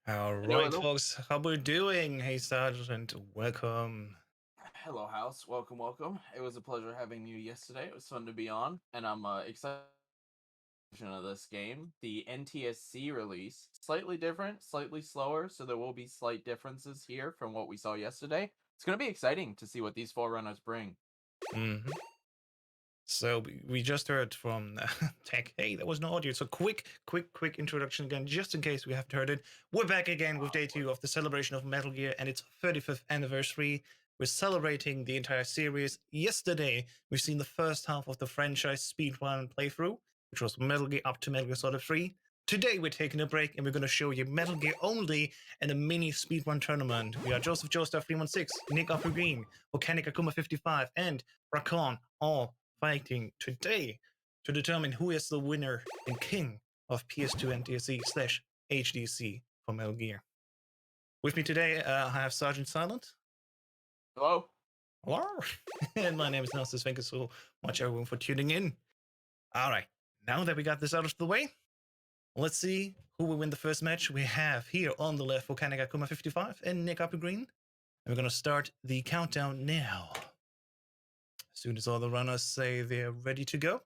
All Hello, right, hello. folks, how we doing? Hey, Sergeant, welcome. Hello, House. Welcome, welcome. It was a pleasure having you yesterday. It was fun to be on, and I'm excited of this game. The NTSC release, slightly different, slightly slower, so there will be slight differences here from what we saw yesterday. It's going to be exciting to see what these forerunners bring. hmm So we just heard from Tech. Hey, there was no audio. So quick introduction again, just in case we haven't heard it. We're back again with day 2 of the celebration of Metal Gear and its 35th anniversary. We're celebrating the entire series. Yesterday, we've seen the first half of the franchise speedrun playthrough, which was Metal Gear up to Metal Gear Solid 3. Today, we're taking a break and we're going to show you Metal Gear only and a mini speedrun tournament. We are Joseph Joestar 316, Nick Arthur Green, Volcanic Akuma 55, and Rakon, all fighting today to determine who is the winner and king of PS2 NTSC/HDC for Metal Gear. With me today, I have Sergeant Silent. Hello? Hello. And my name is Nelson. Thank you so much, everyone, for tuning in. All right, now that we got this out of the way, let's see who will win the first match. We have here on the left Volcanic Akuma 55 and Nick Upper Green. And we're going to start the countdown now. As soon as all the runners say they're ready to go.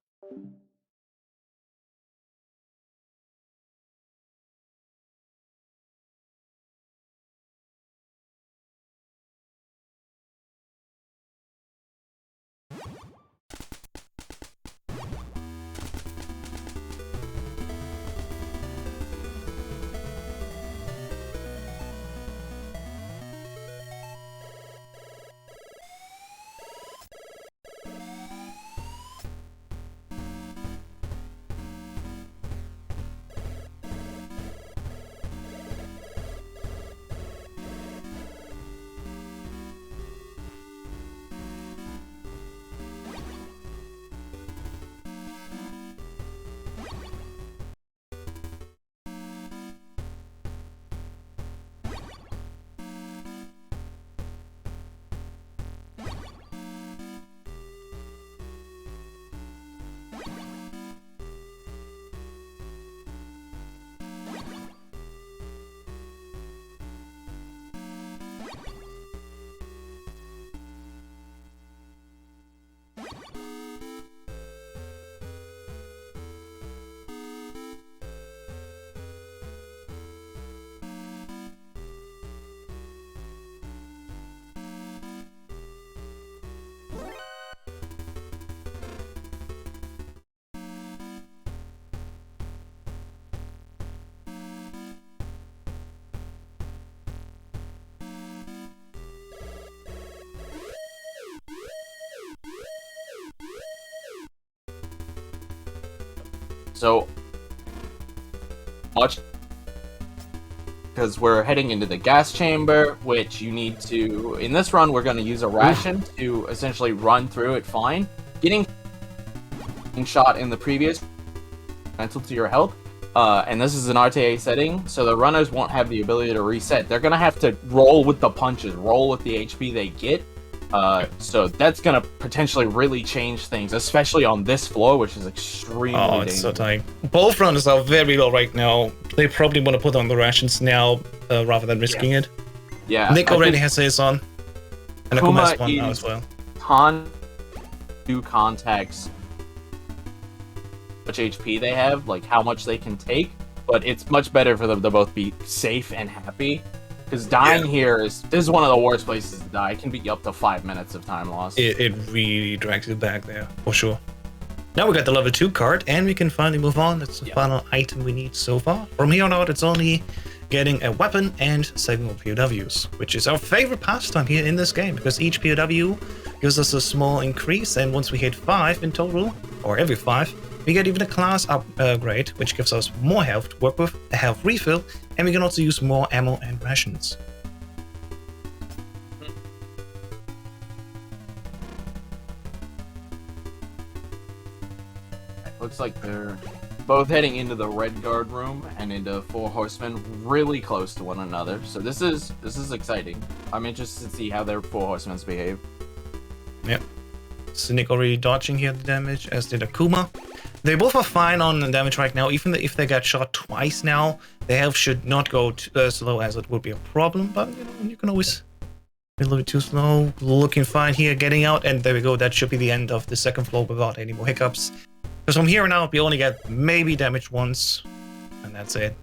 So, watch, because we're heading into the gas chamber, which you need to, in this run, we're going to use a ration to essentially run through it fine. Getting shot in the previous mental to your health, and this is an RTA setting, so the runners won't have the ability to reset. They're going to have to roll with the punches, roll with the HP they get. So that's gonna potentially really change things, especially on this floor, which is extremely dangerous. It's so tight. Both runners are very low right now. They probably want to put on the rations now rather than risking it. Yeah. Nick already has his on. And Akuma has one now as well. Two contacts, how much HP they have, like how much they can take, but it's much better for them to both be safe and happy. Because dying here this is one of the worst places to die. It can be up to 5 minutes of time lost. It really drags you back there, for sure. Now we got the level 2 card, and we can finally move on. That's the final item we need so far. From here on out, it's only getting a weapon and saving more POWs, which is our favorite pastime here in this game, because each POW gives us a small increase, and once we hit 5 in total, or every 5, we get even a class upgrade, which gives us more health to work with, a health refill, and we can also use more ammo and rations. Looks like they're both heading into the Red Guard room and into Four Horsemen, really close to one another. So this is exciting. I'm interested to see how their Four Horsemen behave. Yep. So Nick already dodging here the damage, as did Akuma. They both are fine on the damage right now, even if they got shot twice now. The health should not go slow, as it would be a problem, but you can always be a little bit too slow. Looking fine here, getting out, and there we go. That should be the end of the second floor without any more hiccups. Because from here on out, we only get maybe damage once, and that's it.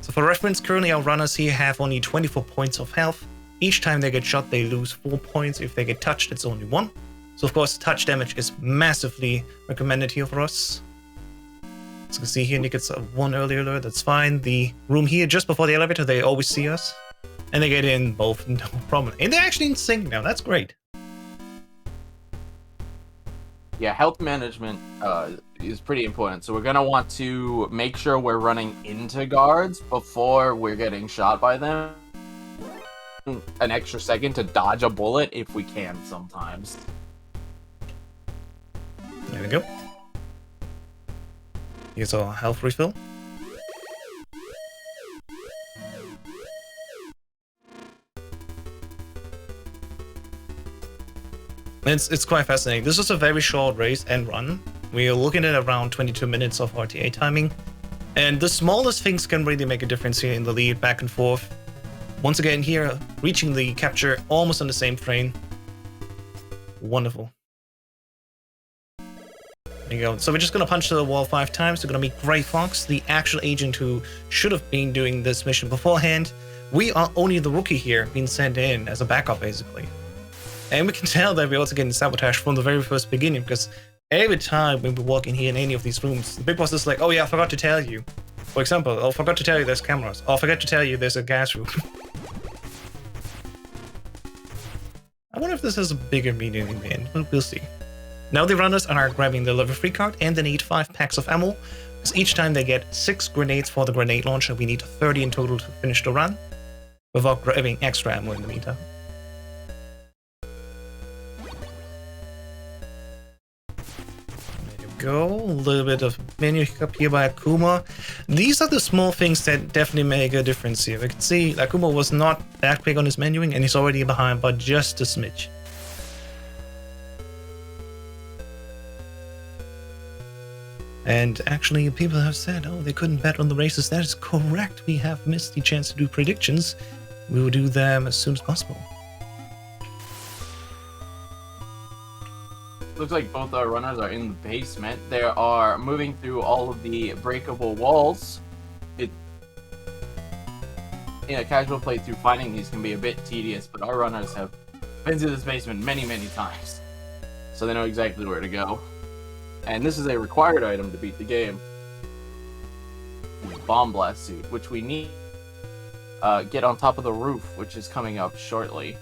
So for reference, currently our runners here have only 24 points of health. Each time they get shot, they lose 4 points. If they get touched, it's only 1. So of course, touch damage is massively recommended here for us. As you can see here, Nick gets 1 early alert, that's fine. The room here, just before the elevator, they always see us. And they get in both, no problem. And they're actually in sync now, that's great. Yeah, health management is pretty important. So we're going to want to make sure we're running into guards before we're getting shot by them. An extra second to dodge a bullet if we can sometimes. There we go. Here's our health refill. It's quite fascinating. This is a very short race and run. We are looking at around 22 minutes of RTA timing. And the smallest things can really make a difference here in the lead, back and forth. Once again here, reaching the capture almost on the same frame. Wonderful. There you go. So we're just going to punch the wall 5 times. We're going to meet Gray Fox, the actual agent who should have been doing this mission beforehand. We are only the rookie here, being sent in as a backup, basically. And we can tell that we're also getting sabotaged from the very first beginning, because every time when we walk in here in any of these rooms, the big boss is like, oh yeah, I forgot to tell you. For example, oh, I forgot to tell you there's cameras. Oh, I forgot to tell you there's a gas room. I wonder if this has a bigger meaning in the end. We'll see. Now the runners are grabbing the level 3 card, and they need 5 packs of ammo. Because each time they get 6 grenades for the grenade launcher, we need 30 in total to finish the run, without grabbing extra ammo in the meantime. Go. A little bit of menu hiccup here by Akuma. These are the small things that definitely make a difference here. We can see Akuma was not that quick on his menuing, and he's already behind by just a smidge. And actually, people have said, oh, they couldn't bet on the races. That is correct. We have missed the chance to do predictions. We will do them as soon as possible. Looks like both our runners are in the basement. They are moving through all of the breakable walls. In a casual playthrough, finding these can be a bit tedious, but our runners have been to this basement many, many times. So they know exactly where to go. And this is a required item to beat the game. Bomb blast suit, which we need. Get on top of the roof, which is coming up shortly.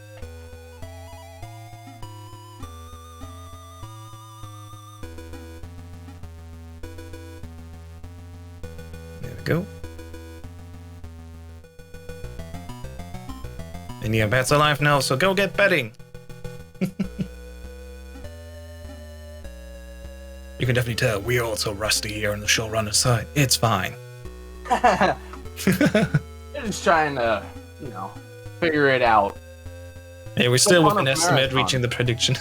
Go. And yeah, Bat's alive now, so go get betting. You can definitely tell we're also rusty here on the showrunner side. It's fine. They're just trying to, figure it out. Yeah, we're still with an estimate reaching the prediction.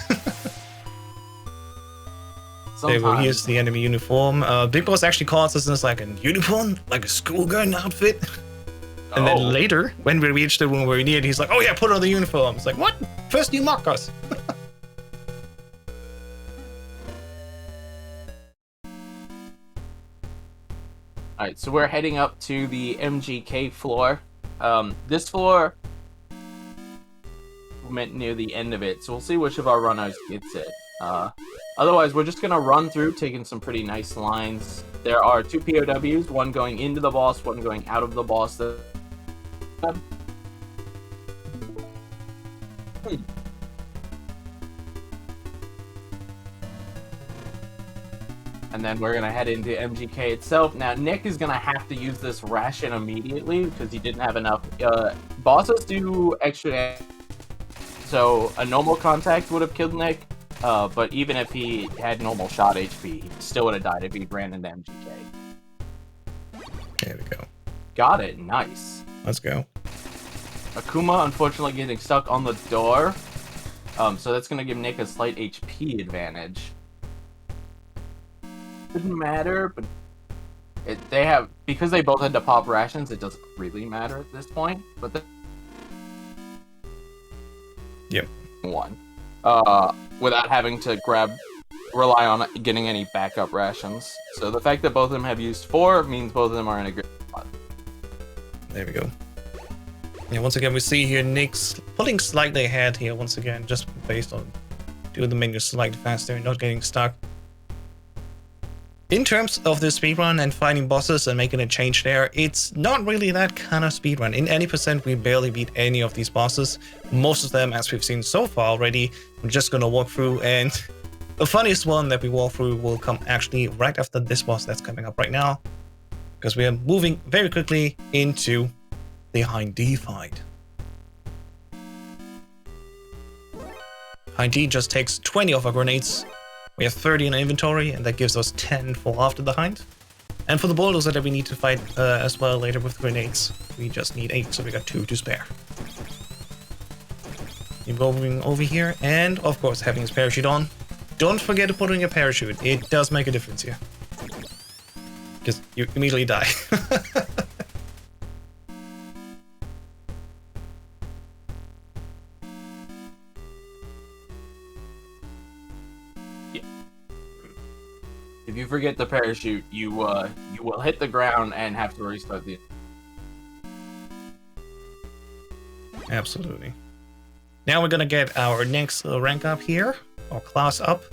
There we go, here's the enemy uniform. Big Boss actually calls us as like a uniform, like a schoolgirl outfit. And then later, when we reach the room where we need it, he's like, oh yeah, put on the uniform. It's like, what? First you mock us. Alright, so we're heading up to the MGK floor. This floor meant near the end of it, so we'll see which of our runners gets it. Otherwise, we're just gonna run through, taking some pretty nice lines. There are 2 POWs, one going into the boss, one going out of the boss. And then we're gonna head into MGK itself. Now, Nick is gonna have to use this ration immediately because he didn't have enough. Bosses do extra, so a normal contact would have killed Nick. But even if he had normal shot HP, he still would have died if he ran into MGK. There we go. Got it. Nice. Let's go. Akuma, unfortunately, getting stuck on the door. So that's going to give Nick a slight HP advantage. Didn't matter, but Because they both had to pop rations, it doesn't really matter at this point. But Yep. One, without having to rely on getting any backup rations. So the fact that both of them have used 4 means both of them are in a good spot. There we go. Yeah, once again, we see here Nick's pulling slightly ahead here once again, just based on doing the menu slightly faster and not getting stuck. In terms of the speedrun and fighting bosses and making a change there, it's not really that kind of speedrun. In any percent, we barely beat any of these bosses. Most of them, as we've seen so far already, we're just gonna walk through, and the funniest one that we walk through will come actually right after this boss that's coming up right now, because we are moving very quickly into the Hind D fight. Hind D just takes 20 of our grenades. We have 30 in inventory, and that gives us 10 for after the Hind. And for the bulldozer that we need to fight as well later with grenades, we just need 8, so we got 2 to spare. Keep going over here, and of course having his parachute on. Don't forget to put on your parachute, it does make a difference here. Because you immediately die. If you forget the parachute, you will hit the ground and have to restart the. Absolutely. Now we're gonna get our next rank up here, or class up,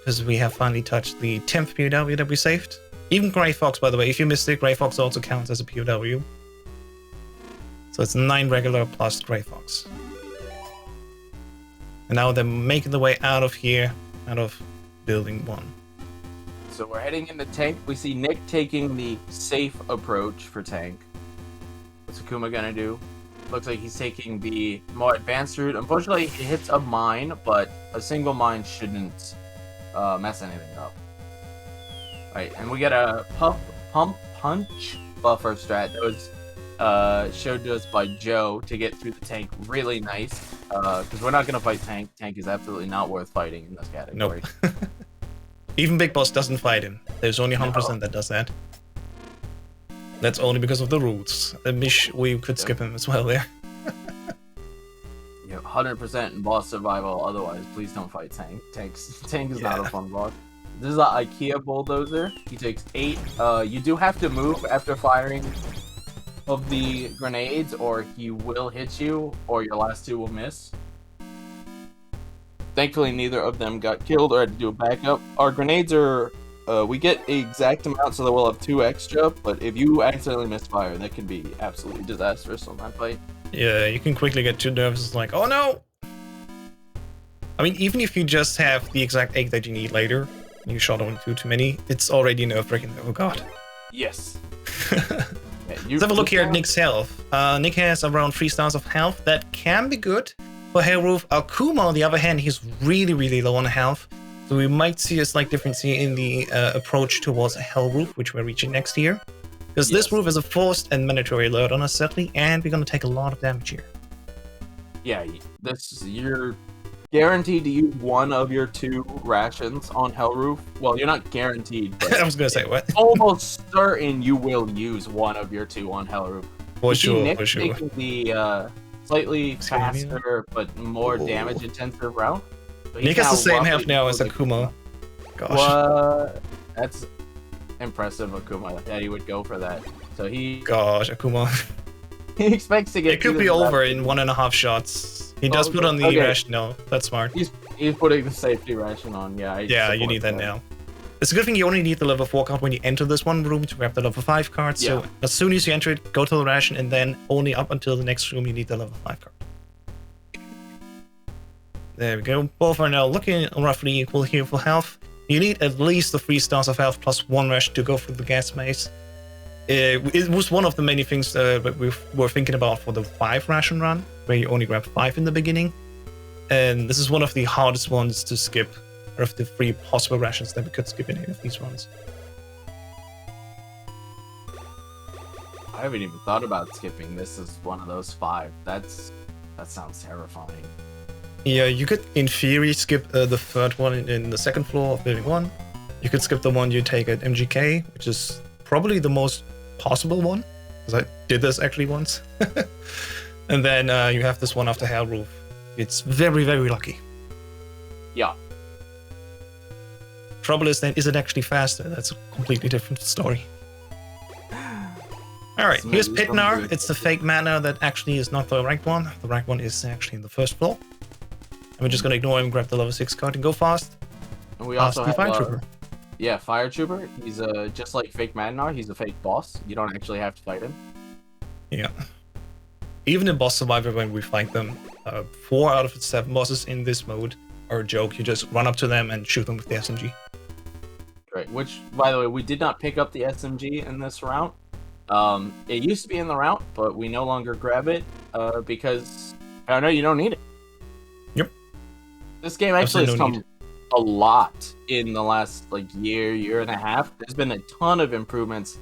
because we have finally touched the 10th POW that we saved. Even Grey Fox, by the way, if you missed it, Grey Fox also counts as a POW. So it's 9 regular plus Grey Fox. And now they're making the way out of here, out of building 1. So we're heading into tank. We see Nick taking the safe approach for tank. What's Akuma gonna do? Looks like he's taking the more advanced route. Unfortunately, he hits a mine, but a single mine shouldn't mess anything up. Right, and we get a pump punch buffer strat that was showed to us by Joe to get through the tank. Really nice, because we're not gonna fight tank. Tank is absolutely not worth fighting in this category. Nope. Even Big Boss doesn't fight him. There's only 100% that does that. That's only because of the rules. I wish we could skip him as well there. Yeah, 100% in boss survival. Otherwise, please don't fight tank. Tank is not a fun boss. This is an IKEA bulldozer. He takes 8. You do have to move after firing of the grenades, or he will hit you, or your last 2 will miss. Thankfully, neither of them got killed or had to do a backup. Our grenades are, we get the exact amount, so that we'll have 2 extra, but if you accidentally misfire, that can be absolutely disastrous on that fight. Yeah, you can quickly get too nervous. It's like, oh no! I mean, even if you just have the exact 8 that you need later, you shot only 2 too many, it's already nerve-wracking. Oh god. Yes. Let's have a look here at Nick's health. Nick has around 3 stars of health. That can be good for Hellroof. Akuma, on the other hand, he's really, really low on health. So we might see a slight difference here in the approach towards Hellroof, which we're reaching next year. Because this roof is a forced and mandatory alert on us, sadly, and we're going to take a lot of damage here. Yeah, you're guaranteed to use 1 of your 2 rations on Hellroof. Well, you're not guaranteed, but I was going to say, what? almost certain you will use 1 of your 2 on Hellroof. For sure, Nick for sure. taking the slightly faster but more damage-intensive route. So Nick has the same health now as Akuma. Gosh. What? That's impressive, Akuma, that he would go for that. So he... Gosh, Akuma. He expects to get... It could be over in 1.5 shots. He does put on the ration. No, that's smart. He's putting the safety ration on, yeah. Yeah, you need that now. It's a good thing you only need the level 4 card when you enter this one room to grab the level 5 card. So as soon as you enter it, go to the ration, and then only up until the next room you need the level 5 card. There we go. Both are now looking roughly equal here for health. You need at least the 3 stars of health plus 1 ration to go through the gas maze. It was one of the many things that we were thinking about for the 5 ration run, where you only grab 5 in the beginning. And this is one of the hardest ones to skip, out of the 3 possible rations that we could skip in any of these runs. I haven't even thought about skipping. This is one of those 5. That sounds terrifying. Yeah, you could, in theory, skip the 3rd one in the 2nd floor of Building 1. You could skip the one you take at MGK, which is probably the most possible one, because I did this actually once. And then you have this one off the Hell Roof. It's very, very lucky. Yeah. Trouble is, then, is it actually faster? That's a completely different story. Alright, here's Pitnar. It's the fake mana that actually is not the ranked one. The ranked one is actually in the first floor. And we're just gonna ignore him, grab the level 6 card, and go fast. And we also have Fire Trooper. Yeah, Fire Trooper. He's just like fake Madnar, he's a fake boss. You don't actually have to fight him. Yeah. Even in Boss Survivor, when we fight them, 4 out of 7 bosses in this mode are a joke. You just run up to them and shoot them with the SMG. Right, which, by the way, we did not pick up the SMG in this round. It used to be in the route, but we no longer grab it because, I don't know, you don't need it. Yep. This game actually has come a lot in the last year and a half. There's been a ton of improvements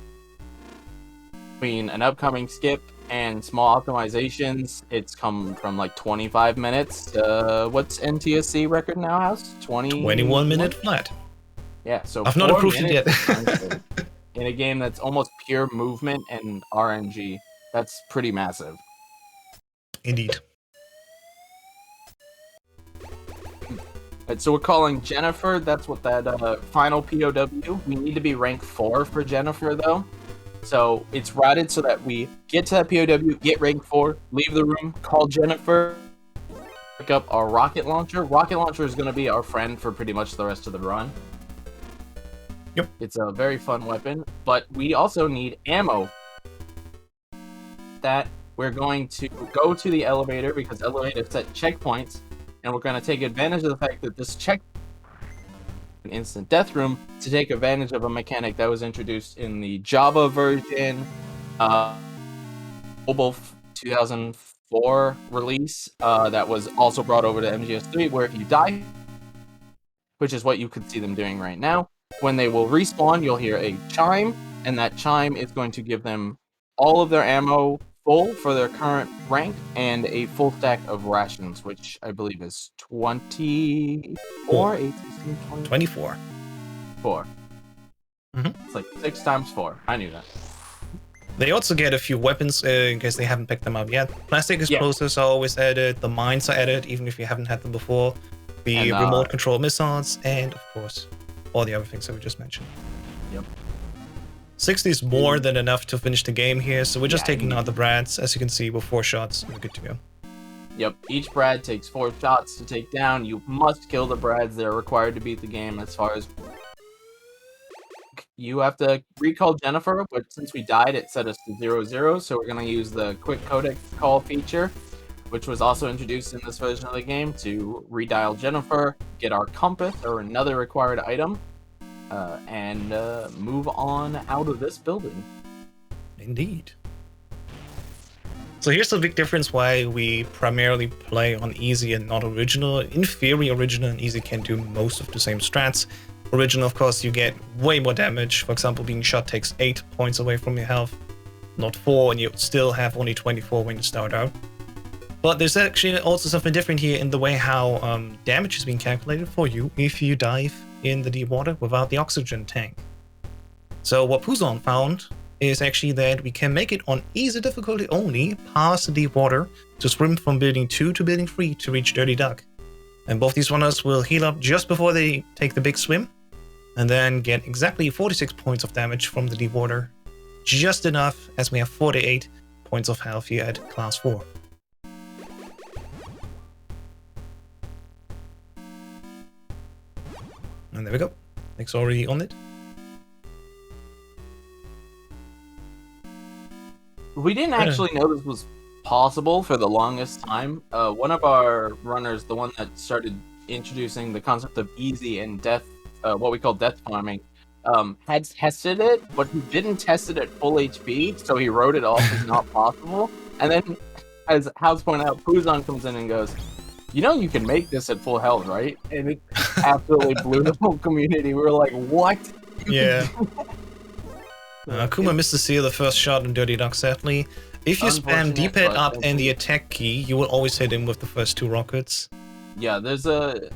between an upcoming skip and small optimizations. It's come from 25 minutes. What's NTSC record now, House? 21 minute flat. Yeah, so I've not improved it yet. In a game that's almost pure movement and RNG, that's pretty massive. Indeed. Right, so we're calling Jennifer. That's what that final POW. We need to be rank 4 for Jennifer, though. So it's routed so that we get to that POW, get rank 4, leave the room, call Jennifer, pick up our rocket launcher. Rocket launcher is going to be our friend for pretty much the rest of the run. Yep. It's a very fun weapon, but we also need ammo. That we're going to go to the elevator because elevators set checkpoints, and we're going to take advantage of the fact that this check an instant death room to take advantage of a mechanic that was introduced in the Java version, mobile 2004 release that was also brought over to MGS3, where if you die, which is what you could see them doing right now, when they will respawn, you'll hear a chime, and that chime is going to give them all of their ammo full for their current rank and a full stack of rations, which I believe is 24, 18, 20? 24. 4. Mm-hmm. It's like 6 times 4. I knew that. They also get a few weapons in case they haven't picked them up yet. Plastic explosives are always added. The mines are added, even if you haven't had them before. The remote control missiles, and of course, all the other things that we just mentioned. Yep. 60 is more than enough to finish the game here, so we're just taking out the Brads. As you can see, with 4 shots, we're good to go. Yep, each Brad takes 4 shots to take down. You must kill the Brads. They're required to beat the game as far as... You have to recall Jennifer, but since we died, it set us to 0-0, so we're going to use the quick codec call feature, which was also introduced in this version of the game, to redial Jennifer, get our compass, or another required item, and move on out of this building. Indeed. So here's the big difference why we primarily play on easy and not original. In theory, original and easy can do most of the same strats. Original, of course, you get way more damage. For example, being shot takes 8 points away from your health, not 4, and you still have only 24 when you start out. But there's actually also something different here in the way how damage is being calculated for you if you dive in the deep water without the oxygen tank. So what Puzon found is actually that we can make it on easy difficulty only past the deep water to swim from building 2 to building 3 to reach Dirty Duck. And both these runners will heal up just before they take the big swim, and then get exactly 46 points of damage from the deep water, just enough as we have 48 points of health here at class 4. And there we go. Nick's already on it. We didn't actually know this was possible for the longest time. One of our runners, the one that started introducing the concept of easy and death, what we call death farming, had tested it, but he didn't test it at full HP, so he wrote it off as not possible. And then, as House pointed out, Puzon comes in and goes, "You know you can make this at full health, right?" And it absolutely blew the whole community. We were like, what? Yeah. Kuma missed to see the first shot in Dirty Duck, sadly. If you spam D-pad up and the attack key, you will always hit him with the first 2 rockets. Yeah, there's a...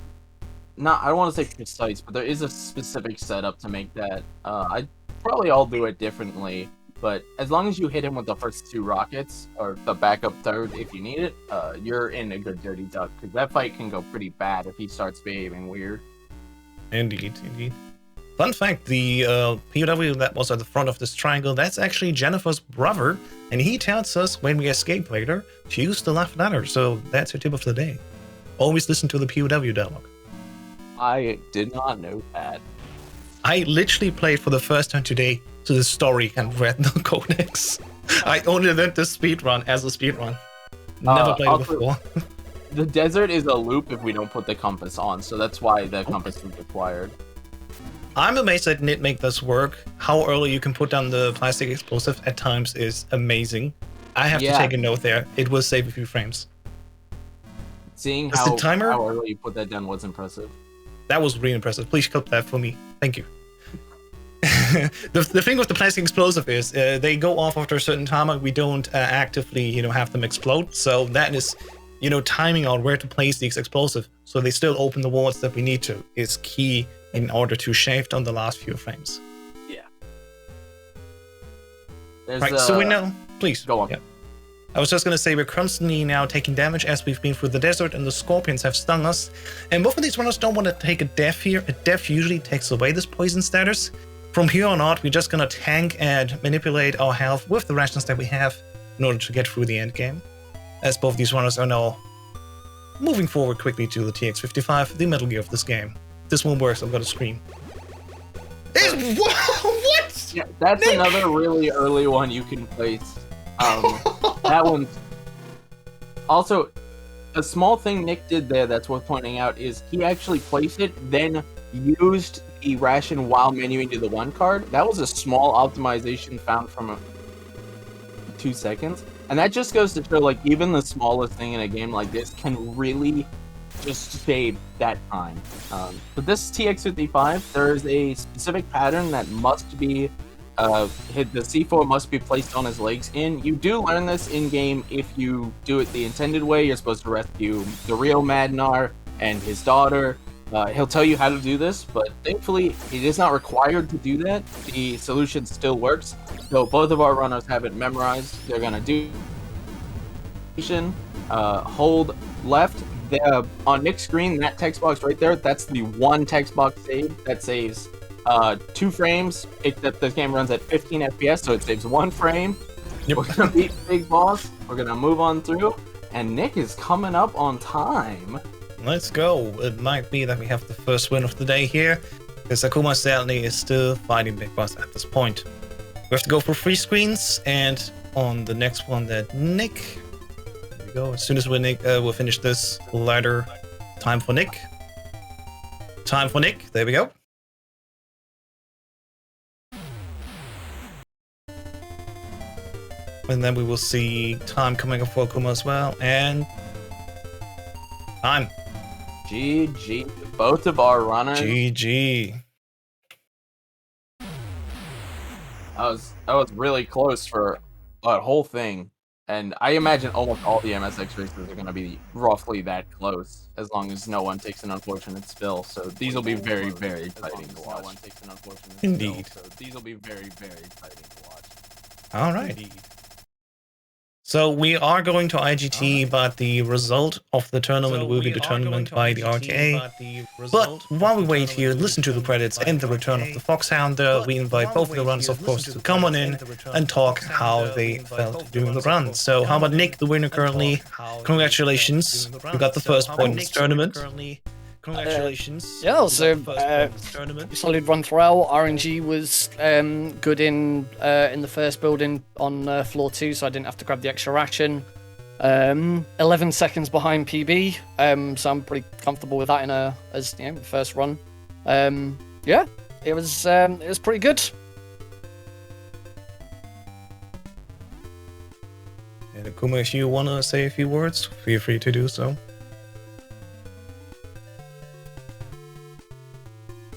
I don't want to say precise, but there is a specific setup to make that. I probably all do it differently, but as long as you hit him with the first 2 rockets, or the backup third if you need it, you're in a good dirty duck, because that fight can go pretty bad if he starts behaving weird. Indeed, indeed. Fun fact, the POW that was at the front of this triangle, that's actually Jennifer's brother, and he tells us when we escape later to use the left ladder, so that's your tip of the day. Always listen to the POW dialogue. I did not know that. I literally played for the first time today to the story and read the codex. I only did the speedrun as a speedrun. Never played it before. The desert is a loop if we don't put the compass on, so that's why the compass is required. I'm amazed that Nit make this work. How early you can put down the plastic explosive at times is amazing. I have to take a note there. It will save a few frames. Seeing how early you put that down was impressive. That was really impressive. Please clip that for me. Thank you. the thing with the plastic explosive is they go off after a certain time and we don't actively, have them explode. So that is, timing out where to place these explosive so they still open the walls that we need to is key in order to shave down the last few frames. Yeah. Right, so we know. Please. Go on. Yeah. I was just going to say we're constantly now taking damage as we've been through the desert and the scorpions have stung us. And both of these runners don't want to take a death here. A death usually takes away this poison status. From here on out, we're just going to tank and manipulate our health with the rations that we have in order to get through the end game. As both these runners are now moving forward quickly to the TX55, the Metal Gear of this game. This one works, I've got to scream. What? Yeah, that's Nick! Another really early one you can place. That one's... Also, a small thing Nick did there that's worth pointing out is he actually placed it, then used the ration while menuing to the 1 card. That was a small optimization found from 2 seconds. And that just goes to show, like, even the smallest thing in a game like this can really just save that time. But this TX55, there is a specific pattern that must be the C4 must be placed on his legs in. You do learn this in-game if you do it the intended way. You're supposed to rescue the real Madnar and his daughter. He'll tell you how to do this, but thankfully it is not required to do that. The solution still works. So both of our runners have it memorized. They're gonna do hold left. On Nick's screen, that text box right there, that's the 1 text box save that saves 2 frames, except this game runs at 15 FPS, so it saves 1 frame. Yep. We're gonna beat Big Boss. We're gonna move on through, and Nick is coming up on time. Let's go. It might be that we have the first win of the day here, because Akuma sadly is still fighting Big Boss at this point. We have to go for 3 screens, and on the next one that Nick... There we go. As soon as we'll finish this ladder. Time for Nick. Time for Nick. There we go. And then we will see time coming up for Akuma as well, and... time. GG. Both of our runners. GG. That was really close for that whole thing. And I imagine almost all the MSX races are going to be roughly that close, as long as no one takes an unfortunate spill. So these will be very, very exciting to watch. Indeed. So these will be very, very exciting to watch. All right. Indeed. So we are going to IGT, but the result of the tournament will be determined by the RTA. But while we wait here, listen to the credits and the return of the Foxhounder, we invite both of the runs, of course, to come on in and talk how they felt during the run. So how about Nick, the winner currently? Congratulations, you got the first point in this tournament. Congratulations. Yeah, so solid run throughout. RNG was good in the first building on floor 2, so I didn't have to grab the extra ration. 11 seconds behind PB, so I'm pretty comfortable with that as first run. Yeah, it was pretty good. And Akuma, if you want to say a few words, feel free to do so.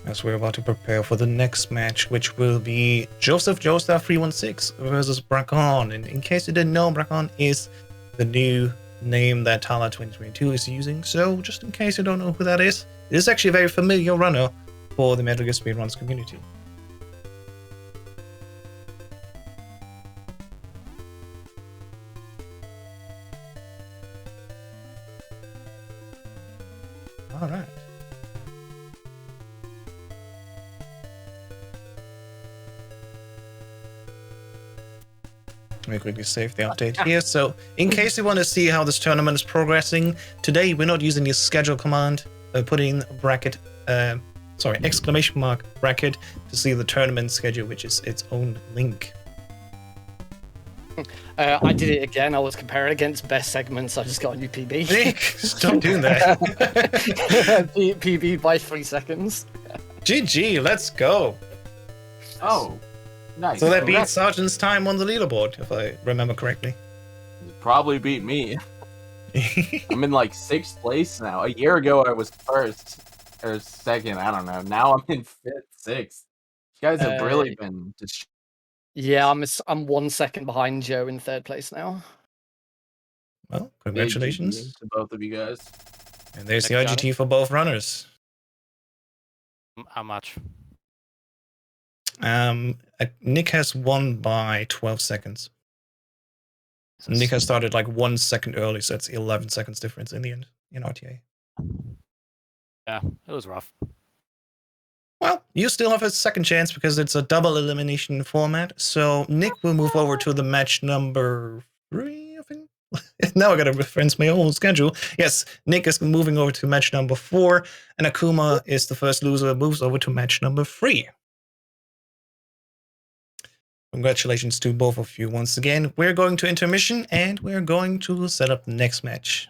As we're about to prepare for the next match, which will be Joseph Joestar 316 versus Brakon. And in case you didn't know, Brakon is the new name that Tala 2022 is using. So just in case you don't know who that is, it is actually a very familiar runner for the Metal Gear Speedrunners community. All right. Let me quickly save the update here. So, in case you want to see how this tournament is progressing, today we're not using the schedule command. Put in bracket, exclamation mark bracket to see the tournament schedule, which is its own link. I did it again. I was comparing against best segments. I just got a new PB. Nick, stop doing that. PB by 3 seconds. GG, let's go. Oh, nice. So that beats Sergeant's time on the leaderboard, if I remember correctly. Probably beat me. I'm in like 6th place now. A year ago I was 1st or 2nd. I don't know. Now I'm in 5th, 6th. You guys have really been just. Yeah, I'm 1 second behind Joe in 3rd place now. Well, congratulations to both of you guys. And there's the IGT for both runners. How much? Nick has won by 12 seconds. So Nick has started like 1 second early, so it's 11 seconds difference in the end in RTA. Yeah, it was rough. Well, you still have a second chance because it's a double elimination format. So Nick will move over to the match number 3, I think. Now I gotta reference my own schedule. Yes, Nick is moving over to match number 4, and Akuma is the first loser, moves over to match number 3. Congratulations to both of you once again. We're going to intermission, and we're going to set up the next match.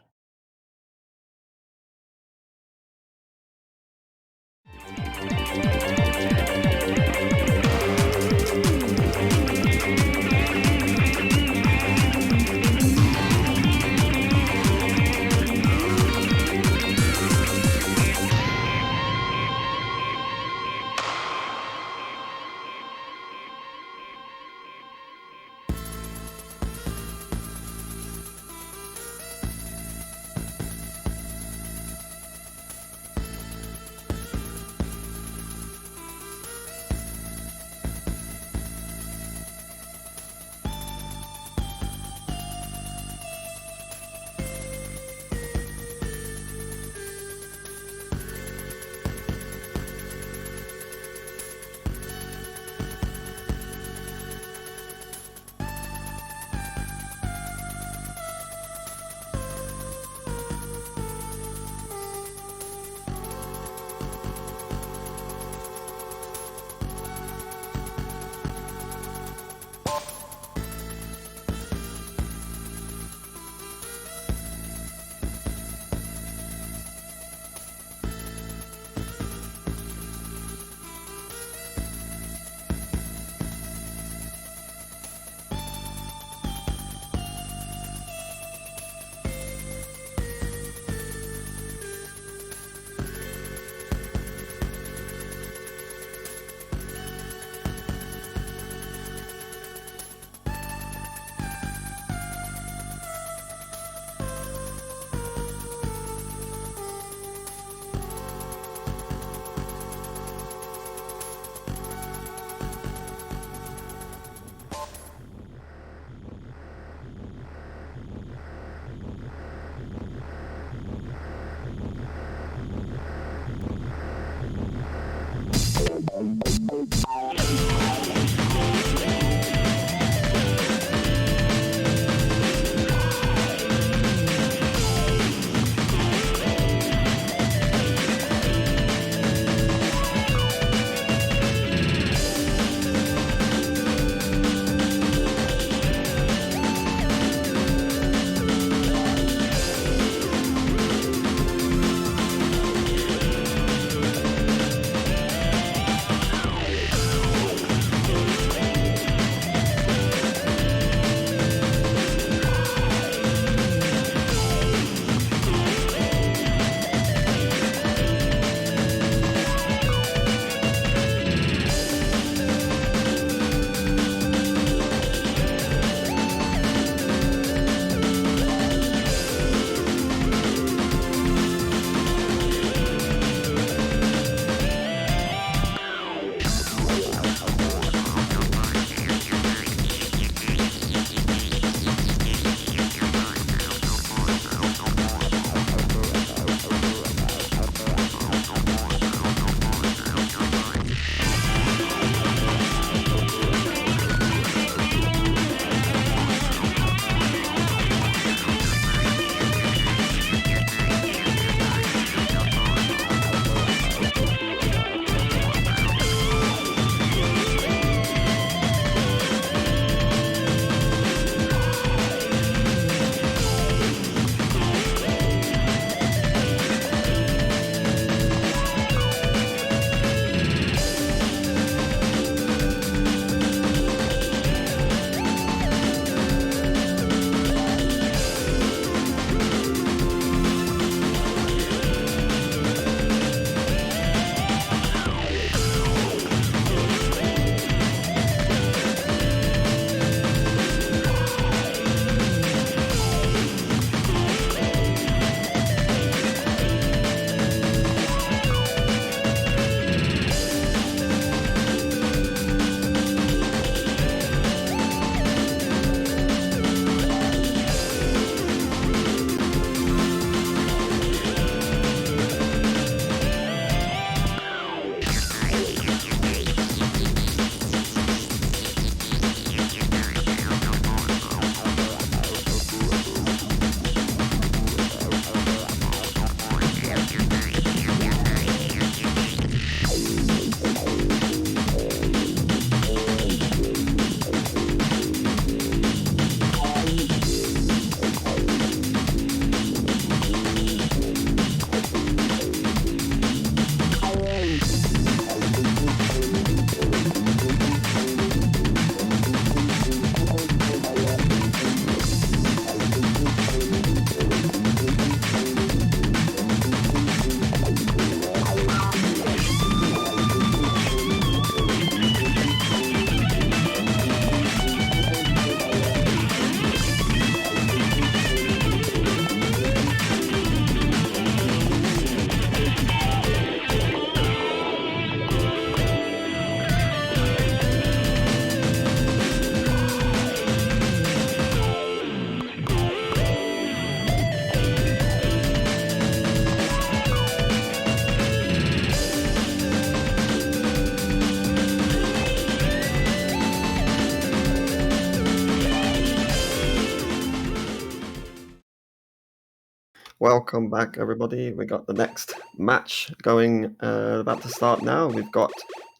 Welcome back, everybody. We got the next match going, about to start now. We've got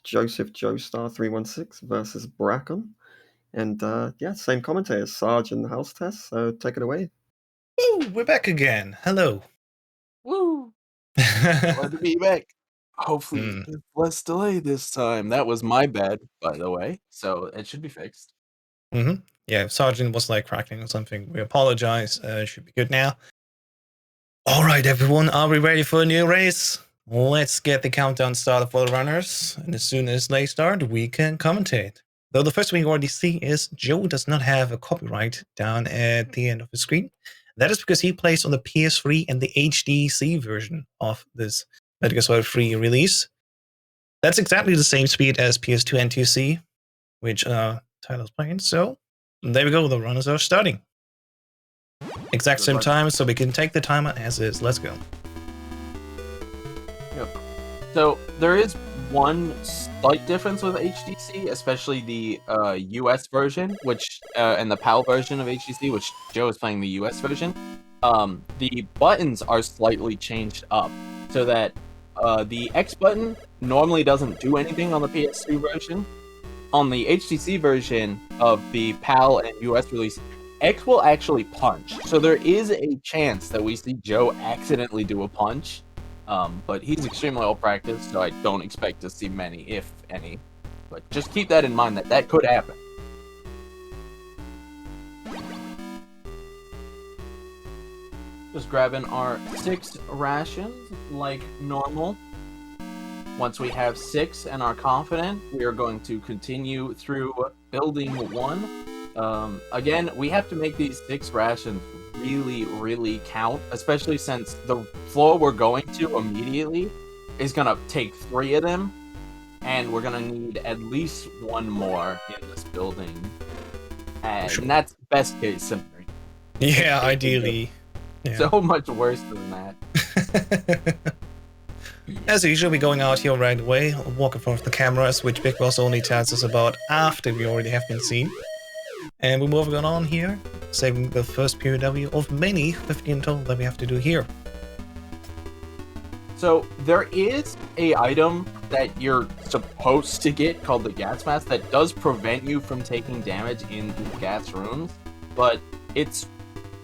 Joseph Joestar 316 versus Bracken. And yeah, same commentators, Sarge and House Test. So take it away. Woo, we're back again. Hello. Woo! Glad to be back. Hopefully, Mm. there's less delay this time. That was my bad, by the way. So it should be fixed. Yeah, if Sergeant was like cracking or something, we apologize. It should be good now. All right, everyone, are we ready for a new race? Let's get the countdown started for the runners, and as soon as they start, we can commentate. Though the first thing you already see is Joe does not have a copyright down at the end of the screen. That is because he plays on the PS3 and the HDC version of this Metal Gear Solid 3 release. That's exactly the same speed as PS2 and 2C, which Tyler's playing. So there we go, the runners are starting. Exact same time, so we can take the timer as is. Let's go. Yep. So there is one slight difference with HDC, especially the US version, which and the PAL version of HDC, which Joe is playing the US version. The buttons are slightly changed up so that the X button normally doesn't do anything on the PS2 version. On the HTC version of the PAL and US release, X will actually punch. So there is a chance that we see Joe accidentally do a punch. But he's extremely well practiced, so I don't expect to see many, if any. But just keep that in mind, that could happen. Just grabbing our 6 rations like normal. Once we have 6 and are confident, we are going to continue through building 1. Again, we have to make these 6 rations really count, especially since the floor we're going to immediately is gonna take 3 of them, and we're gonna need at least 1 more in this building, and that's best case scenario. Yeah, ideally. Yeah. So much worse than that. As usual, we're going out here right away, walk in front of the cameras, which Big Boss only tells us about after we already have been seen. And we're moving on here, saving the first POW of many 15 total that we have to do here. So there is a item that you're supposed to get called the gas mask that does prevent you from taking damage in the gas rooms, but it's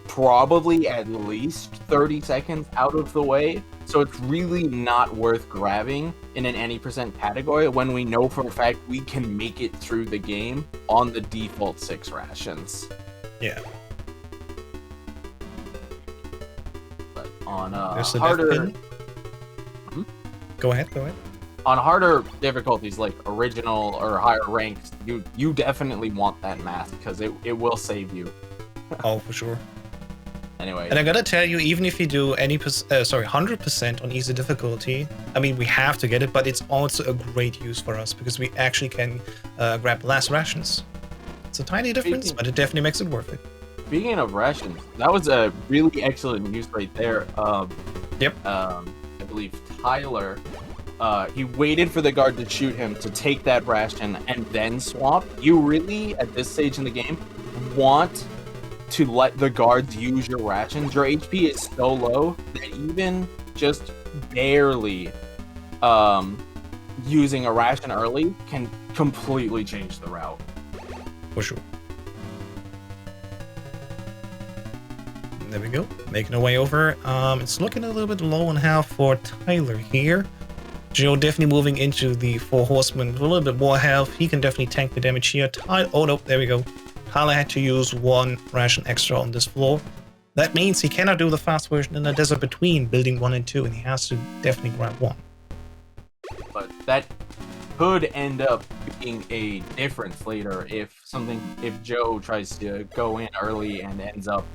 probably at least 30 seconds out of the way, so it's really not worth grabbing in an any percent category when we know for a fact we can make it through the game on the default 6 rations. Yeah. But on harder... Go ahead. On harder difficulties like original or higher ranks, you definitely want that mask because it will save you. Oh, for sure. Anyway. And I gotta tell you, even if you do 100% on easy difficulty, I mean, we have to get it, but it's also a great use for us because we actually can grab less rations. It's a tiny difference, but it definitely makes it worth it. Speaking of rations, that was a really excellent use right there. Yep. I believe Tyler, he waited for the guard to shoot him to take that ration and then swap. You really, at this stage in the game, want to let the guards use your rations. Your HP is so low that even just barely using a ration early can completely change the route. For sure. There we go, making our way over. It's looking a little bit low on health for Tyler here. Joe definitely moving into the 4 horsemen with a little bit more health. He can definitely tank the damage here. Oh no, there we go. Tyler had to use 1 ration extra on this floor. That means he cannot do the fast version in the desert between building 1 and 2, and he has to definitely grab 1. But that could end up being a difference later if Joe tries to go in early and ends up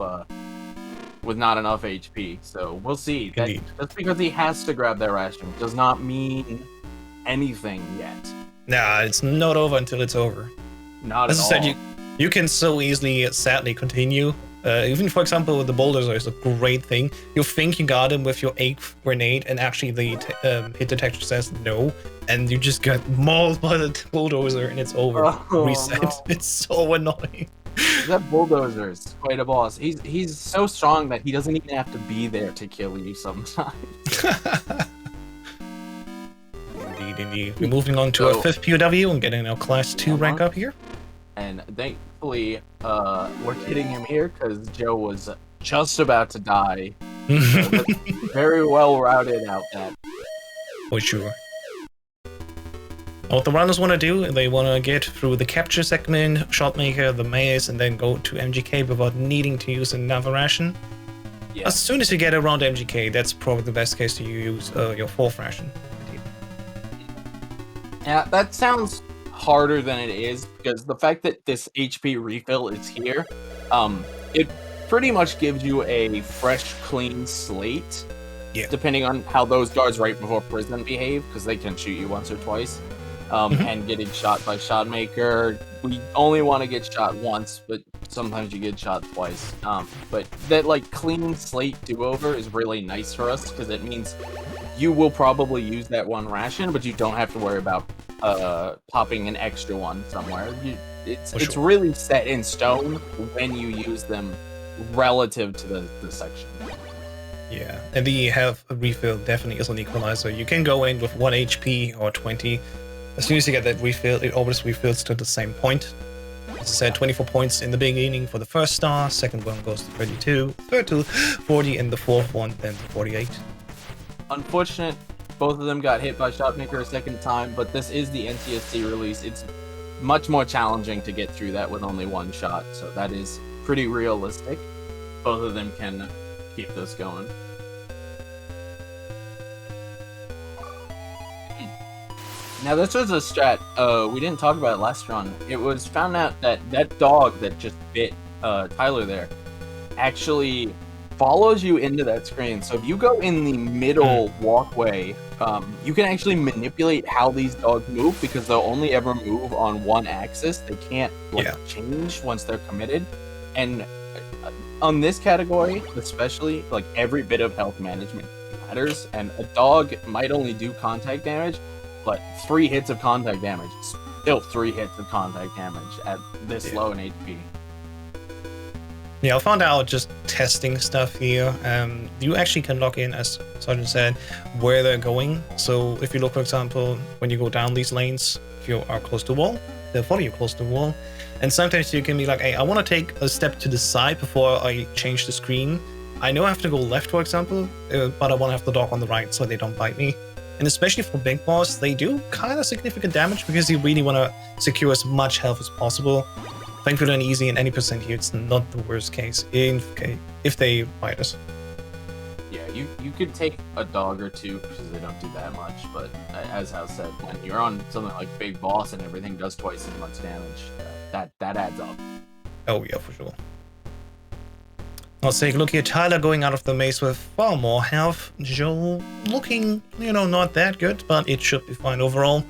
with not enough HP. So we'll see. Just because he has to grab that ration does not mean anything yet. Nah, it's not over until it's over. Not As at I all. said, you can so easily, sadly, continue. Even, for example, with the boulders is a great thing. You think you got him with your 8th grenade, and actually the hit detector says no, and you just get mauled by the bulldozer, and it's over. Oh, Reset. no. It's so annoying. that bulldozer is quite a boss. He's so strong that he doesn't even have to be there to kill you sometimes. Indeed. We're moving on to our 5th POW and getting our Class 2 rank up here. And thankfully, we're getting him here because Joe was just about to die. So that's very well routed out that. For sure. What the runners want to do, they want to get through the capture segment, Shotmaker, the maze, and then go to MGK without needing to use another ration. Yeah. As soon as you get around MGK, that's probably the best case to use your 4th ration. Yeah, that sounds harder than it is, because the fact that this HP refill is here, it pretty much gives you a fresh, clean slate. Yeah. Depending on how those guards right before prison behave, because they can shoot you once or twice. And getting shot by Shotmaker, we only want to get shot once, but sometimes you get shot twice. But that like clean slate do-over is really nice for us, because it means you will probably use that one ration, but you don't have to worry about popping an extra one somewhere. It's really set in stone when you use them relative to the section. Yeah, and the health refill definitely is an equalizer. You can go in with 1 HP or 20. As soon as you get that refill, it always refills to the same point. As I said, 24 points in the beginning for the first star, second one goes to 32, third to 40, and the fourth one then to 48. Unfortunate, both of them got hit by Shotmaker a second time, but this is the NTSC release. It's much more challenging to get through that with only one shot, so that is pretty realistic. Both of them can keep this going. Now this was a strat we didn't talk about last run. It was found out that that dog that just bit Tyler there actually follows you into that screen. So if you go in the middle walkway, you can actually manipulate how these dogs move, because they'll only ever move on one axis. They can't change once they're committed. And on this category, especially, like every bit of health management matters. And a dog might only do contact damage, but 3 hits of contact damage is still 3 hits of contact damage at this low in HP. Yeah, I found out just testing stuff here. You actually can log in, as Sergeant said, where they're going. So if you look, for example, when you go down these lanes, if you are close to the wall, they'll follow you close to the wall. And sometimes you can be like, hey, I want to take a step to the side before I change the screen. I know I have to go left, for example, but I want to have the dog on the right so they don't bite me. And especially for big boss, they do kind of significant damage because you really want to secure as much health as possible. Thankfully and easy, and any percent here, it's not the worst case if they bite us. Yeah, you could take a dog or two because they don't do that much, but as Hal said, when you're on something like Big Boss and everything does twice as much damage, that adds up. Oh yeah, for sure. Let's take a look here. Tyler going out of the maze with far more health. Joe looking, not that good, but it should be fine overall.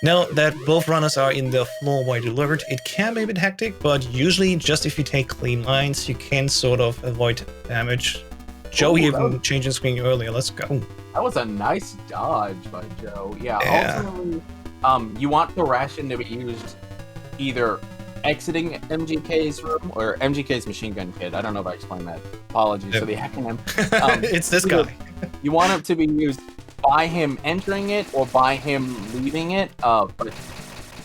Now that both runners are in the floor wide alert, it can be a bit hectic, but usually just if you take clean lines, you can sort of avoid damage. Joe even changed the screen earlier. Let's go. That was a nice dodge by Joe. Yeah. Ultimately, you want the ration to be used either exiting MGK's room or MGK's machine gun kit. I don't know if I explained that. Apologies for the acronym. It's this guy. You want it to be used by him entering it or by him leaving it, but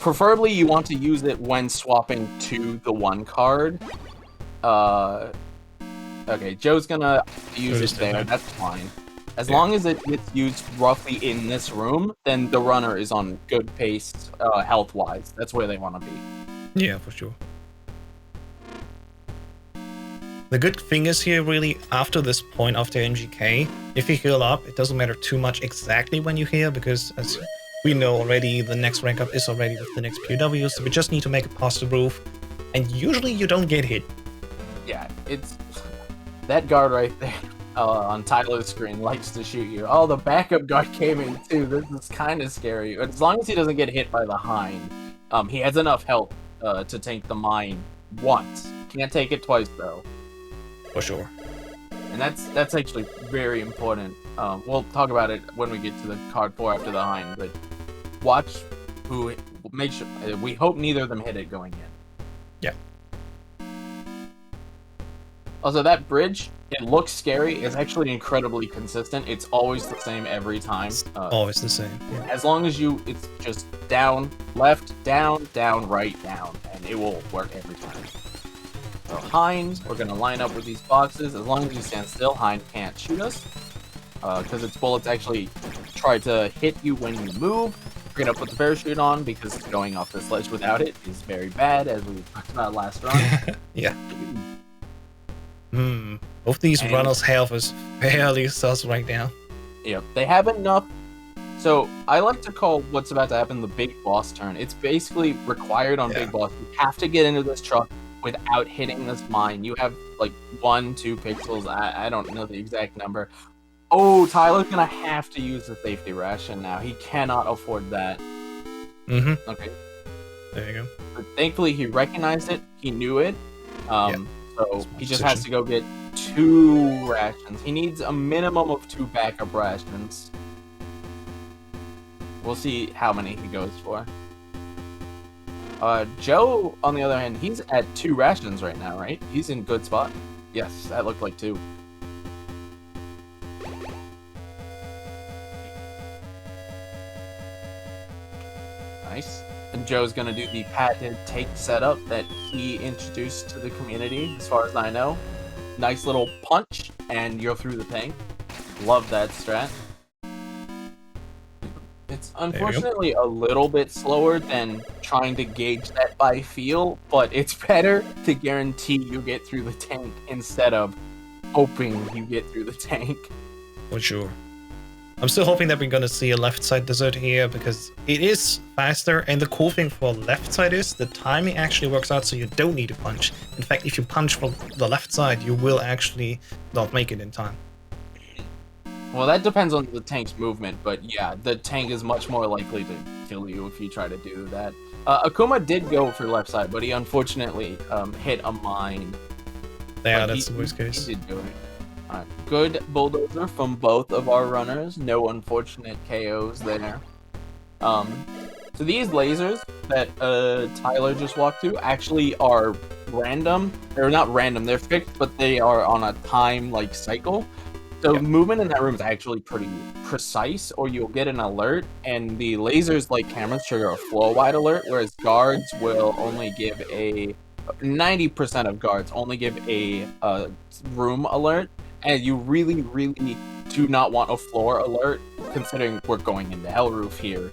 preferably you want to use it when swapping to the one card. Okay, Joe's gonna use it there, that's fine. As long as it gets used roughly in this room, then the runner is on good pace health-wise. That's where they want to be. Yeah, for sure. The good thing is here, really, after this point, after MGK, if you heal up, it doesn't matter too much exactly when you heal, because as we know already, the next rank up is already with the next POW, so we just need to make it past the roof, and usually you don't get hit. Yeah, it's... That guard right there on Tyler's screen likes to shoot you. Oh, the backup guard came in too. This is kind of scary. As long as he doesn't get hit by the hind, he has enough health to tank the mine once. Can't take it twice, though. For sure. And that's actually very important. We'll talk about it when we get to the card 4 after the hind, but watch who... Make sure... we hope neither of them hit it going in. Yeah. Also, that bridge, it looks scary. It's actually incredibly consistent. It's always the same every time. Always the same. Yeah. As long as it's just down, left, down, right, down, and it will work every time. So Hind, we're gonna line up with these boxes. As long as you stand still, Hind can't shoot us. Because its bullets actually try to hit you when you move. We're gonna put the parachute on because going off this ledge without it is very bad, as we talked about last run. Yeah. Both these runners' health is fairly sus right now. Yep, they have enough. So I like to call what's about to happen the big boss turn. It's basically required on big boss. You have to get into this truck without hitting this mine. You have like 1-2 pixels. I don't know the exact number. Oh, Tyler's gonna have to use the safety ration now. He cannot afford that. Okay. There you go. But thankfully, he recognized it. He knew it. So he just has to go get 2 rations. He needs a minimum of 2 backup rations. We'll see how many he goes for. Joe, on the other hand, he's at 2 rations right now, right? He's in good spot. Yes, that looked like 2. Nice. And Joe's gonna do the patented take setup that he introduced to the community, as far as I know. Nice little punch, and you're through the tank. Love that strat. It's unfortunately a little bit slower than trying to gauge that by feel, but it's better to guarantee you get through the tank instead of hoping you get through the tank. For sure. I'm still hoping that we're gonna see a left side desert here because it is faster, and the cool thing for left side is the timing actually works out so you don't need to punch. In fact, if you punch from the left side, you will actually not make it in time. Well, that depends on the tank's movement, but yeah, the tank is much more likely to kill you if you try to do that. Akuma did go for left side, but he unfortunately hit a mine. Yeah, that's the worst case. He did do it. Good bulldozer from both of our runners. No unfortunate KOs there. So these lasers that Tyler just walked through actually are random. They're not random, they're fixed, but they are on a time like cycle. So movement in that room is actually pretty precise, or you'll get an alert, and the lasers like cameras trigger a floor wide alert, whereas guards will only give a 90% of guards only give a room alert. And you really, really do not want a floor alert, considering we're going into Hell Roof here.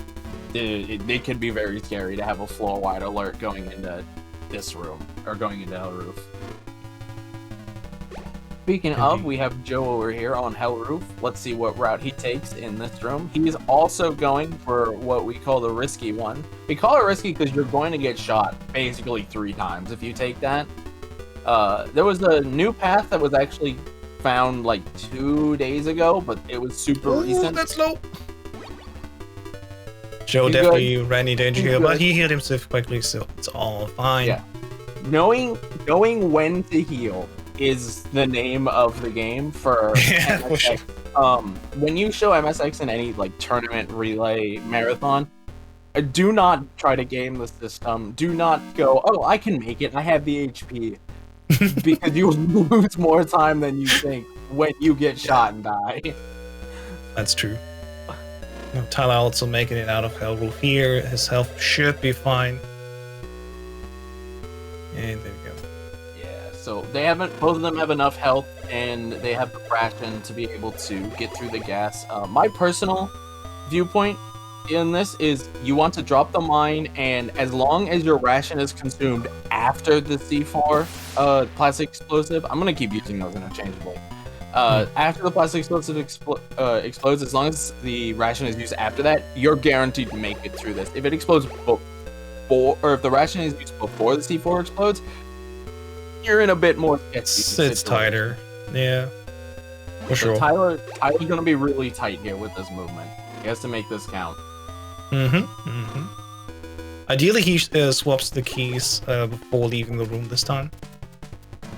It could be very scary to have a floor-wide alert going into this room, or going into Hell Roof. Speaking of, we have Joe over here on Hell Roof. Let's see what route he takes in this room. He's also going for what we call the risky one. We call it risky because you're going to get shot basically 3 times if you take that. There was a new path that was actually found like 2 days ago, but it was super recent. That's low. Joe definitely ran into danger here, but he healed himself quickly, so it's all fine. Yeah. Knowing when to heal is the name of the game for MSX. For sure. When you show MSX in any like tournament, relay, marathon, do not try to game the system. Do not go, oh, I can make it, I have the HP. Because you lose more time than you think when you get shot and die. That's true. Now, Tyler also making it out of Hell Roof here. His health should be fine. And there we go. Yeah, so both of them have enough health, and they have the ration to be able to get through the gas. My personal viewpoint in this is you want to drop the mine, and as long as your ration is consumed after the C4 plastic explosive, I'm gonna keep using those interchangeably. After the plastic explosive explodes, as long as the ration is used after that, you're guaranteed to make it through this. If it explodes before, or if the ration is used before the C4 explodes, you're in a bit more sketchy. It's tighter. Yeah. For sure. Tyler's gonna be really tight here with this movement. He has to make this count. Ideally, he swaps the keys before leaving the room this time.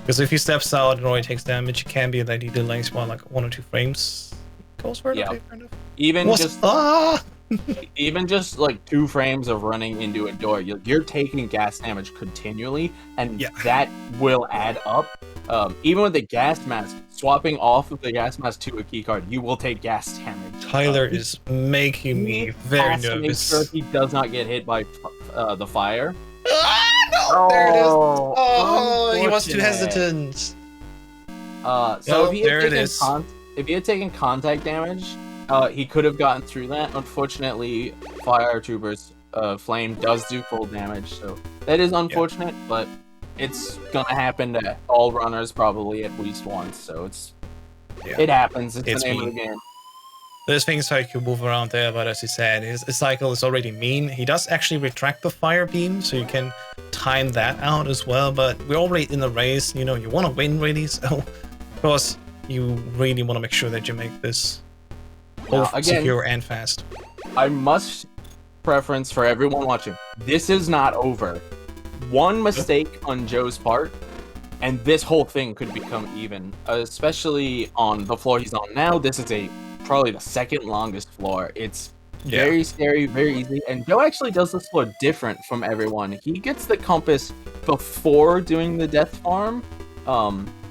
Because if he steps out and already takes damage, it can be that he delays by like 1 or 2 frames. Goes for it. Yeah. Okay, fair enough. Even Even just like 2 frames of running into a door, you're taking gas damage continually, and Yeah. that will add up. Even with the gas mask, swapping off of the gas mask to a keycard, you will take gas damage. Tyler is making me He very has to make nervous. sure he does not get hit by the fire. Ah, no! There it is. Oh, Oh, he was too unfortunate. hesitant. So Oh, if he there had it taken is. if he had taken contact damage, he could have gotten through that. Unfortunately, Fire Trooper's flame does do full damage, so that is unfortunate. But it's gonna happen to all runners probably at least once. So it happens. It's It's the name of mean. the game. There's things how you can move around there, but as you said, his cycle is already mean. He does actually retract the fire beam, so you can time that out as well. But we're already in the race. You know, you want to win really, so of course you really want to make sure that you make this both again, secure and fast. I must preference for everyone watching. This is not over. One mistake on Joe's part, and this whole thing could become even. Especially on the floor he's on now. This is probably the second longest floor. It's very scary, very easy. And Joe actually does this floor different from everyone. He gets the compass before doing the death farm.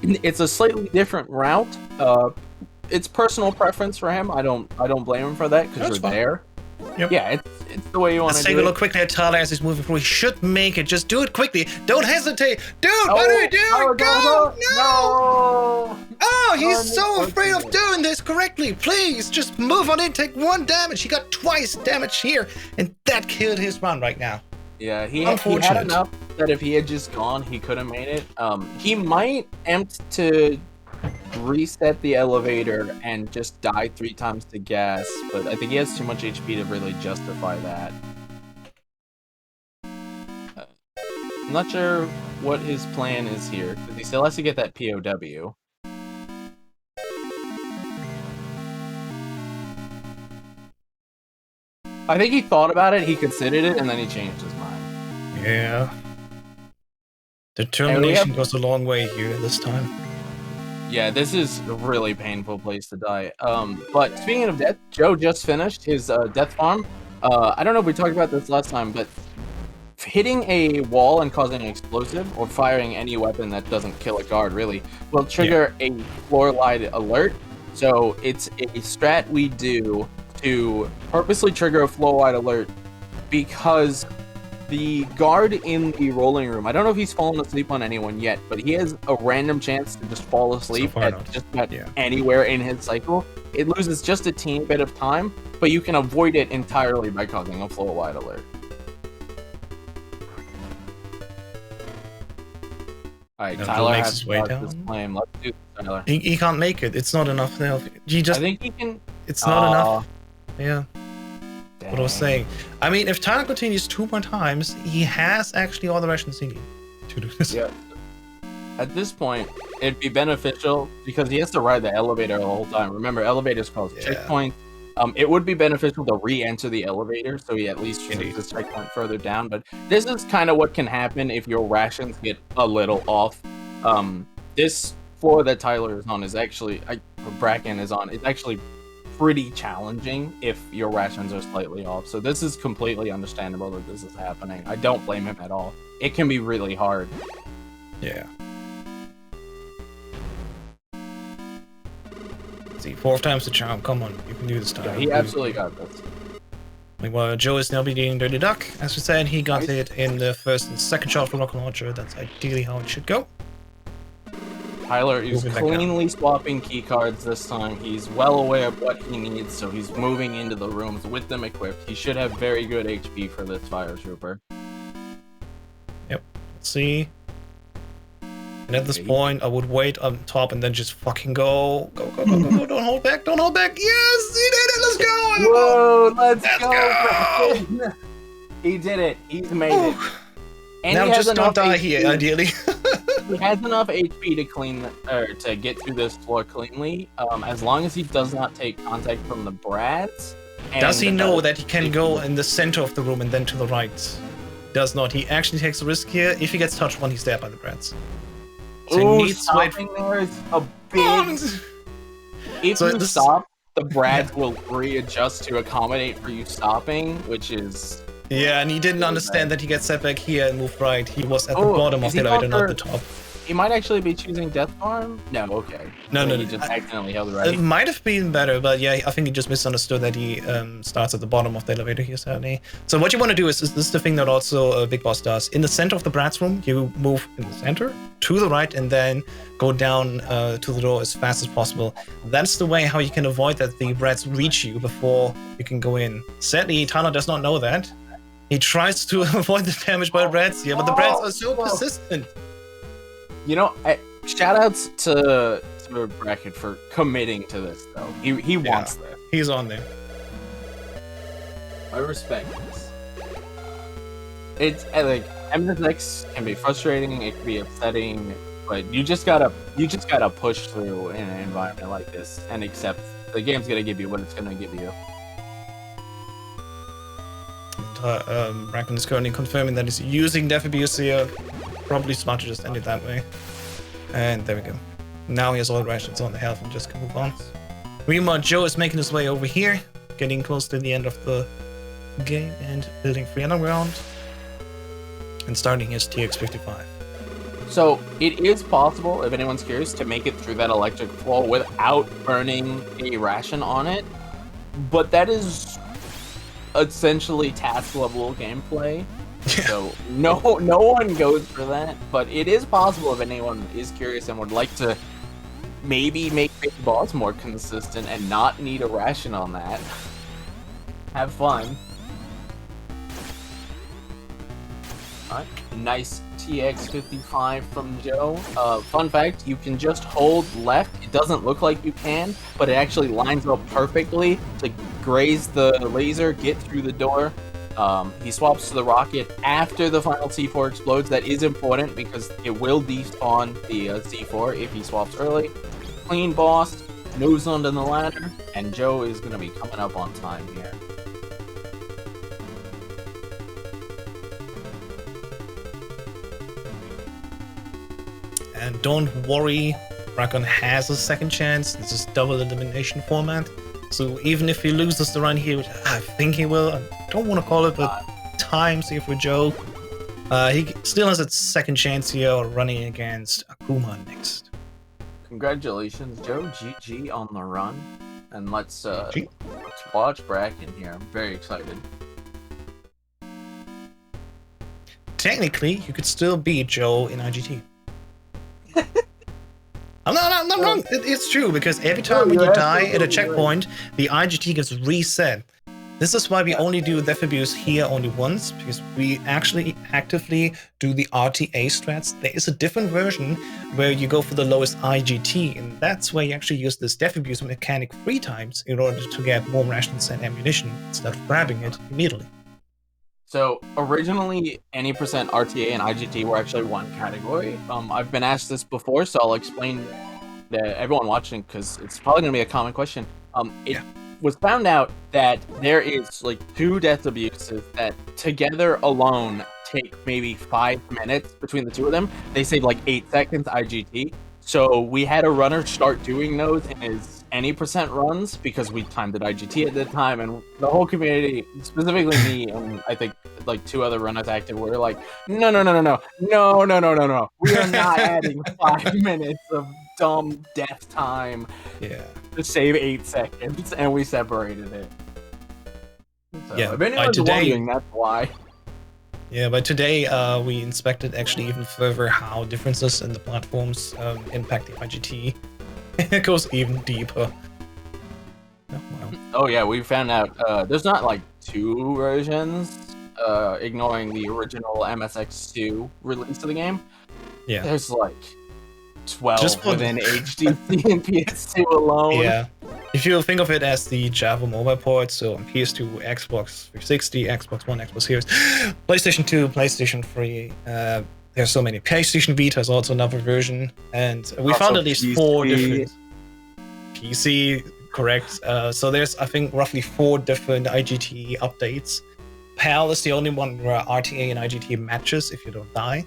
It's a slightly different route. It's personal preference for him. I don't blame him for that because you're fine. there. Yep. Yeah, it's the way you want Let's to take do a it. look quickly at Tyler as he's moving through. He should make it. Just do it quickly. Don't hesitate. Dude, what are you doing? Go! No! Oh, he's so afraid of doing this correctly. Please, just move on in. Take 1 damage. He got twice damage here, and that killed his run right now. Yeah, he had enough that if he had just gone, he could have made it. He might attempt to reset the elevator and just die 3 times to gas, but I think he has too much HP to really justify that. I'm not sure what his plan is here, because he still has to get that POW. I think he thought about it, he considered it, and then he changed his mind. Yeah. Determination goes a long way here this time. Yeah, this is a really painful place to die. But speaking of death, Joe just finished his death farm. I don't know if we talked about this last time, but hitting a wall and causing an explosive, or firing any weapon that doesn't kill a guard, really, will trigger a floor-wide alert. So it's a strat we do to purposely trigger a floor-wide alert because the guard in the rolling room, I don't know if he's fallen asleep on anyone yet, but he has a random chance to just fall asleep at just about anywhere in his cycle. It loses just a teeny bit of time, but you can avoid it entirely by causing a floor-wide alert. Alright, Tyler makes has his way to down. this flame. Let's do this, Tyler. He can't make it. It's not enough now. He just. I think he can. It's not enough. Yeah. Dang. What I was saying. I mean, if Tyler continues 2 more times, he has actually all the rations he needs to do this. Yeah. At this point, it'd be beneficial because he has to ride the elevator the whole time. Remember, elevators cause checkpoints. It would be beneficial to re-enter the elevator so he at least uses this checkpoint further down. But this is kind of what can happen if your rations get a little off. This floor that Tyler is on is actually, Bracken is on, it's actually pretty challenging if your rations are slightly off. So this is completely understandable that this is happening. I don't blame him at all. It can be really hard. Yeah. See, 4 times the charm. Come on, you can do this time. Yeah, he absolutely got this. Meanwhile, Joe is now beginning Dirty Duck. As we said, he got it in the first and second shot from Rocket Launcher. That's ideally how it should go. Tyler is cleanly swapping key cards this time. He's well aware of what he needs, so he's moving into the rooms with them equipped. He should have very good HP for this fire trooper. Yep. Let's see. And at this point, I would wait on top and then just fucking go. Go, go, go, go, go. Don't hold back. Don't hold back. Yes! He did it! Let's go! Whoa! Let's go! He did it. He's made it. And now just don't die HP. here, ideally. He has enough HP to clean, or to get through this floor cleanly, as long as he does not take contact from the brats. Does he know that he can go in the center of the room and then to the right? Does not. He actually takes a risk here. If he gets touched when he's there by the brats. So Ooh, he needs to wait. stopping there is a big... If So you stop, the brads will readjust to accommodate for you stopping, which is... Yeah, and he didn't understand that he gets set back here and moved right. He was at the Oh, bottom of is the he elevator, not not the top. He might actually be choosing Death Farm? No, okay. No, So no, he no. just accidentally held the It right. might have been better, but yeah, I think he just misunderstood that he starts at the bottom of the elevator here, sadly. So what you want to do is this is the thing that also Big Boss does. In the center of the Bratz room, you move in the center to the right and then go down to the door as fast as possible. That's the way how you can avoid that the Bratz reach you before you can go in. Sadly, Tyler does not know that. He tries to avoid the damage by the Bratz here, but the Bratz are so persistent. You know, shoutouts to Bracket for committing to this, though. He wants this. He's on there. I respect this. It's like MSX can be frustrating, it can be upsetting, but you just gotta push through in an environment like this and accept the game's gonna give you what it's gonna give you. Bracken is currently confirming that he's using Death Abuse here. Probably smart to just end it that way. And there we go. Now he has all the rations on the health and just can move on. Meanwhile, Joe is making his way over here, getting close to the end of the game and building free underground. And starting his TX55. So it is possible, if anyone's curious, to make it through that electric wall without burning a ration on it. But that is essentially task level gameplay. Yeah. So no one goes for that. But it is possible if anyone is curious and would like to maybe make Big Boss more consistent and not need a ration on that. Have fun. Alright, nice TX55 from Joe. Fun fact, you can just hold left. It doesn't look like you can, but it actually lines up perfectly to graze the laser, get through the door. He swaps to the rocket after the final C4 explodes. That is important because it will despawn the C4 if he swaps early. Clean boss, moves onto the ladder, and Joe is going to be coming up on time here. And don't worry, Bracken has a second chance. This is double elimination format. So even if he loses the run here, which I think he will, I don't want to call it, but times here for Joe. He still has a second chance here running against Akuma next. Congratulations, Joe. GG on the run. And let's watch Bracken here. I'm very excited. Technically, you could still beat Joe in IGT. I'm not wrong. It's true, because every time when you die at a checkpoint, the IGT gets reset. This is why we only do Death Abuse here only once, because we actually actively do the RTA strats. There is a different version where you go for the lowest IGT, and that's where you actually use this Death Abuse mechanic 3 times in order to get more rations and ammunition instead of grabbing it immediately. So originally, any percent RTA and IGT were actually one category. I've been asked this before, so I'll explain to everyone watching because it's probably going to be a common question. It was found out that there is like 2 death abuses that together alone take maybe 5 minutes between the 2 of them. They save like 8 seconds IGT. So we had a runner start doing those in his any percent runs because we timed it IGT at the time, and the whole community, specifically me and I think like 2 other runners active, were like, no. We are not adding 5 minutes of dumb death time to save 8 seconds, and we separated it. So, if anyone's wondering, that's why. Yeah, but today we inspected actually even further how differences in the platforms impact the IGT. It goes even deeper. Oh, wow. Oh yeah, we found out there's not like 2 versions, ignoring the original MSX2 release of the game. Yeah. There's like 12 Just for within HTC and PS2 alone. Yeah. If you think of it as the Java mobile port, so on PS2, Xbox 360, Xbox One, Xbox Series, PlayStation 2, PlayStation 3, there's so many. PlayStation Vita is also another version, and we Also found at least PC. 4 different PC, correct. So there's, I think, roughly 4 different IGT updates. PAL is the only one where RTA and IGT matches if you don't die.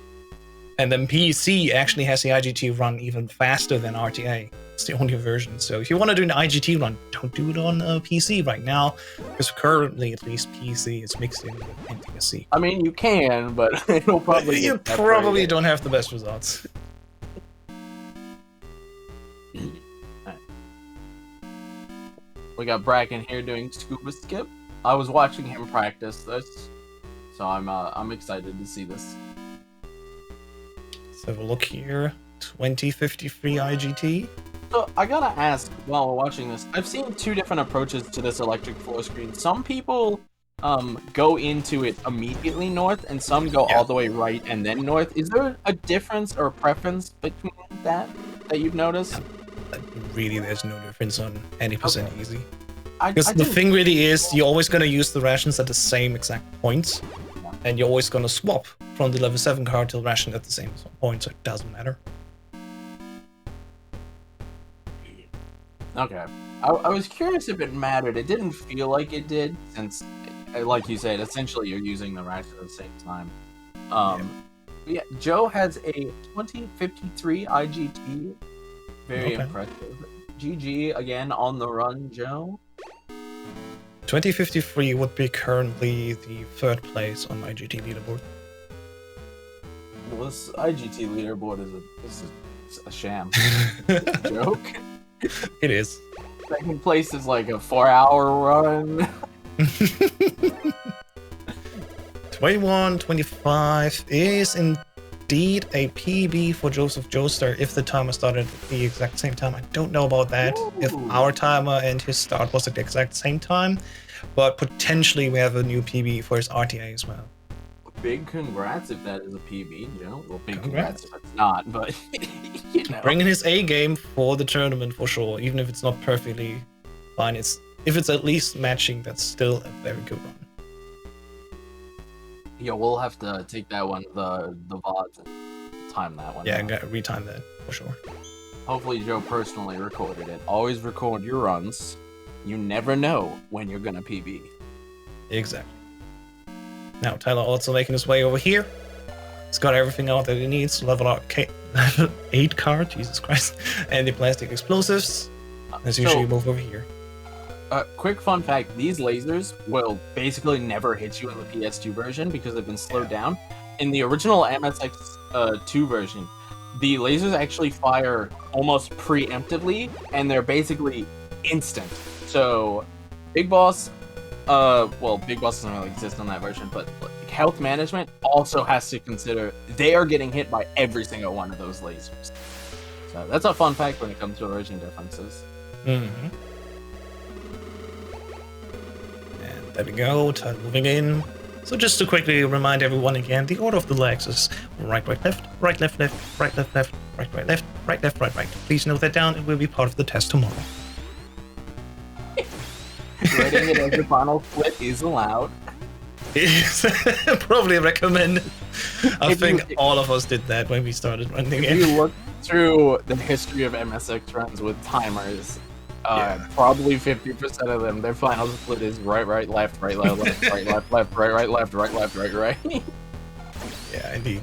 And then PC actually has the IGT run even faster than RTA. It's the only version. So if you want to do an IGT run, don't do it on PC right now, because currently, at least, PC is mixing with NTSC. I mean, you can, but it'll probably You get probably separated. don't have the best results. We got Bracken here doing scuba skip. I was watching him practice this, so I'm excited to see this. Let's have a look here. 2053 IGT. So I gotta ask, while we're watching this, I've seen two different approaches to this electric floor screen. Some people go into it immediately north, and some go all the way right and then north. Is there a difference or a preference between that you've noticed? Really, there's no difference on any percent easy. Because Because the thing really is, you're always going to use the rations at the same exact points, and you're always going to swap from the level 7 card to the ration at the same point, so it doesn't matter. Okay. I was curious if it mattered. It didn't feel like it did, since, like you said, essentially you're using the ration at the same time. Yeah, Joe has a 2053 IGT. Very Okay. impressive. GG again on the run, Joe. 2053 would be currently the 3rd place on my GT leaderboard. Well, this IGT leaderboard is a sham. Joke. It is. Second place is like a 4-hour run. 2125 is indeed a PB for Joseph Joestar if the timer started at the exact same time. I don't know about that, if Ooh. our timer and his start was at the exact same time, but potentially we have a new PB for his RTA as well. Big congrats if that is a PB, Joe. Well, big Congrats. congrats if it's not, but you know. Bringing his A game for the tournament for sure, even if it's not perfectly fine. If it's at least matching, that's still a very good run. Yeah, we'll have to take that one, the VOD, and time that one. Yeah, I down. gotta retime that for sure. Hopefully Joe personally recorded it. Always record your runs. You never know when you're gonna PB. Exactly. Now, Tyler also making his way over here. He's got everything out that he needs. Level 8 card, Jesus Christ. And the plastic explosives. As usual, you move over here. Quick fun fact, these lasers will basically never hit you in the PS2 version because they've been slowed down. In the original MSX 2 version, the lasers actually fire almost preemptively, and they're basically instant. So, Big Boss, Big Boss doesn't really exist on that version, but like, health management also has to consider they are getting hit by every single one of those lasers. So that's a fun fact when it comes to version differences. Mm-hmm. And there we go, Tyler moving in. So just to quickly remind everyone again, the order of the legs is right, right, left, right, left, left, right, left, left, right, right, left, right, left, right, right. Please note that down. It will be part of the test tomorrow. Writing it as a final split is allowed. It's probably recommended. I If you- think all of us did that when we started running If you it. look through the history of MSX runs with timers, probably 50% of them, their final split is right, right, left, right, left, left, right, left, left, right, right, left, right, left, right, right. Yeah, indeed.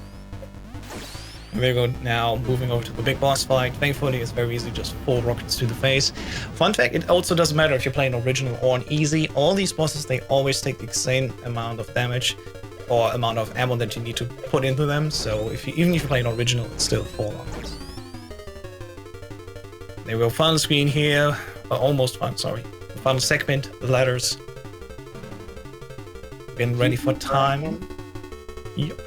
And we go now, moving over to the big boss fight. Thankfully, it's very easy, just 4 rockets to the face. Fun fact, it also doesn't matter if you're playing original or on easy. All these bosses, they always take the same amount of damage or amount of ammo that you need to put into them. So even if you're playing original, it's still 4 rockets. There we go, final screen here. Almost final, sorry. Final segment, the ladders. Getting ready for time. Yep.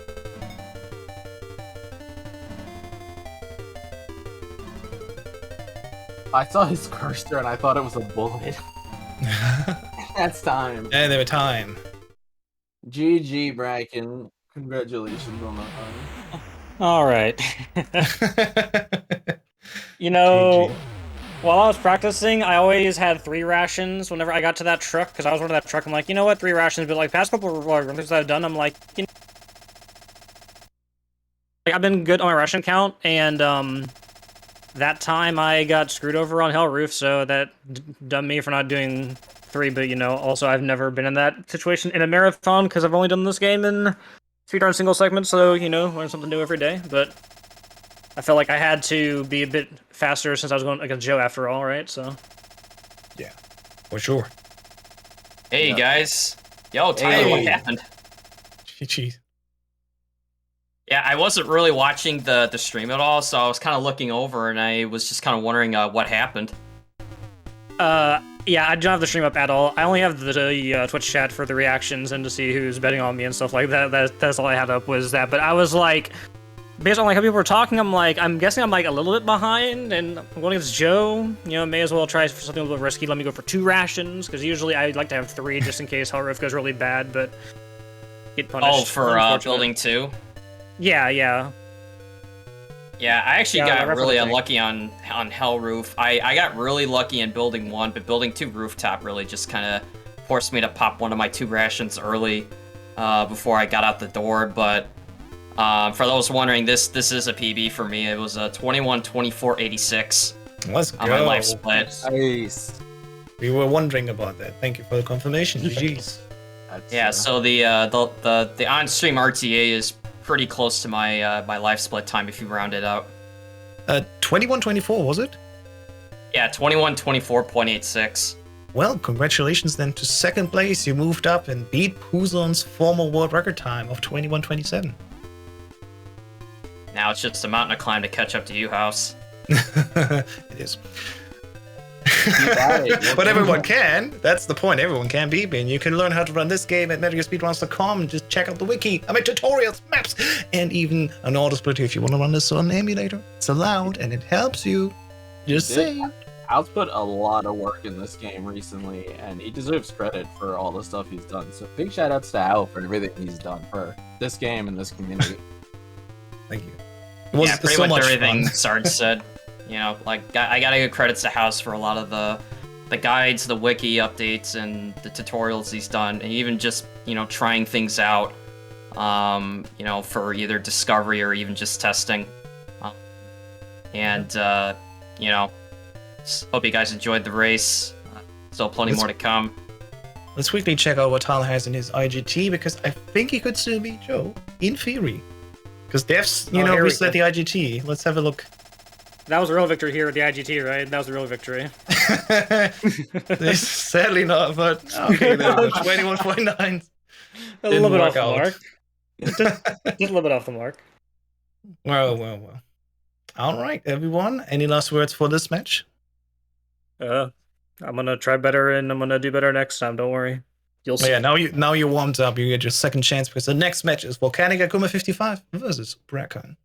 I saw his cursor and I thought it was a bullet. That's time. And there we time. GG, Bracken. Congratulations on the run. All right. You know, GG. while I was practicing, I always had 3 rations whenever I got to that truck, because I was running that truck. I'm like, you know what, 3 rations, but like past couple of runs that I've done, I'm like, you know, like, I've been good on my ration count, and that time I got screwed over on Hell Roof, so that done me for not doing 3, but you know, also I've never been in that situation in a marathon, because I've only done this game in speedrun single segment, so learn something new every day. But I felt like I had to be a bit faster since I was going against Joe after all, right? So Yeah, for sure. Hey Yeah. guys. Yo, Tyler, what Hey. happened? GG. Yeah, I wasn't really watching the stream at all, so I was kind of looking over, and I was just kind of wondering what happened. yeah, I don't have the stream up at all. I only have the Twitch chat for the reactions and to see who's betting on me and stuff like that. That's all I had up was that. But I was like, based on like how people were talking, I'm guessing I'm like a little bit behind, and I'm going against Joe. May as well try for something a little bit risky. Let me go for 2 rations, because usually I like to have 3 just in case Hell Roof goes really bad, but get punished. Oh, for Unfortunate. building 2? Yeah. Yeah, I actually Yeah, got I really referenced unlucky on Hell Roof. I got really lucky in building 1, but building 2 rooftop really just kind of forced me to pop one of my 2 rations early before I got out the door. But for those wondering, this is a PB for me. It was a 21-24-86 Let's go. on my life split. Nice. We were wondering about that. Thank you for the confirmation. GG's. That's, Yeah, so the on-stream RTA is pretty close to my my life split time if you round it out. 21-24, was it? Yeah, 21-24.86. Well, congratulations then to second place. You moved up and beat Puzon's former world record time of 21-27. Now it's just a mountain to climb to catch up to you, House. It is. got it. But everyone can. That's the point. Everyone can beat me. And you can learn how to run this game at MetalGearSpeedrunners.com. Just check out the wiki. I mean, tutorials, maps, and even an auto splitter if you want to run this on an emulator. It's allowed and it helps you. Just Dude, saying. Al's put a lot of work in this game recently, and he deserves credit for all the stuff he's done. So big shout outs to Al for everything he's done for this game and this community. Thank you. It was Yeah, pretty so much much everything fun. Sarge said. Like I gotta give credits to House for a lot of the guides, the wiki updates, and the tutorials he's done, and even just trying things out, for either discovery or even just testing. Hope you guys enjoyed the race. Still plenty more to come. Let's quickly check out what Tal has in his IGT because I think he could still beat Joe in theory. Because Dev's, here we reset go. the IGT. Let's have a look. That was a real victory here at the IGT, right? That was a real victory. It's sadly not, but okay, there we go. 21.9. A little bit off work the out. mark. Just a little bit off the mark. Well. All right, everyone. Any last words for this match? I'm gonna try better and I'm gonna do better next time. Don't worry. You'll Oh, see. yeah, now you're warmed up. You get your second chance because the next match is Volcanic Akuma 55 versus Bracken.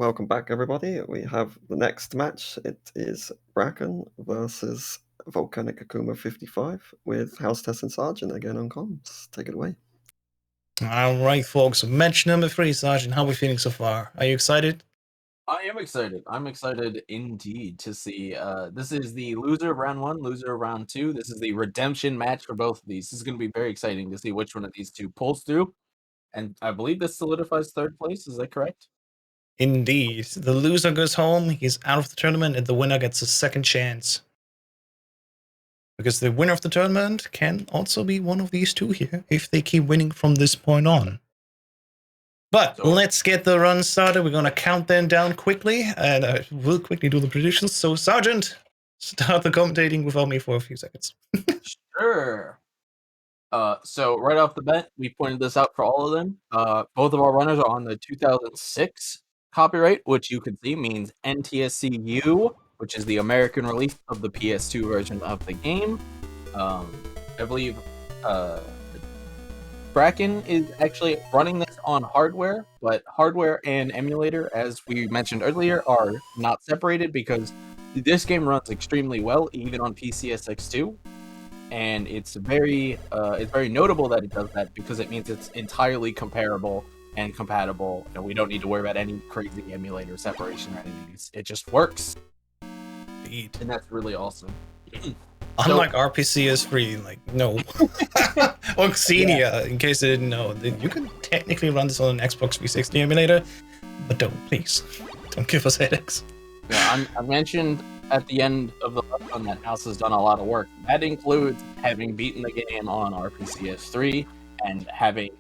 welcome back, everybody. We have the next match. It is Bracken versus Volcanic Akuma 55 with House Tess and Sergeant again on comms. Take it away. All right, folks. Match number 3, Sergeant. How are we feeling so far? Are you excited? I am excited. I'm excited indeed to see. This is the loser of round 1, loser of round 2. This is the redemption match for both of these. This is going to be very exciting to see which one of these two pulls through. And I believe this solidifies 3rd place. Is that correct? Indeed. The loser goes home, he's out of the tournament, and the winner gets a second chance. Because the winner of the tournament can also be one of these two here, if they keep winning from this point on. But let's get the run started. We're going to count them down quickly, and we'll quickly do the predictions. So, Sergeant, start the commentating without me for a few seconds. Sure. So right off the bat, we pointed this out for all of them. Both of our runners are on the 2006 copyright, which you can see means NTSC-U, which is the American release of the PS2 version of the game. I believe Bracken is actually running this on hardware, but hardware and emulator, as we mentioned earlier, are not separated because this game runs extremely well, even on PCSX2. And it's very notable that it does that because it means it's entirely comparable and compatible, and we don't need to worry about any crazy emulator separation or anything. It just works. Indeed. And that's really awesome. Unlike RPCS3, like, no. Or Xenia, in case you didn't know. You can technically run this on an Xbox 360 emulator, but don't, please. Don't give us headaches. Yeah, I mentioned at the end of the last one that House has done a lot of work. That includes having beaten the game on RPCS3 and having,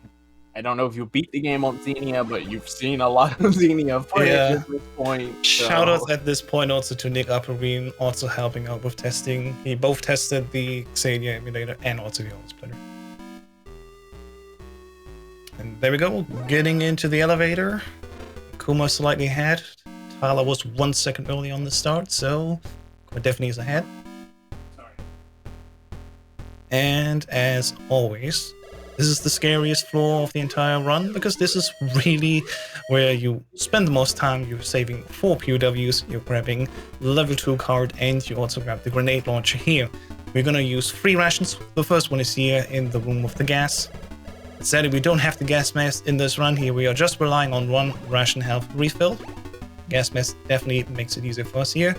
I don't know if you beat the game on Xenia, but you've seen a lot of Xenia footage at this point. Shout out at this point also to Nick Uppergreen, also helping out with testing. He both tested the Xenia emulator and also the old splitter. And there we go, getting into the elevator. Kuma slightly ahead. Tyler was 1 second early on the start, so definitely is ahead. Sorry. And as always, this is the scariest floor of the entire run, because this is really where you spend the most time. You're saving 4 POWs, you're grabbing level 2 card, and you also grab the grenade launcher here. We're gonna use 3 rations. The first one is here in the room with the gas. Sadly, we don't have the gas mask in this run here. We are just relying on 1 ration health refill. Gas mask definitely makes it easier for us here.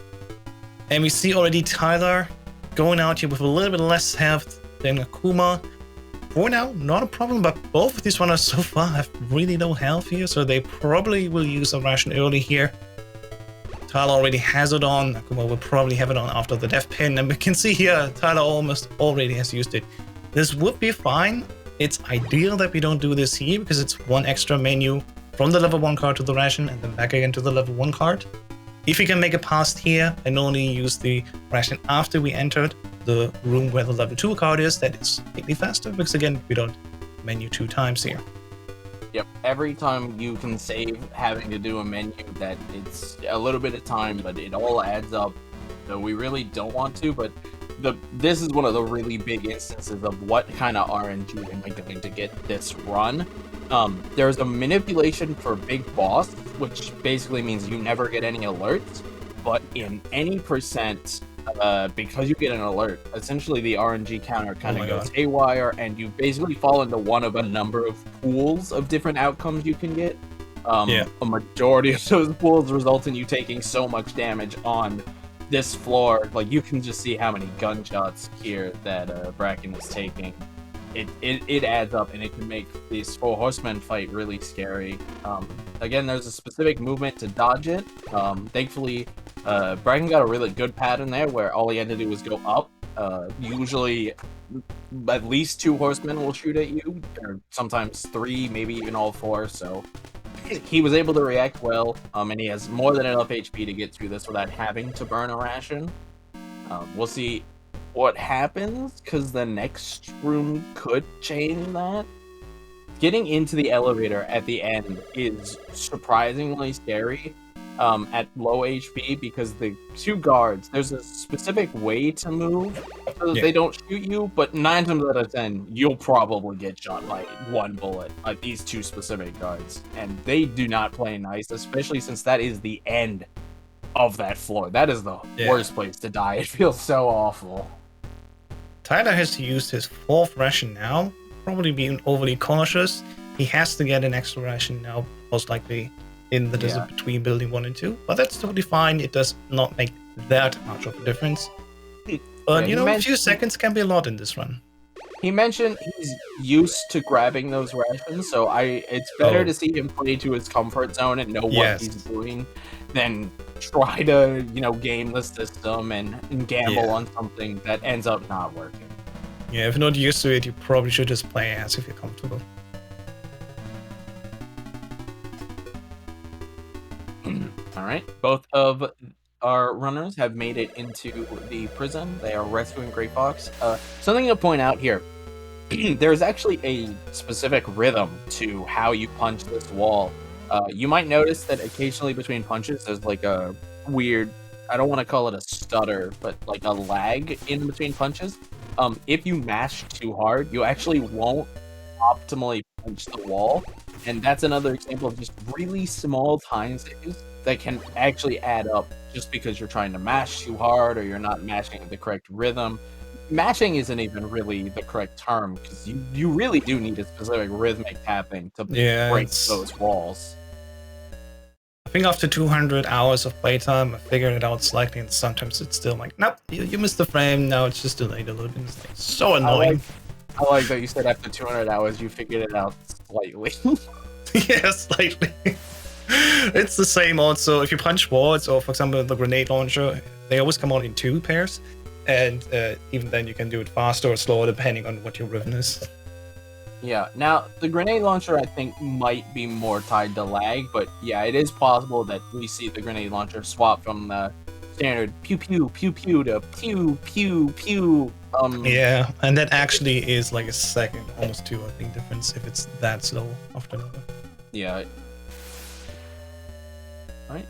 And we see already Tyler going out here with a little bit less health than Akuma. For now, not a problem, but both of these runners so far have really low health here, so they probably will use a ration early here. Tyler already has it on. Akuma will probably have it on after the death pin, and we can see here Tyler almost already has used it. This would be fine. It's ideal that we don't do this here because it's 1 extra menu from the level 1 card to the ration and then back again to the level 1 card. If we can make it past here and only use the ration after we entered the room where the level 2 card is, that is slightly faster because again, we don't menu 2 times here. Yep, every time you can save having to do a menu, that it's a little bit of time, but it all adds up. So we really don't want to, but this is one of the really big instances of what kind of RNG am I going to get this run. There's a manipulation for Big Boss, which basically means you never get any alerts, but in any percent, because you get an alert, essentially the RNG counter kind of goes haywire, and you basically fall into one of a number of pools of different outcomes you can get. A majority of those pools result in you taking so much damage on this floor. Like, you can just see how many gunshots here that Bracken is taking. It adds up, and it can make this 4 horsemen fight really scary. Again, there's a specific movement to dodge it. Thankfully, Bracken got a really good pattern there where all he had to do was go up. Usually, at least 2 horsemen will shoot at you, or sometimes 3, maybe even all 4, so he was able to react well, and he has more than enough HP to get through this without having to burn a ration. We'll see what happens, because the next room could change that. Getting into the elevator at the end is surprisingly scary at low HP, because the 2 guards, there's a specific way to move so that they don't shoot you, but 9 times out of 10, you'll probably get shot by one bullet, like these two specific guards. And they do not play nice, especially since that is the end of that floor. That is the worst place to die. It feels so awful. Tyler has used his 4th ration now, probably being overly cautious. He has to get an extra ration now, most likely in the desert between building 1 and 2. But that's totally fine. It does not make that much of a difference. But, a few seconds can be a lot in this run. He mentioned he's used to grabbing those rations, so it's better to see him play to his comfort zone and know what he's doing than try to, game the system and gamble on something that ends up not working. Yeah, if you're not used to it, you probably should just play as if you're comfortable. Alright, both of our runners have made it into the prison. They are rescuing Grey Fox. Something to point out here. There's actually a specific rhythm to how you punch this wall. You might notice that occasionally between punches there's like a weird, I don't want to call it a stutter, but like a lag in between punches. If you mash too hard, you actually won't optimally punch the wall. And that's another example of just really small time saves that can actually add up just because you're trying to mash too hard or you're not mashing the correct rhythm. Mashing isn't even really the correct term because you really do need a specific rhythmic tapping to break those walls. I think after 200 hours of playtime, I figured it out slightly, and sometimes it's still like, nope, you missed the frame, now it's just delayed a little bit. It's like, so annoying. I like that you said after 200 hours you figured it out slightly. Yeah, slightly. It's the same also. If you punch walls, or for example the grenade launcher, they always come out in 2 pairs. And even then you can do it faster or slower depending on what your rhythm is. Yeah, now the grenade launcher I think might be more tied to lag, but yeah, it is possible that we see the grenade launcher swap from the standard pew pew pew pew to pew pew pew. Yeah, and that actually is like a second, almost 2 I think difference if it's that slow after another. Yeah. Alright.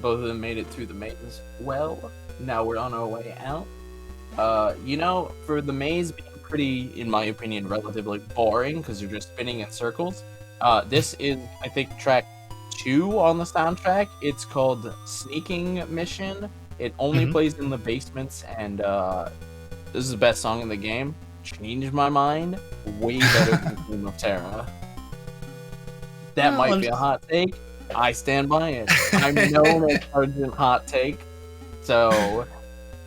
Both of them made it through the maze well. Now we're on our way out. For the maze being pretty, in my opinion, relatively boring because you're just spinning in circles. This is, I think, track 2 on the soundtrack. It's called Sneaking Mission. It only plays in the basements, and this is the best song in the game. Changed my mind. Way better than Theme of Terra. That might be a hot take. I stand by it. I'm known as Sergeant Hot Take. So,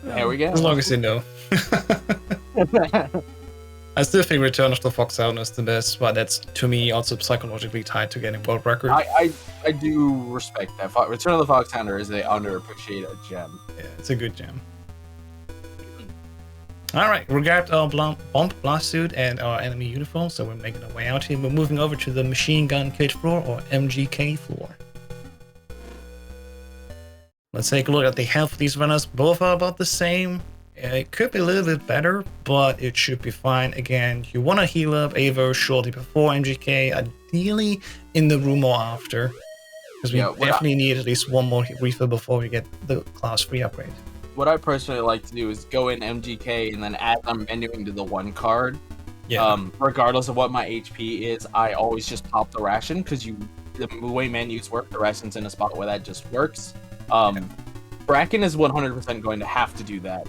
there we go. As long as you know. I still think Return of the Fox Hound is the best, but that's, to me, also psychologically tied to getting world record. I do respect that. Return of the Fox Hunter is an underappreciated gem. Yeah, it's a good gem. Alright, we got our bomb blast suit and our enemy uniform, so we're making our way out here. We're moving over to the machine gun cage floor, or MGK floor. Let's take a look at the health of these runners. Both are about the same. It could be a little bit better, but it should be fine. Again, you want to heal up Avo shortly before MGK, ideally in the room or after. Because we definitely need at least 1 more refill before we get the class 3 upgrade. What I personally like to do is go in MGK, and then as I'm menuing to the 1 card, regardless of what my HP is, I always just pop the ration, because the way menus work, the ration's in a spot where that just works. Bracken is 100% going to have to do that.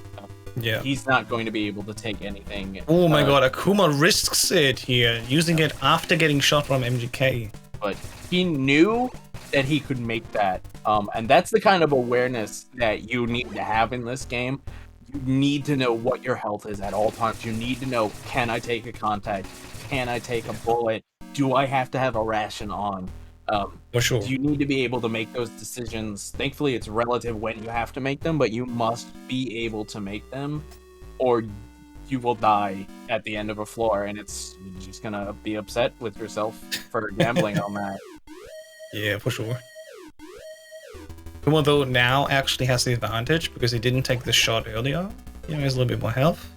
Yeah. He's not going to be able to take anything. Oh my god, Akuma risks it here, using it after getting shot from MGK. But he knew that he could make that. And that's the kind of awareness that you need to have in this game. You need to know what your health is at all times. You need to know, can I take a contact? Can I take a bullet? Do I have to have a ration on? For sure. You need to be able to make those decisions. Thankfully, it's relative when you have to make them, but you must be able to make them, or you will die at the end of a floor, and you're just gonna be upset with yourself for gambling on that. Yeah, for sure. Kuma, though, now actually has the advantage because he didn't take the shot earlier. He has a little bit more health.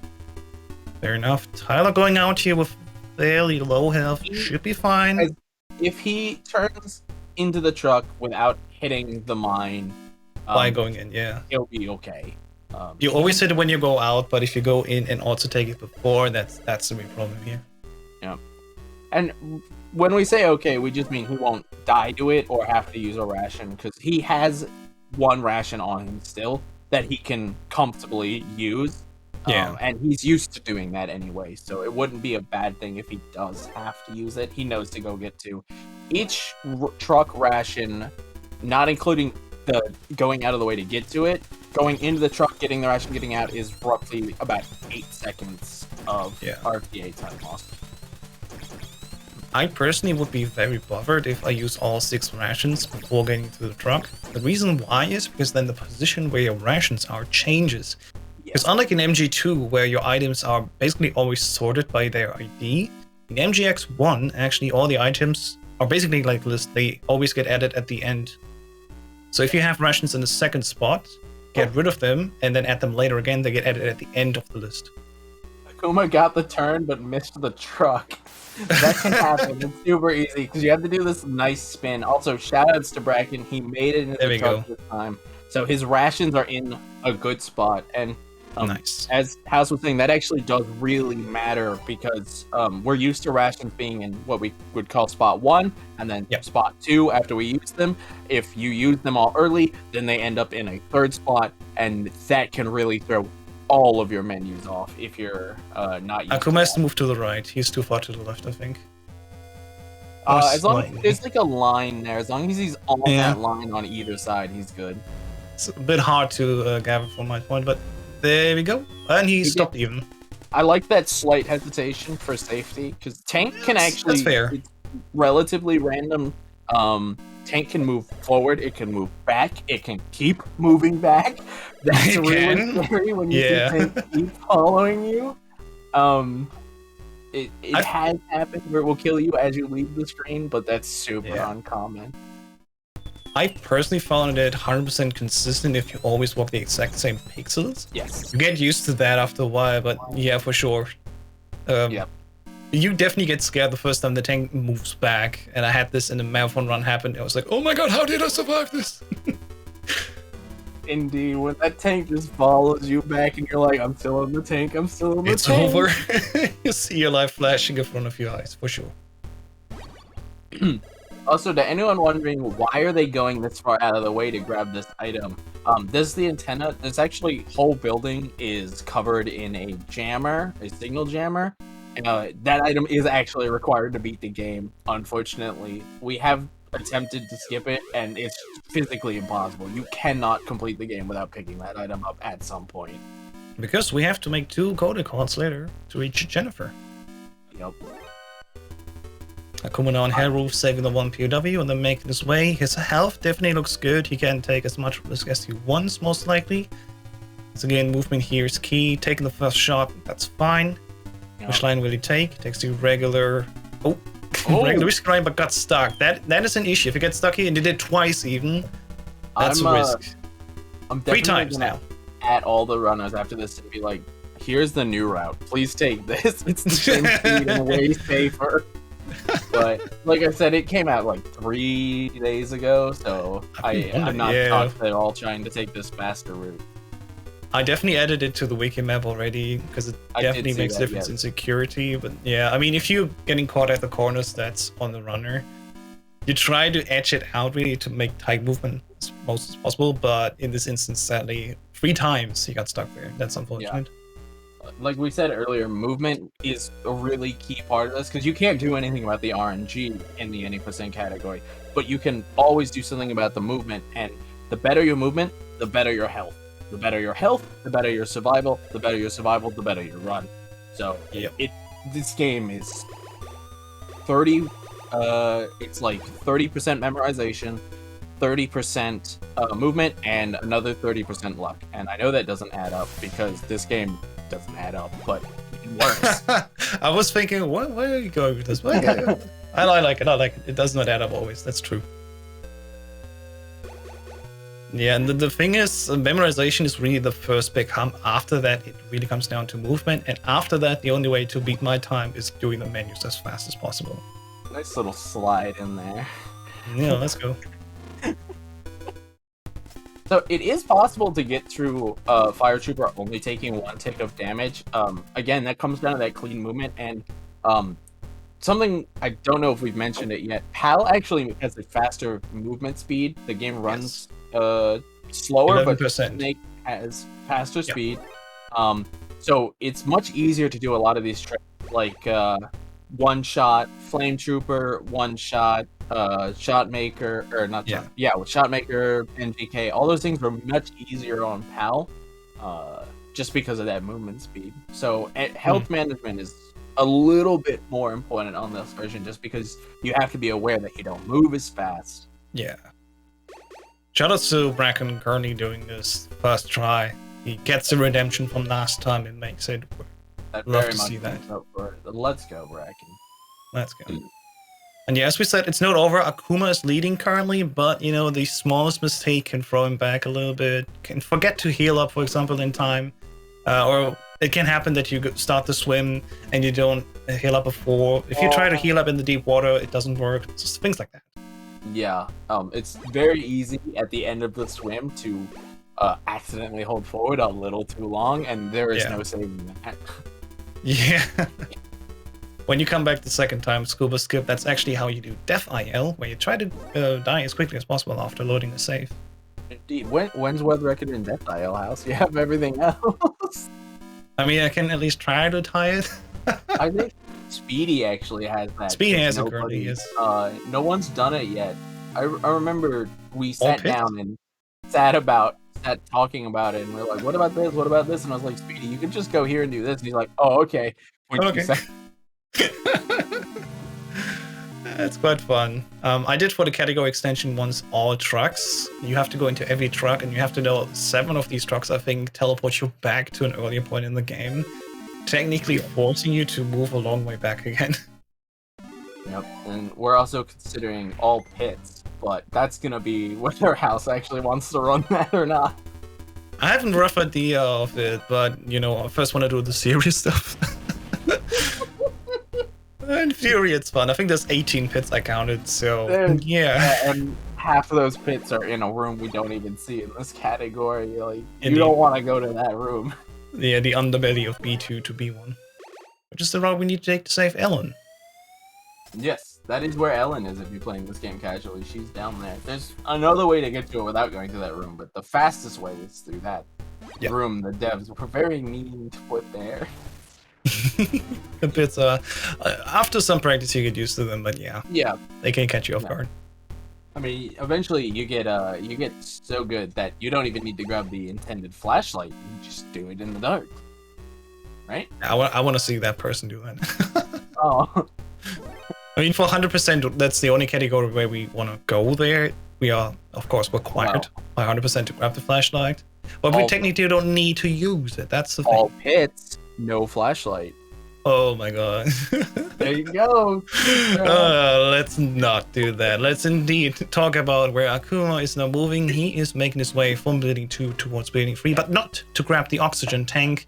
Fair enough. Tyler going out here with fairly low health should be fine. If he turns into the truck without hitting the mine, by going in, yeah, he'll be okay. You always hit it when you go out, but if you go in and also take it before, that's the big problem here. Yeah. And when we say okay, we just mean he won't die to it or have to use a ration, because he has one ration on him still that he can comfortably use. Yeah. And he's used to doing that anyway, so it wouldn't be a bad thing if he does have to use it. He knows to go get to. Each truck ration, not including the going out of the way to get to it, going into the truck, getting the ration, getting out, is roughly about 8 seconds of RTA time lost. I personally would be very bothered if I use all 6 rations before getting to the truck. The reason why is because then the position where your rations are changes. Because unlike in MG2, where your items are basically always sorted by their ID, in MGX1, actually all the items are basically like list. They always get added at the end. So if you have rations in the second spot, get rid of them, and then add them later again, they get added at the end of the list. Akuma got the turn, but missed the truck. That can happen. It's super easy, because you have to do this nice spin. Also, shoutouts to Bracken. He made it into the truck this time. So his rations are in a good spot. And nice. As House was saying, that actually does really matter, because we're used to rations being in what we would call spot 1, and then spot 2 after we use them. If you use them all early, then they end up in a 3rd spot, and that can really throw all of your menus off if you're not used Akuma has to move to the right. He's too far to the left, I think. As long as there's like a line there, as long as he's on that line on either side, he's good. It's a bit hard to gather from my point, but there we go. And he stopped even. I like that slight hesitation for safety, because tank can actually... That's fair. It's relatively random. Tank can move forward, it can move back, it can keep moving back. That's really scary when you see tank keep following you. It has happened where it will kill you as you leave the screen, but that's super uncommon. I personally found it 100% consistent if you always walk the exact same pixels. Yes. You get used to that after a while, but yeah, for sure. You definitely get scared the first time the tank moves back, and I had this in the marathon run happen. I was like, oh my god, how did I survive this? Indeed, when that tank just follows you back and you're like, I'm still in the tank, I'm still in the it's tank. It's over. You see your life flashing in front of your eyes, for sure. Also, to anyone wondering, why are they going this far out of the way to grab this item? This is the antenna. This actually whole building is covered in a jammer, a signal jammer. That item is actually required to beat the game, unfortunately. We have attempted to skip it, and it's physically impossible. You cannot complete the game without picking that item up at some point. Because we have to make 2 code calls later to reach Jennifer. Yep. Akuma on Hell Roof saving the 1 POW and then making his way. His health definitely looks good. He can take as much risk as he wants, most likely. So again, movement here is key. Taking the first shot, that's fine. Yep. Which line will he take? Takes the regular... regular risk line, but got stuck. That is an issue. If you get stuck here, and did it twice even, that's a risk. I'm 3 times now. At all the runners after this and be like, here's the new route. Please take this. It's the same speed and way safer. But like I said, it came out like 3 days ago, so I'm not shocked they're all trying to take this faster route. I definitely added it to the wiki map already, because it definitely makes a difference in security. But yeah, I mean, if you're getting caught at the corners, that's on the runner. You try to edge it out really to make tight movement as most as possible, but in this instance, sadly, 3 times he got stuck there. That's unfortunate. Yeah. Like we said earlier, movement is a really key part of this, because you can't do anything about the RNG in the any % category, but you can always do something about the movement, and the better your movement, the better your health. The better your health, the better your survival, the better your survival, the better your run. So this game is 30, it's like 30% memorization, 30% movement, and another 30% luck. And I know that doesn't add up, because this game doesn't add up, but it works. I was thinking, where are you going with this? I like it. It does not add up always. That's true. Yeah, and the thing is, memorization is really the first big hump. After that, it really comes down to movement. And after that, the only way to beat my time is doing the menus as fast as possible. Nice little slide in there. Yeah, let's go. So it is possible to get through Fire Trooper only taking 1 tick of damage. Again, that comes down to that clean movement, and something I don't know if we've mentioned it yet. PAL actually has a faster movement speed. The game runs slower, but 11%. Snake has faster speed. So it's much easier to do a lot of these tricks, like one shot, Flame Trooper, one shot, Shot Maker, or not? With Shot Maker, NGK, all those things were much easier on PAL, just because of that movement speed. So health management is a little bit more important on this version, just because you have to be aware that you don't move as fast. Yeah. Shout out to Bracken currently doing this first try. He gets the redemption from last time and makes it work. That Love very to much see that. up for it. Let's go, Bracken. Let's go. And yeah, as we said, it's not over. Akuma is leading currently, but you know, the smallest mistake can throw him back a little bit. Can forget to heal up, for example, in time. Or it can happen that you start the swim and you don't heal up before. If you try to heal up in the deep water, it doesn't work. It's just things like that. Yeah, it's very easy at the end of the swim to accidentally hold forward a little too long, and there is no saving that. Yeah. When you come back the second time, scuba skip, that's actually how you do Death IL, where you try to die as quickly as possible after loading the save. Indeed. When's World Record in Death IL House? You have everything else. I mean, I can at least try to tie it. I think Speedy actually has that. Speedy has it currently, yes. No one's done it yet. I remember we sat down and sat talking about it, and we are like, what about this? What about this? And I was like, Speedy, you can just go here and do this. And he's like, oh, okay. It's quite fun. I did for the category extension once all trucks. You have to go into every truck, and you have to know 7 of these trucks, I think, teleport you back to an earlier point in the game, technically forcing you to move a long way back again. Yep, and we're also considering all pits, but that's gonna be whether House actually wants to run that or not. I haven't rough idea of it, but you know, I first want to do the serious stuff. In Fury, it's fun. I think there's 18 pits I counted, so yeah. And half of those pits are in a room we don't even see in this category. Like, Indeed. You don't want to go to that room. Yeah, the underbelly of B2 to B1. Which is the route we need to take to save Ellen. Yes, that is where Ellen is if you're playing this game casually. She's down there. There's another way to get to it without going to that room, but the fastest way is through that room the devs were very mean to put there. The bits after some practice you get used to them, but yeah, they can catch you off guard. I mean, eventually you get so good that you don't even need to grab the intended flashlight. You just do it in the dark, right? I want to see that person do that. Oh. I mean, for 100%, that's the only category where we want to go there. We are, of course, required by 100% to grab the flashlight, but we technically don't need to use it. That's the thing. All pits, no flashlight. Oh my god. There you go. Let's not do that. Let's indeed talk about where Akuma is now moving. He is making his way from Building 2 towards Building 3, but not to grab the oxygen tank,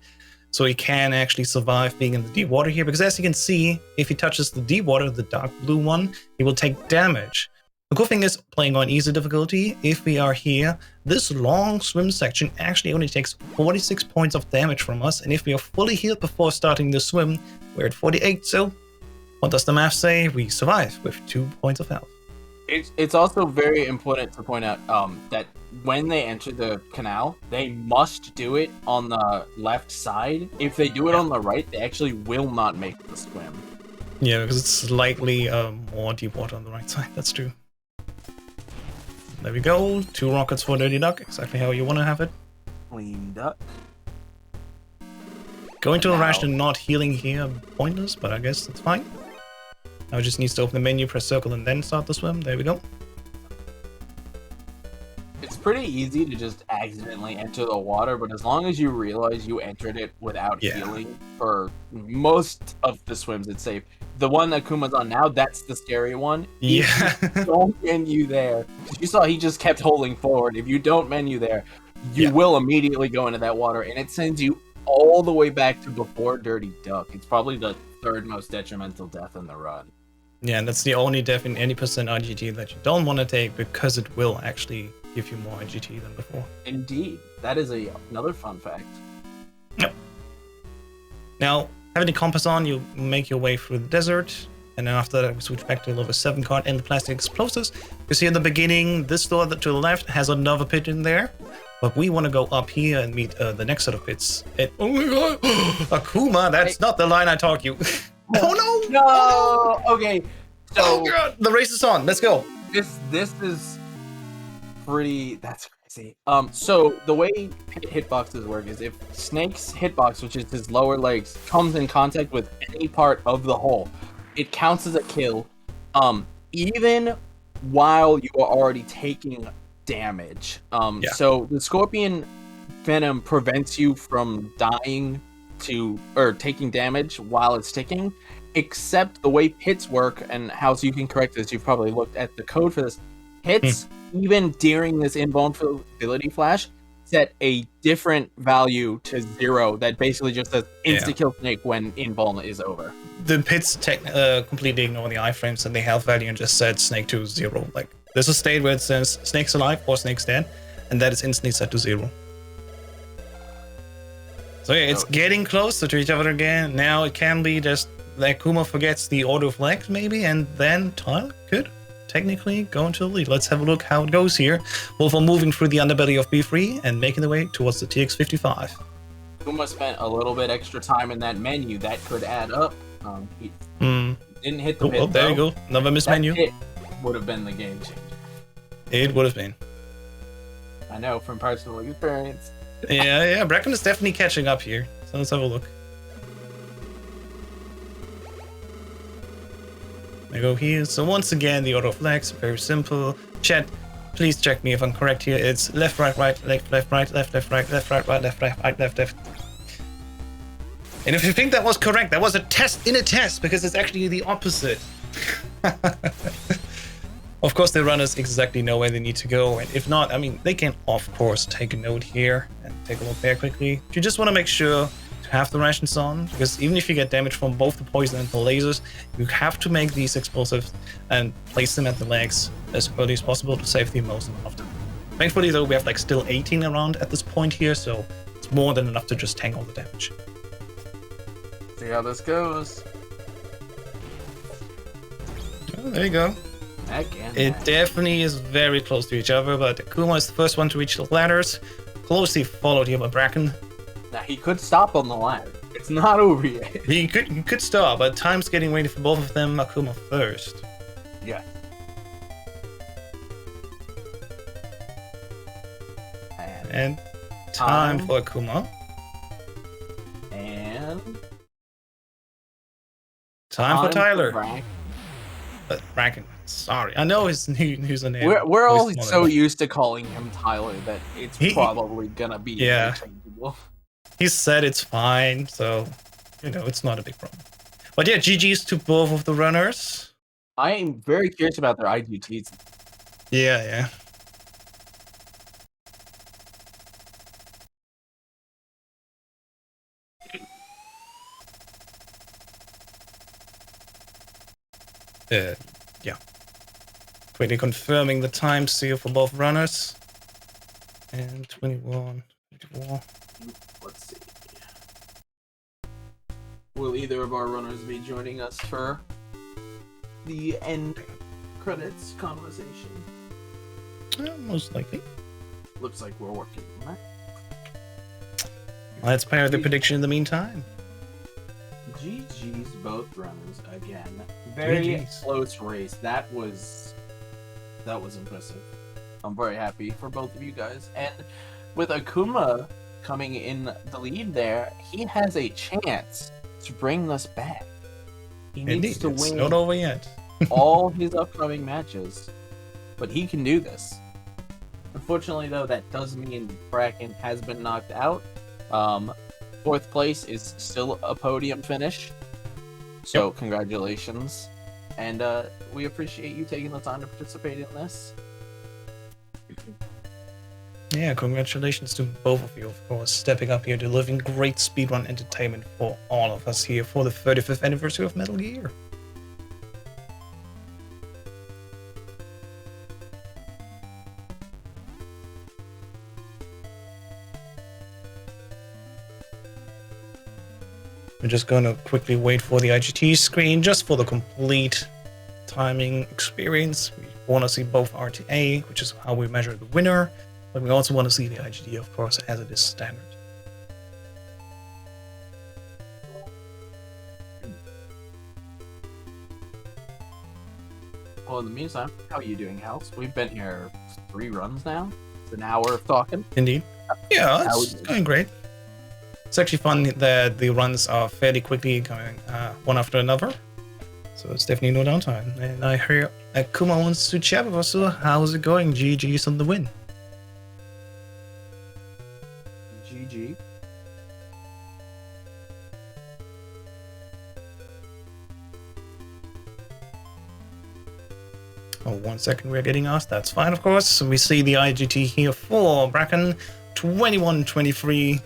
so he can actually survive being in the deep water here, because as you can see, if he touches the deep water, the dark blue one, he will take damage. The cool thing is, playing on easy difficulty, if we are here, this long swim section actually only takes 46 points of damage from us, and if we are fully healed before starting the swim, we're at 48, so what does the math say? We survive with 2 points of health. It's also very important to point out that when they enter the canal, they must do it on the left side. If they do it on the right, they actually will not make the swim. Yeah, because it's slightly more deep water on the right side, that's true. There we go, 2 rockets for Dirty Duck, exactly how you want to have it. Clean duck. Going to a ration and not healing here, pointless, but I guess that's fine. Now it just needs to open the menu, press circle, and then start the swim. There we go. It's pretty easy to just accidentally enter the water, but as long as you realize you entered it without healing, for most of the swims it's safe. The one that Kuma's on now, that's the scary one. Yeah. Don't menu there. You saw he just kept holding forward. If you don't menu there, you will immediately go into that water, and it sends you all the way back to before Dirty Duck. It's probably the 3rd most detrimental death in the run. Yeah, and that's the only death in any percent IGT that you don't want to take because it will actually give you more IGT than before. Indeed, that is another fun fact. Yep. Now, having the compass on, you make your way through the desert, and then after that, we switch back to the level 7 card and the plastic explosives. You see in the beginning, this door to the left has another pit in there, but we want to go up here and meet the next set of pits. And, oh my god, Akuma, that's not the line I taught you. Oh no! No. Okay. So Oh god, the race is on. Let's go. this is pretty. That's crazy. So the way hitboxes work is if Snake's hitbox, which is his lower legs, comes in contact with any part of the hole, it counts as a kill. Even while you are already taking damage. Yeah. So the Scorpion Venom prevents you from dying or taking damage while it's ticking, except the way pits work and how you can correct this. You've probably looked at the code for this. Hits, even during this invulnerability flash, set a different value to 0 that basically just says insta-kill Snake when invuln is over. The pits completely ignore the iframes and the health value and just set Snake to 0. Like, there's a state where it says Snake's alive or Snake's dead, and that is instantly set to 0. So yeah, it's getting closer to each other again. Now it can be just that Akuma forgets the auto flex maybe, and then Tyler could technically go into the lead. Let's have a look how it goes here. Both are moving through the underbelly of B3 and making their way towards the TX55. Akuma spent a little bit extra time in that menu. That could add up. He didn't hit the pit. Oh, there you go. Another missed menu. It would have been the game changer. It would have been. I know from personal experience. Yeah, Bracken is definitely catching up here. So let's have a look. I go here. So once again, the auto flex, very simple. Chat, please check me if I'm correct here. It's left, right, right, left, left, right, left, left, right, left, right, right, left, right, left, left. And if you think that was correct, that was a test in a test, because it's actually the opposite. Of course, the runners exactly know where they need to go, and if not, I mean, they can, of course, take a note here and take a look there quickly. You just want to make sure to have the rations on, because even if you get damage from both the poison and the lasers, you have to make these explosives and place them at the legs as early as possible to save the most amount of time. Thankfully, though, we have like still 18 around at this point here, so it's more than enough to just tank all the damage. See how this goes. Oh, there you go. It definitely is very close to each other, but Akuma is the first one to reach the ladders, closely followed here by Bracken. Now he could stop on the ladder. It's not over yet. He could stop, but time's getting ready for both of them. Akuma first. Yeah. And time for Akuma. And time for Tyler. Bracken. Bracken. Sorry, I know his username. We're all so used to calling him Tyler that it's probably gonna be interchangeable. He said it's fine, so it's not a big problem. But yeah, GG's to both of the runners. I am very curious about their IGTs. Yeah. Yeah. Quickly confirming the times here for both runners. And 21, 24. Let's see. Will either of our runners be joining us for the end credits conversation? Most likely. Looks like we're working on that. Let's pair the prediction in the meantime. GG's both runners again. Very close race. That was impressive. I'm very happy for both of you guys. And with Akuma coming in the lead there, he has a chance to bring us back. He needs to win not over yet. all his upcoming matches, but he can do this. Unfortunately, though, that does mean Bracken has been knocked out. Fourth place is still a podium finish, so congratulations. And we appreciate you taking the time to participate in this. Yeah, congratulations to both of you, of course, stepping up here, delivering great speedrun entertainment for all of us here for the 35th anniversary of Metal Gear. We're just going to quickly wait for the IGT screen just for the complete timing experience. We want to see both RTA, which is how we measure the winner, but we also want to see the IGT, of course, as it is standard. Well, in the meantime, how are you doing, House? We've been here 3 runs now. It's an hour of talking. Indeed. Yeah, How it's would you- going great. It's actually fun that the runs are fairly quickly going one after another. So it's definitely no downtime. And I hear Akuma wants to chat with us. So how's it going? GG's on the win. GG. Oh, 1 second, we're getting asked. That's fine, of course. So we see the IGT here for Bracken 21-23.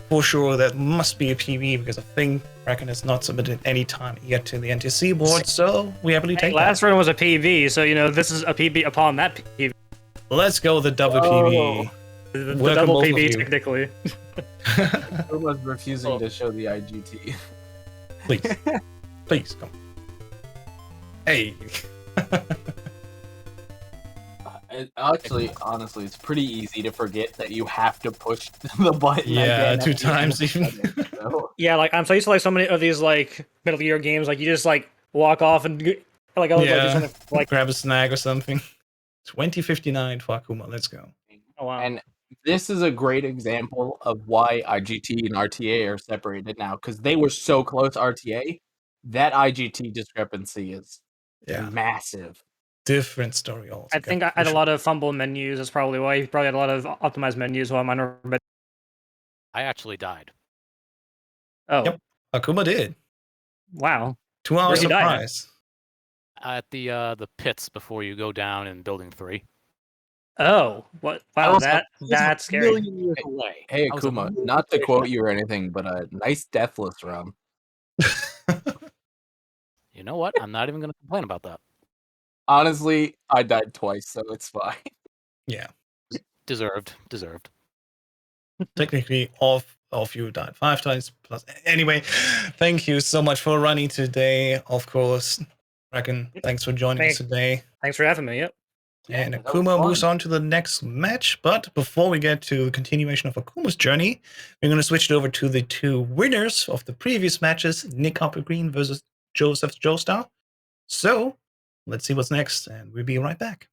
For sure, that must be a PB because I think Bracken has not submitted any time yet to the NTC board. So we happily take Last that. run was a PB, so you know this is a PB upon that PB. Let's go with the double PB. The Welcome double both of PB you. technically. Everyone's refusing to show the IGT. Please. Please, come. Hey. Actually, honestly, it's pretty easy to forget that you have to push the button. Yeah, again 2 at the end times of the even. button, so. Yeah, like I'm so used to like so many of these like Metal Gear games, like you just like walk off and like I was like, do Yeah, something, like grab a snack or something. 2059 for Akuma. Let's go. oh wow. And this is a great example of why IGT and RTA are separated now, because they were so close. RTA, that IGT discrepancy is Yeah, massive. different story altogether. I think I had a lot of fumble menus. That's probably why you probably had a lot of optimized menus while mine were. But I actually died. oh Yep. Akuma did. wow. 2 hour Where'd he die at? surprise. At the pits before you go down in building 3. Oh what? I Wow, was that's a scary. million years away. Hey I was a Akuma, million not to years quote away. you or anything, but a nice deathless run. You know what? I'm not even going to complain about that. Honestly, I died twice, so it's fine. Yeah. Deserved. Technically, all of you died 5 times plus. Anyway, thank you so much for running today. Of course, Bracken, thanks for joining us today. Thanks for having me. Yep. And that was Akuma moves fun. on to the next match. But before we get to the continuation of Akuma's journey, we're going to switch it over to the 2 winners of the previous matches, Nick Hopper Green versus Joseph Joestar. So let's see what's next, and we'll be right back.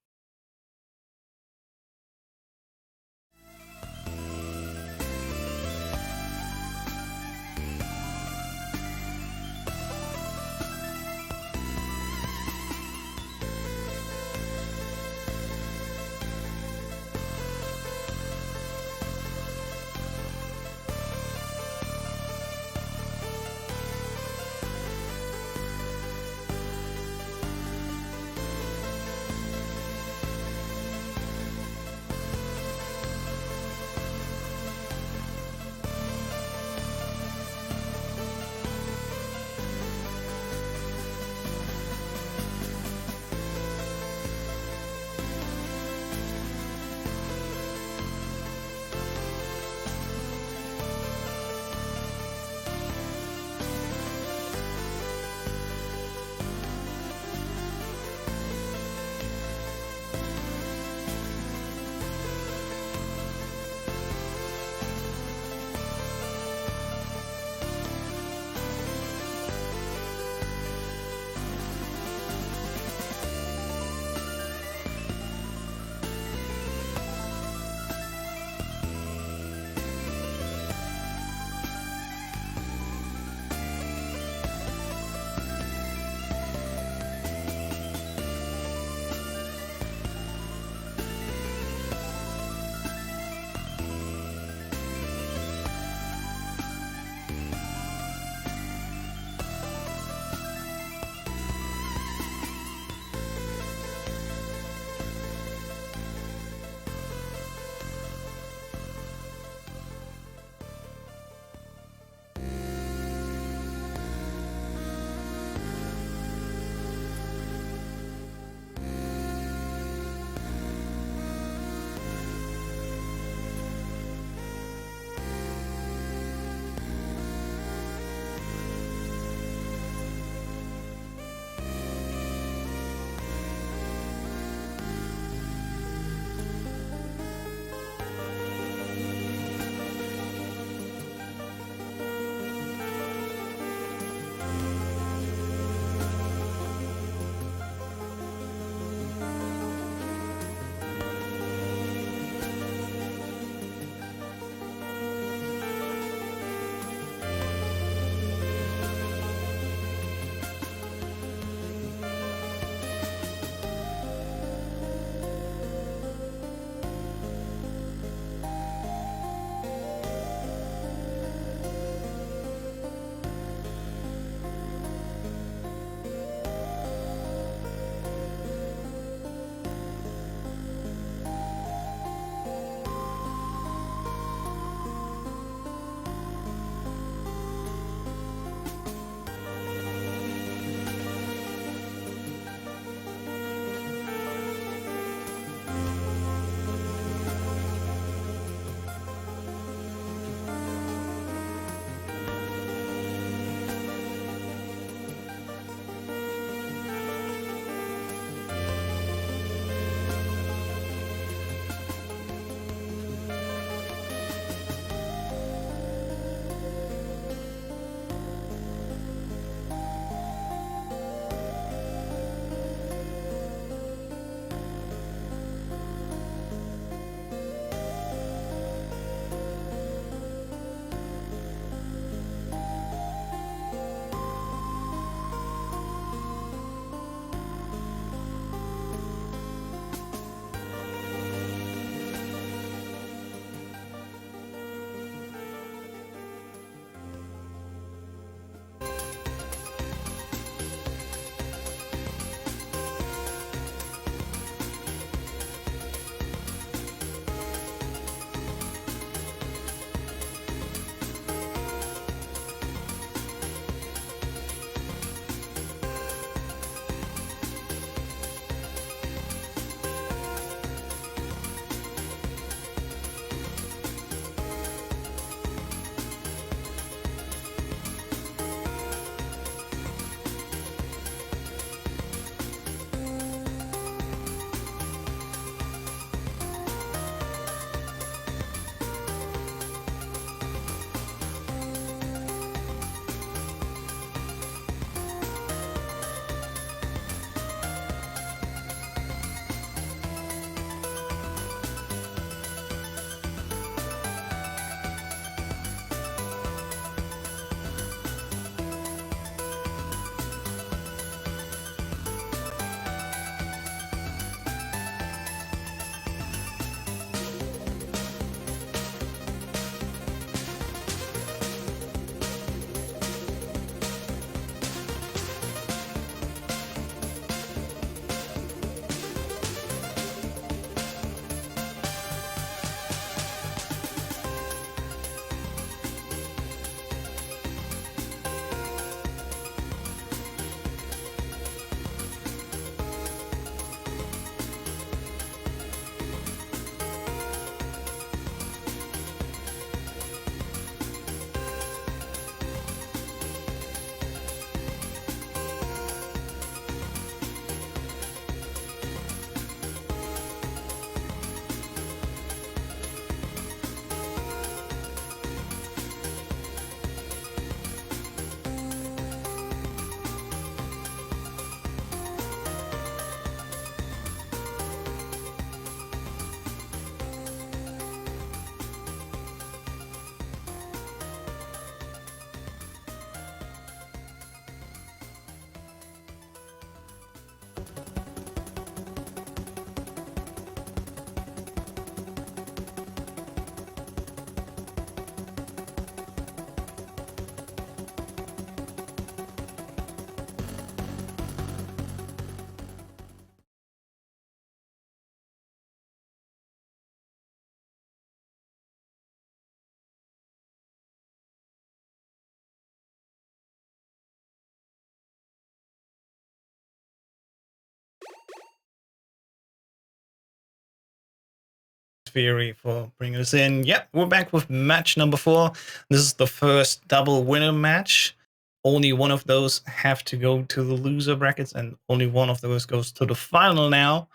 Theory, for bringing us in. Yep, we're back with match number 4. This is the first double winner match. Only one of those have to go to the loser brackets, and only one of those goes to the final now.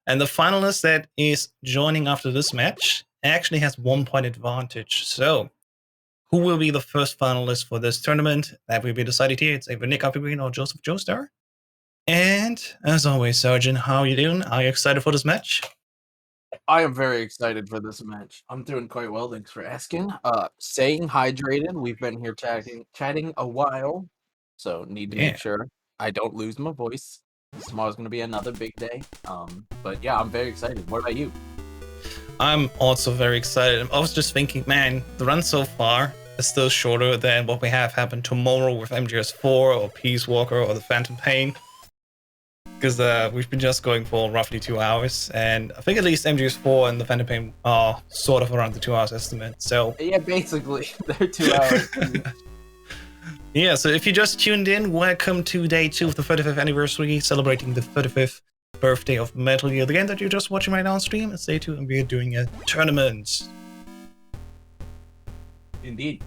And the finalist that is joining after this match actually has 1 point advantage. So, who will be the first finalist for this tournament? That will be decided here. It's either Nick Green or Joseph Joestar. And as always, Sergeant, how are you doing? Are you excited for this match? I am very excited for this match. I'm doing quite well, thanks for asking. Staying hydrated. We've been here chatting a while, so need to make sure I don't lose my voice. Tomorrow's going to be another big day. But yeah, I'm very excited. What about you? I'm also very excited. I was just thinking, man, the run so far is still shorter than what we have happen tomorrow with MGS 4 or Peace Walker or the Phantom Pain. Because we've been just going for roughly 2 hours, and I think at least MGS 4 and the Phantom Pain are sort of around the 2 hours estimate. So yeah, basically they're 2 hours. Yeah, so if you just tuned in, welcome to day 2 of the 35th anniversary, celebrating the 35th birthday of Metal Gear. The game that you're just watching right now on stream is day 2, and we're doing a tournament. Indeed.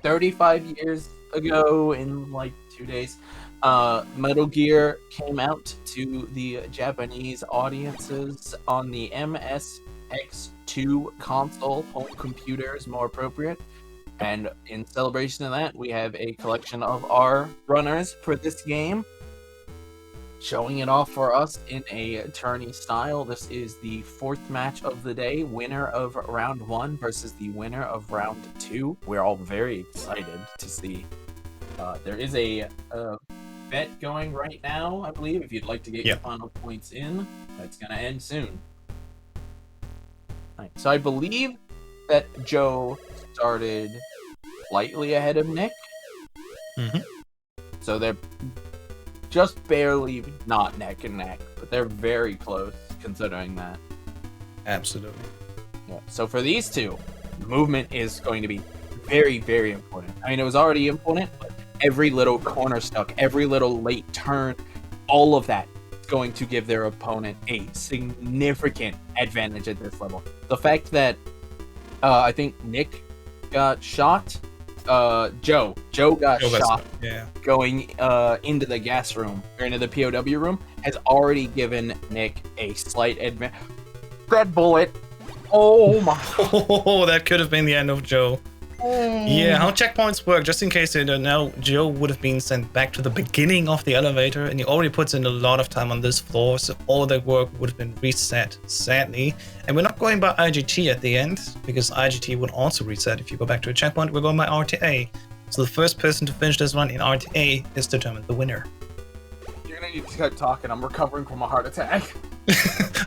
35 years ago in like 2 days. Metal Gear came out to the Japanese audiences on the MSX2 console. Home computer is more appropriate. And in celebration of that, we have a collection of our runners for this game. Showing it off for us in a tourney style. This is the 4th match of the day. Winner of round 1 versus the winner of round 2. We're all very excited to see. There is a bet going right now, I believe, if you'd like to get your final points in. That's going to end soon. Right, so I believe that Joe started slightly ahead of Nick. Mm-hmm. So they're just barely not neck and neck, but they're very close considering that. Absolutely. Yeah. So for these two, movement is going to be very, very important. I mean, it was already important, but every little corner stuck, every little late turn, all of that is going to give their opponent a significant advantage at this level. The fact that I think Nick got shot, Joe got shot going into the gas room, or into the POW room, has already given Nick a slight advantage. That bullet, oh my. Oh, that could have been the end of Joe. Yeah, how checkpoints work, just in case you don't know, Joe would have been sent back to the beginning of the elevator, and he already puts in a lot of time on this floor, so all that work would have been reset, sadly. And we're not going by IGT at the end, because IGT would also reset if you go back to a checkpoint. We're going by RTA. So the first person to finish this run in RTA is determined the winner. You're gonna need to start talking. I'm recovering from a heart attack.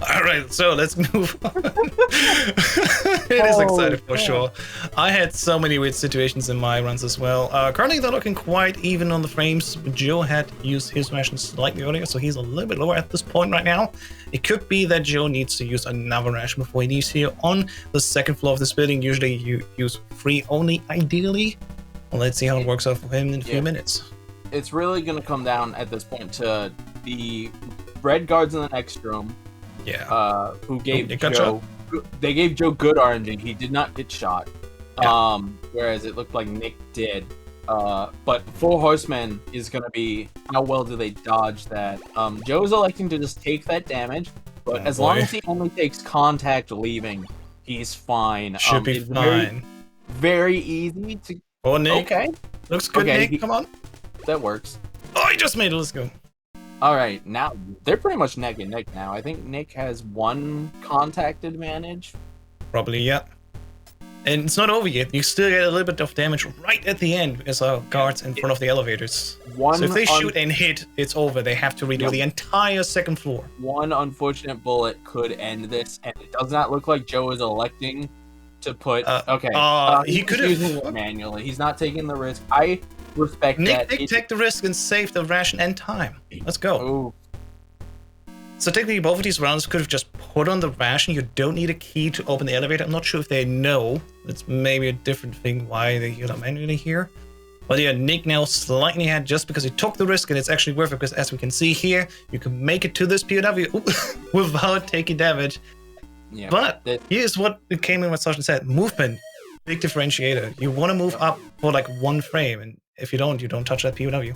Alright, so let's move on. It is exciting for sure. I had so many weird situations in my runs as well. Currently they're looking quite even on the frames. Joe had used his ration slightly earlier, so he's a little bit lower at this point right now. It could be that Joe needs to use another ration before he leaves here on the 2nd floor of this building. Usually you use 3 only, ideally. Well, let's see how it works out for him in a few minutes. It's really going to come down at this point to the red guards in the next room. Yeah. Who gave Joe? They gave Joe good RNG. He did not get shot. Yeah. Whereas it looked like Nick did. But 4 Horsemen is going to be how well do they dodge that. Joe's electing to just take that damage, but as long as he only takes contact leaving, he's fine. Should be fine. Very easy to. Oh, Nick. Okay. Looks good, Nick. Come on. That works. Oh, he just made it. Let's go. All right, now they're pretty much neck and neck now. I think Nick has 1 contact advantage. Probably, yeah. And it's not over yet. You still get a little bit of damage right at the end because our guards in front of the elevators. So if they shoot and hit, it's over. They have to redo the entire 2nd floor. 1 unfortunate bullet could end this, and it does not look like Joe is electing to put. He could have using it manually. He's not taking the risk. I respect that. Nick, take the risk and save the ration and time. Let's go. Ooh. So technically, both of these rounds could have just put on the ration. You don't need a key to open the elevator. I'm not sure if they know. It's maybe a different thing why they heal manually here. But yeah, Nick now slightly ahead just because he took the risk, and it's actually worth it because as we can see here, you can make it to this POW without taking damage. Yeah, But that- here's what it came in what Sasha said: movement, big differentiator. You want to move up for like 1 frame, and if you don't touch that POW.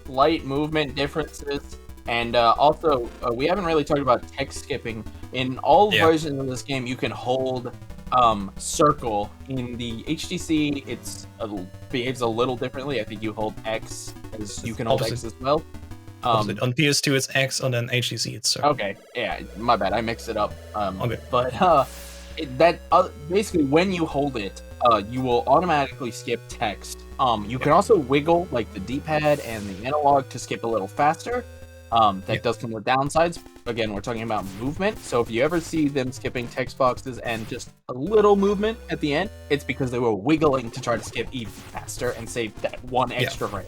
Light movement differences, and also we haven't really talked about text skipping. In all versions of this game, you can hold circle. In the HTC, behaves a little differently. I think you hold X, as you can hold X as well. On PS2 it's X, on an HTC it's circle. Okay, yeah, my bad, I mixed it up. Okay. But basically when you hold it, you will automatically skip text. You can also wiggle like the D-pad and the analog to skip a little faster. That does come with downsides. Again, we're talking about movement. So if you ever see them skipping text boxes and just a little movement at the end, it's because they were wiggling to try to skip even faster and save that 1 extra frame.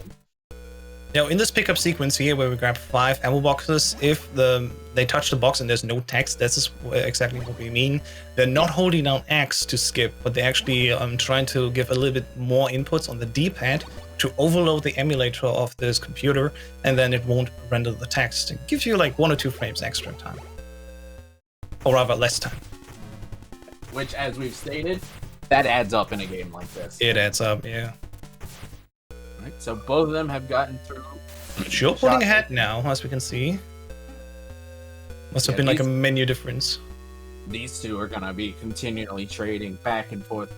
Now, in this pickup sequence here, where we grab 5 ammo boxes, if they touch the box and there's no text, this is exactly what we mean. They're not holding down X to skip, but they're actually trying to give a little bit more inputs on the D-pad to overload the emulator of this computer, and then it won't render the text. It gives you like 1 or 2 frames extra time. Or rather, less time. Which, as we've stated, that adds up in a game like this. It adds up, yeah. Right, so both of them have gotten through. You're pulling ahead now, as we can see. Must have been like a menu difference. These two are gonna be continually trading back and forth,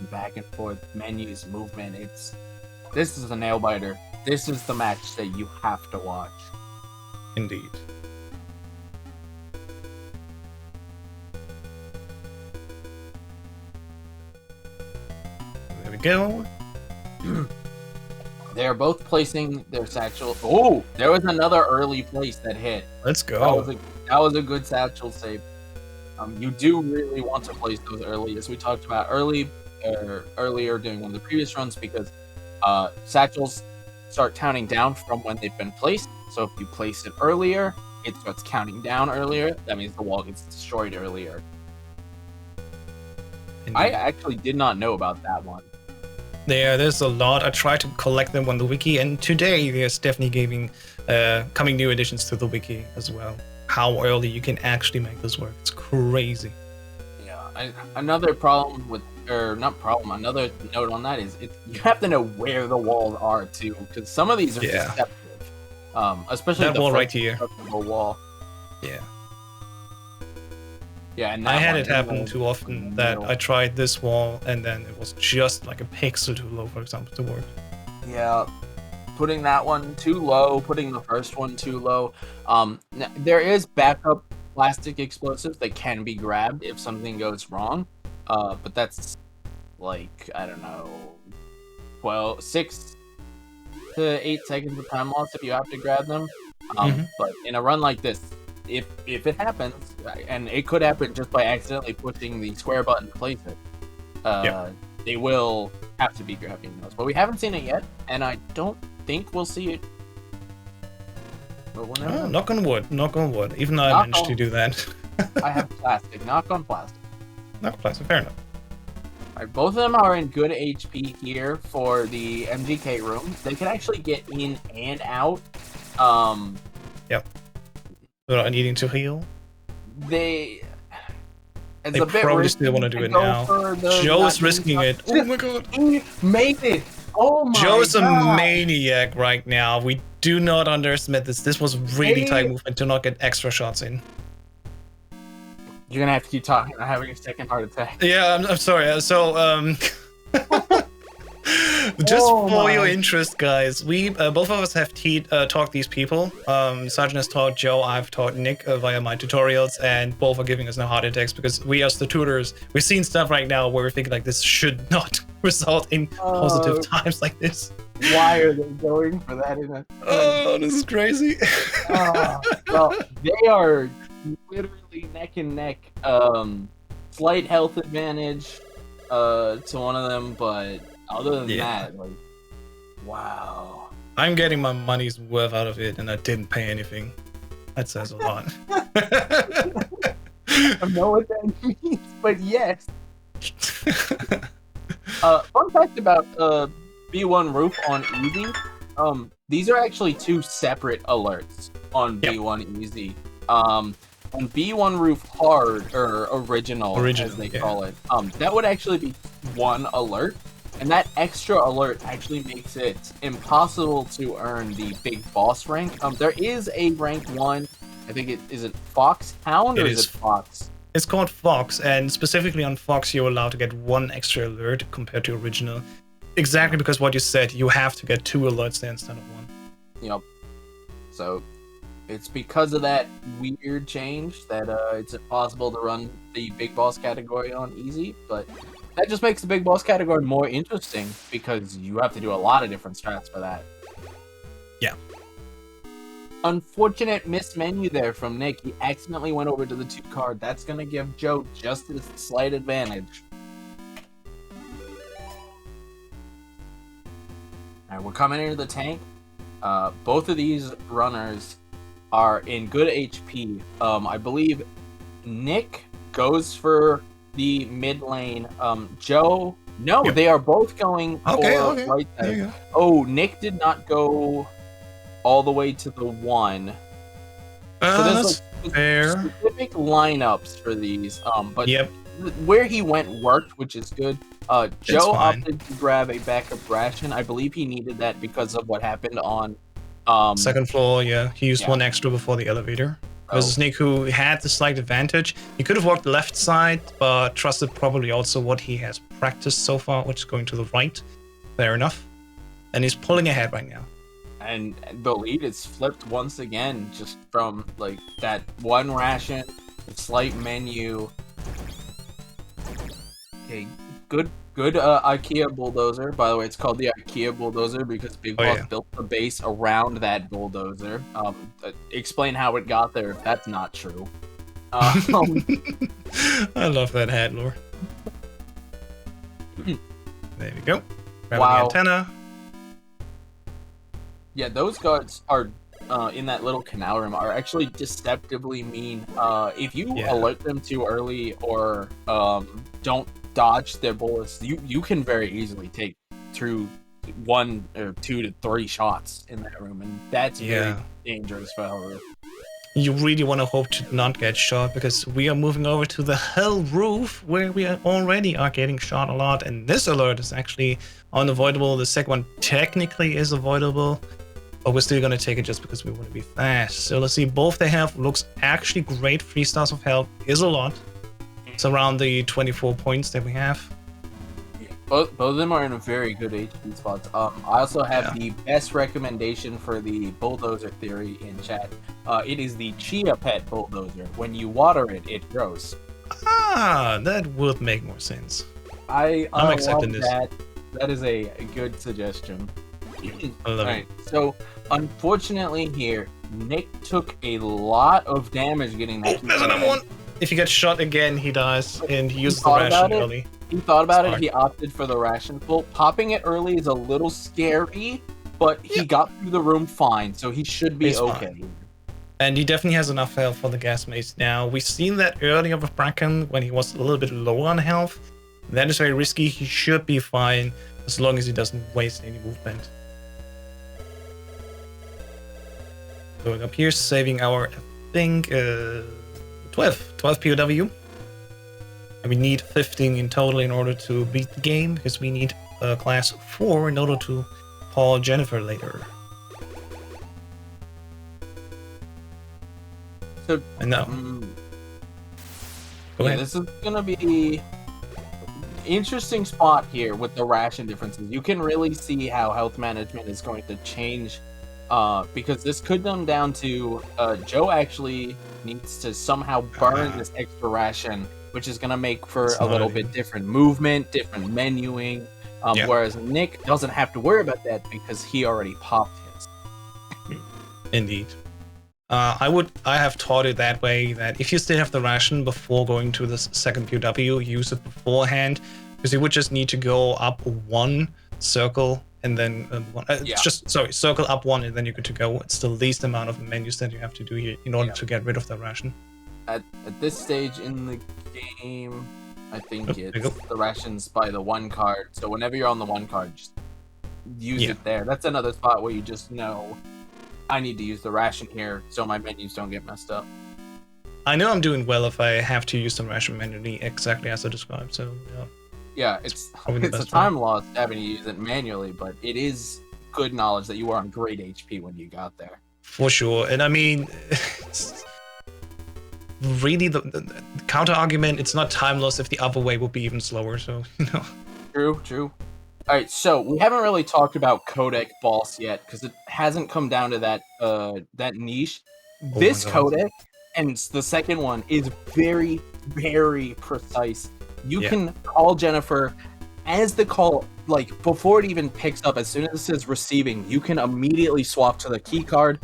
menus, movement. This is a nail biter. This is the match that you have to watch. Indeed. There we go. They're both placing their satchel. Oh, there was another early place that hit. Let's go. That was a good satchel save. You do really want to place those early, as we talked about earlier during one of the previous runs, because satchels start counting down from when they've been placed. So if you place it earlier, it starts counting down earlier. That means the wall gets destroyed earlier. Indeed. I actually did not know about that one. There's a lot. I tried to collect them on the wiki, and today there's definitely coming new additions to the wiki as well. How early you can actually make this work. It's crazy. Yeah, another problem with, another note on that is you have to know where the walls are too, because some of these are deceptive. Especially that the wall first right here. Wall. Yeah. Yeah, and I had it happen too often that I tried this wall and then it was just like a pixel too low, for example, to work. Yeah, putting that one too low, putting the first one too low. There is backup plastic explosives that can be grabbed if something goes wrong, but that's like, I don't know, 6 to 8 seconds of time loss if you have to grab them. But in a run like this, if it happens, and it could happen just by accidentally pushing the square button to place it, they will have to be grabbing those. But we haven't seen it yet, and I don't think we'll see it. But we'll never know. Knock on wood, knock on wood. Even though I managed to do that. I have plastic. Knock on plastic. Knock on plastic, fair enough. Alright, both of them are in good HP here for the MGK room. They can actually get in and out. Yep. Without needing to heal. They probably still want to do it now. Joe is risking it. Oh my god. He made it. Oh my god. Joe is a maniac right now. We do not underestimate this. This was really tight movement to not get extra shots in. You're gonna have to keep talking. I'm having a second heart attack. Yeah, I'm sorry. So, just for your interest, guys, we both of us have taught these people. Sergeant has taught Joe, I've taught Nick via my tutorials, and both are giving us no heart attacks because we as the tutors, we're seeing stuff right now where we're thinking like this should not result in positive times like this. Why are they going for that in a... Oh, this is crazy. Well, they are literally neck and neck. Slight health advantage to one of them, but other than that, like, wow. I'm getting my money's worth out of it, and I didn't pay anything. That says a lot. I don't know what that means, but yes. Fun fact about B1 Roof on Easy. These are actually 2 separate alerts on B1 Easy. on B1 Roof Hard, or Original, as they call it, that would actually be 1 alert. And that extra alert actually makes it impossible to earn the Big Boss rank. There is a rank 1, I think is it Foxhound or is it Fox? It's called Fox, and specifically on Fox, you're allowed to get 1 extra alert compared to Original. Exactly because what you said, you have to get 2 alerts there instead of 1. Yep. So it's because of that weird change that it's impossible to run the Big Boss category on easy, but that just makes the Big Boss category more interesting because you have to do a lot of different strats for that. Yeah. Unfortunate missed menu there from Nick. He accidentally went over to the 2 card. That's going to give Joe just a slight advantage. Alright, we're coming into the tank. Both of these runners are in good HP. I believe Nick goes for the mid lane. Joe, no, they are both going for right side. Oh, Nick did not go all the way to the 1. So there's like specific lineups for these. But where he went worked, which is good. Joe opted to grab a backup ration. I believe he needed that because of what happened on second floor. He used 1 extra before the elevator. Versus Nick, who had the slight advantage. He could have walked the left side, but trusted probably also what he has practiced so far, which is going to the right. Fair enough. And he's pulling ahead right now. And the lead is flipped once again, just from like that 1 ration, slight menu. Okay, good IKEA bulldozer. By the way, it's called the IKEA bulldozer because Big Boss built the base around that bulldozer. Explain how it got there if that's not true. I love that hat lore. There we go. Grab the antenna. Yeah, those guards are in that little canal room are actually deceptively mean. If you alert them too early or don't dodge their bullets, you can very easily take through 1 or 2 to 3 shots in that room, and that's very dangerous for Hell Roof. You really want to hope to not get shot because we are moving over to the Hell Roof where we already are getting shot a lot, and this alert is actually unavoidable. The second one technically is avoidable, but we're still going to take it just because we want to be fast. So let's see, both they have looks actually great. 3 stars of health is a lot. It's around the 24 points that we have. Both of them are in a very good HP spots. I also have the best recommendation for the bulldozer theory in chat. It is the Chia Pet bulldozer. When you water it, it grows. Ah, that would make more sense. I'm accepting this. That is a good suggestion. I love it. So unfortunately here, Nick took a lot of damage getting that. There's another one. If he gets shot again, he dies, and he uses the ration early. He thought about it, he opted for the ration full. Popping it early is a little scary, but he got through the room fine, so he should be okay. Fine. And he definitely has enough health for the gas mace now. We've seen that earlier with Bracken when he was a little bit low on health. That is very risky. He should be fine as long as he doesn't waste any movement. Going up here, saving our, I think, 12 POW. And we need 15 in total in order to beat the game, because we need class 4 in order to haul Jennifer later. So, I know. Go ahead. This is gonna be interesting spot here with the ration differences. You can really see how health management is going to change, because this could come down to Joe actually needs to somehow burn this extra ration, which is going to make for a little bit different movement, different menuing, whereas Nick doesn't have to worry about that because he already popped his. Indeed. I have taught it that way, that if you still have the ration before going to the second POW, use it beforehand, because you would just need to go up 1 circle and then circle up 1 and then you're good to go. It's the least amount of menus that you have to do here in order to get rid of the ration. At this stage in the game, I think it's the rations by the 1 card. So whenever you're on the 1 card, just use it there. That's another spot where you just know, I need to use the ration here so my menus don't get messed up. I know I'm doing well if I have to use the ration manually exactly as I described. So yeah. Yeah, it's probably the it's a best way. time loss having to use it manually, but it is good knowledge that you were on great HP when you got there. For sure. And I mean, it's really the counter argument, it's not time loss if the other way would be even slower. So, you know. True. All right, so we haven't really talked about codec boss yet because it hasn't come down to that niche. Oh This my God. codec and the second one is very, very precise. You can call Jennifer as the call, like before it even picks up, as soon as it says receiving, you can immediately swap to the key card.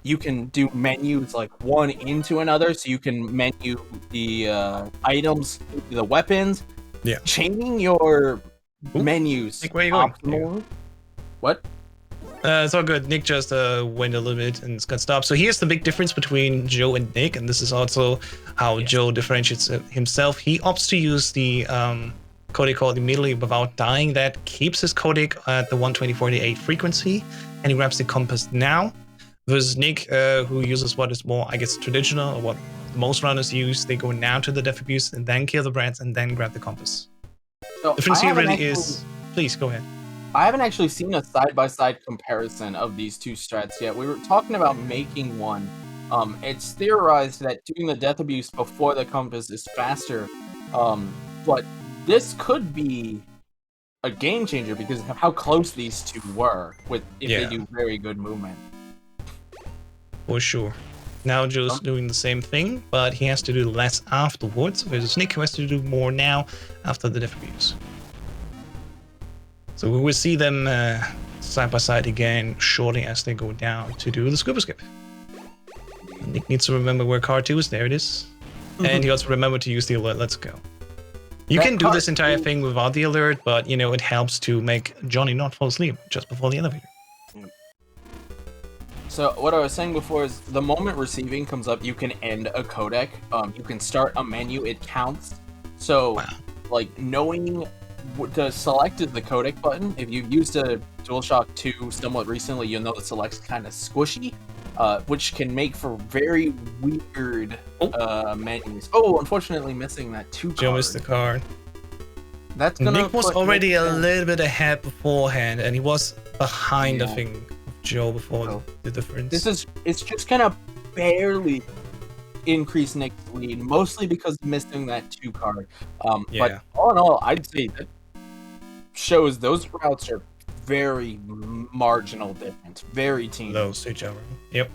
You can do menus like one into another, so you can menu the items, the weapons. Yeah. Changing your menus. Nick, where are you going? Optimal. What? It's all good. Nick just went a little bit and got stopped. So here's the big difference between Joe and Nick, and this is also how Joe differentiates himself. He opts to use the codec called immediately without dying. That keeps his codec at the 12048 frequency, and he grabs the compass now. Versus Nick, who uses what is more, I guess, traditional, or what most runners use. They go now to the death abuse and then kill the brats and then grab the compass. So The difference here really is... Please, go ahead. I haven't actually seen a side-by-side comparison of these two strats yet. We were talking about making one. It's theorized that doing the death abuse before the compass is faster, but this could be a game changer because of how close these two were if they do very good movement. For sure. Now Joe's doing the same thing, but he has to do less afterwards, versus Nick, who has to do more now after the death abuse. So we will see them side by side again shortly as they go down to do the scuba skip. Nick needs to remember where car 2 is. There it is. And he also remember to use the alert. Let's go. You can do this entire thing without the alert, but you know, it helps to make Johnny not fall asleep just before the elevator. So what I was saying before is the moment receiving comes up, you can end a codec. You can start a menu, it counts. So like knowing to select is the codec button. If you've used a DualShock 2 somewhat recently, you'll know the select's kind of squishy, which can make for very weird menus. Oh, unfortunately missing that 2 card. Joe missed the card. That's gonna Nick was already a little bit ahead beforehand, and he was behind, I think, Joe before the difference. It's just gonna barely increase Nick's lead, mostly because missing that 2 card. But all in all, I'd say that shows those routes are very marginal difference, very teeny. Close to each other. Yep.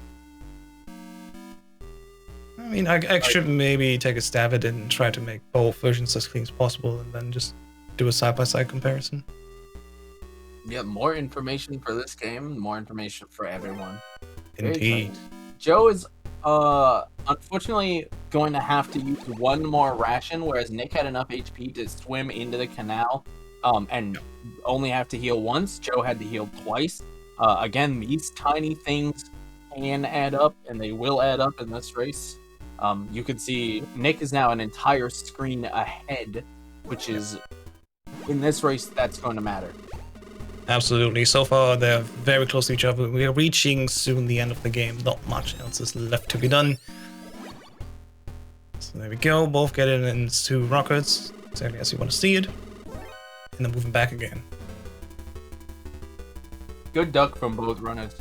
I mean, I should maybe take a stab at it and try to make both versions as clean as possible, and then just do a side-by-side comparison. Yeah, more information for this game, more information for everyone. Indeed. Joe is unfortunately going to have to use 1 more ration, whereas Nick had enough HP to swim into the canal and only have to heal once. Joe had to heal twice. Again, these tiny things can add up, and they will add up in this race. You can see Nick is now an entire screen ahead, which is, in this race, that's going to matter. Absolutely. So far, they're very close to each other. We are reaching soon the end of the game. Not much else is left to be done. So there we go. Both get it into rockets, exactly as you want to see it. And then moving back again. Good duck from both runners.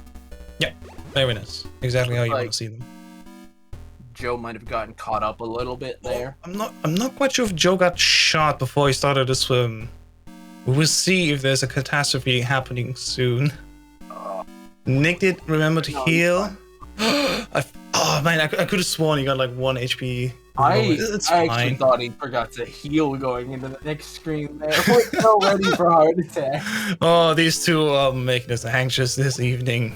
Yeah, very nice. Exactly how you want to see them. Joe might have gotten caught up a little bit there. I'm not quite sure if Joe got shot before he started to swim. We will see if there's a catastrophe happening soon. Nick did remember to heal. Oh man, I could have sworn he got like 1 HP. I fine. actually thought he forgot to heal going into the next screen there. We're so ready for heart attack. Oh, these two are making us anxious this evening.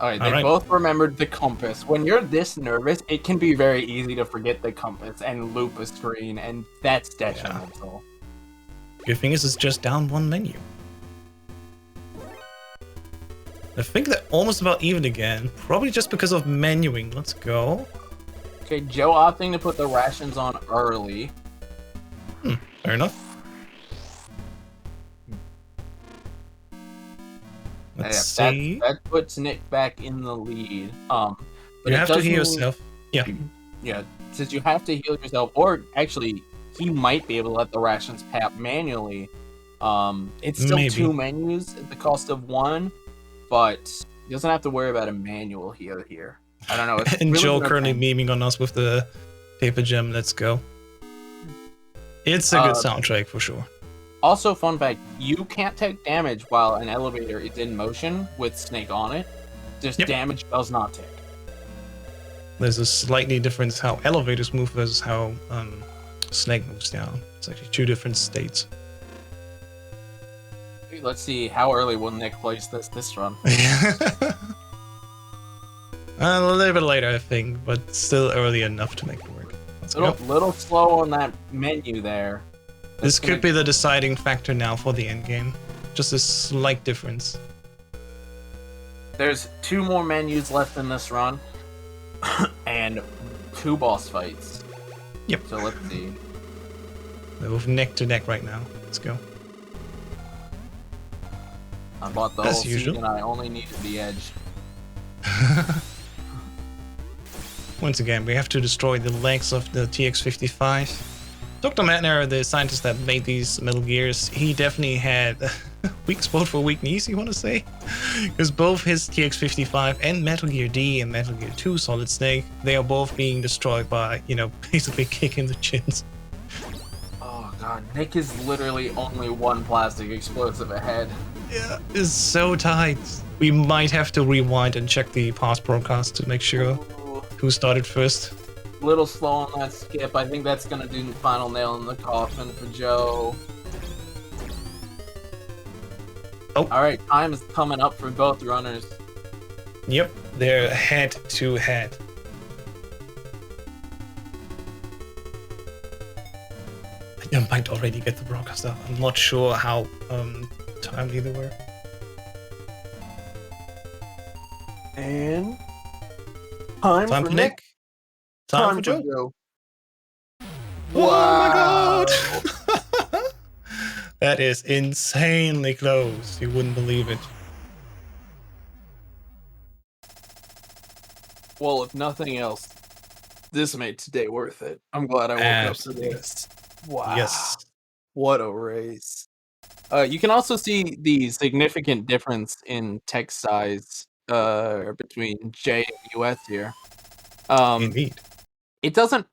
Alright, they both remembered the compass. When you're this nervous, it can be very easy to forget the compass and loop a screen, and that's detrimental. Good thing is it's just down 1 menu. I think they're almost about even again, probably just because of menuing. Let's go. Okay, Joe opting to put the rations on early. Fair enough. Let's see. That puts Nick back in the lead. But You it have to does heal mean- yourself. Yeah. Yeah, since you have to heal yourself, or actually, he might be able to let the rations pap manually. It's still Maybe. 2 menus at the cost of 1, but he doesn't have to worry about a manual heal here. I don't know. It's And really Joe gonna currently depend. memeing on us with the paper gem. Let's go. It's a good soundtrack for sure. Also, fun fact: you can't take damage while an elevator is in motion with Snake on it. Just Yep. damage does not tick. There's a slightly difference how elevators move versus how Snake moves down. It's actually 2 different states. Let's see how early will Nick place this run. A little bit later, I think, but still early enough to make it work. Let's go. Little slow on that menu there. This could be the deciding factor now for the end game. Just a slight difference. There's 2 more menus left in this run, and 2 boss fights. Yep. So let's see. They're both neck to neck right now. Let's go. I bought the As whole usual. scene and I only needed the edge. Once again, we have to destroy the legs of the TX-55. Dr. Mattner, the scientist that made these Metal Gears, he definitely had a weak spot for weak knees, you want to say? Because both his TX-55 and Metal Gear D and Metal Gear 2 Solid Snake, they are both being destroyed by, basically kicking the chins. Oh god, Nick is literally only 1 plastic explosive ahead. Yeah, it's so tight. We might have to rewind and check the past broadcast to make sure who started first. Little slow on that skip. I think that's gonna do the final nail in the coffin for Joe. Oh. Alright, time is coming up for both runners. Yep, they're head to head. I might already get the broadcast up. I'm not sure how timely they were. And time Time for for Nick. Time for Joe. Joe. Oh my god! That is insanely close. You wouldn't believe it. Well, if nothing else, this made today worth it. I'm glad I woke Absolutely. up to this. Wow. Yes. What a race. You can also see the significant difference in text size between J and US here. Indeed. It doesn't,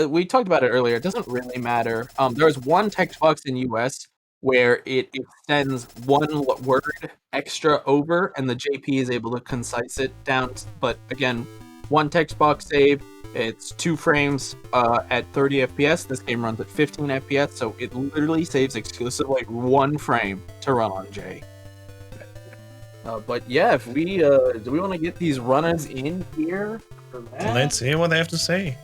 we talked about it earlier, it doesn't really matter. There's one text box in US where it extends 1 word extra over and the JP is able to concise it down. But again, 1 text box save. It's 2 frames at 30 FPS. This game runs at 15 FPS, so it literally saves exclusively 1 frame to run on J. But yeah, if we do we want to get these runners in here? For that? Let's hear what they have to say.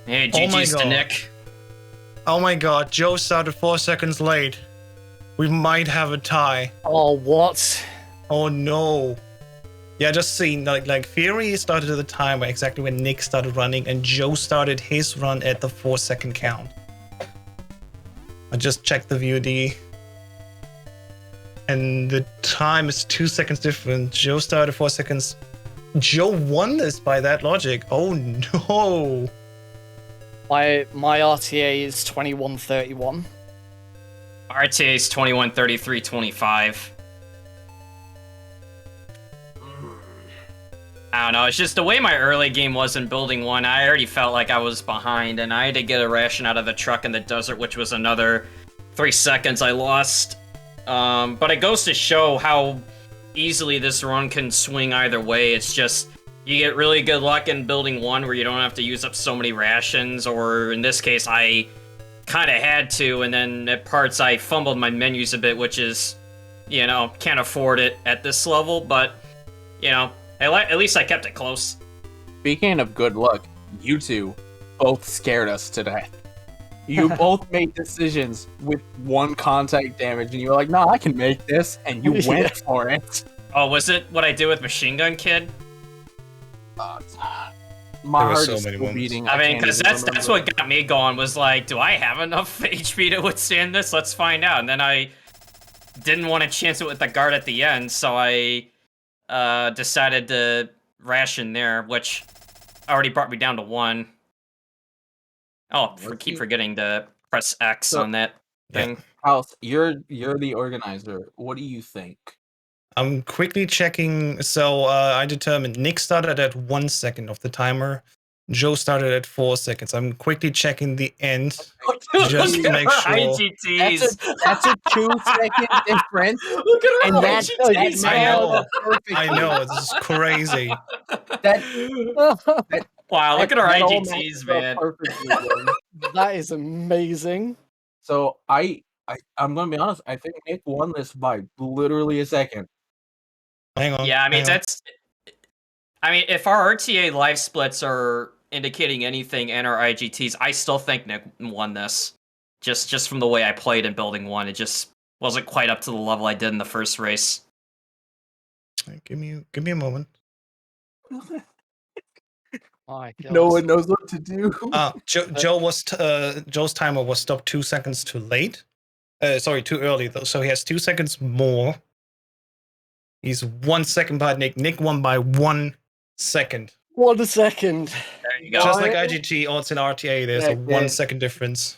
Hey, Oh my GG's to God. Nick. Oh my god, Joe started 4 seconds late. We might have a tie. Oh, what? Oh no. Yeah, just seen like Fury started at the time where exactly when Nick started running, and Joe started his run at the 4-second count. I just checked the VOD, and the time is 2 seconds different. Joe started 4 seconds. Joe won this by that logic. Oh no. My RTA is 21:31. RTA's 21:33:25. I don't know, it's just the way my early game was in Building 1, I already felt like I was behind, and I had to get a ration out of the truck in the desert, which was another 3 seconds I lost. But it goes to show how easily this run can swing either way. It's just, you get really good luck in Building 1 where you don't have to use up so many rations, or in this case, I kind of had to, and then at parts I fumbled my menus a bit, which is, can't afford it at this level, but, at least I kept it close. Speaking of good luck, you two both scared us to death. You both made decisions with 1 contact damage, and you were like, "No, I can make this," and you went for it. Oh, was it what I did with Machine Gun Kid? My There were heart so is many still moments. beating. I mean, can't because even that's remember. what got me going, was like, do I have enough HP to withstand this? Let's find out. And then I didn't want to chance it with the guard at the end, so I decided to ration there, which already brought me down to 1. Oh, Let's keep see. forgetting to press X So- on that Yeah. thing. House, you're the organizer. What do you think? I'm quickly checking. So I determined Nick started at 1 second of the timer. Joe started at 4 seconds. I'm quickly checking the end just to make sure. IGTs. That's a 2-second difference. Look at And our that's IGTs, I man. know. perfect. I know, this is crazy. Wow, look at our That all IGTs, matches up man. perfectly, then. That is amazing. So I'm gonna be honest. I think Nick won this by literally a second. Hang on. Yeah, I mean, hang on. that's. I mean, if our RTA live splits are indicating anything and our IGTs, I still think Nick won this. Just from the way I played in Building 1, it just wasn't quite up to the level I did in the first race. Give me a moment. My God. No one knows what to do. Joe's timer was stopped 2 seconds too late. Sorry, too early though. So he has 2 seconds more. He's 1 second behind Nick. Nick won by 1 second. 1 second. There you go. Just like IGT, odds in RTA, there's a 1 second difference.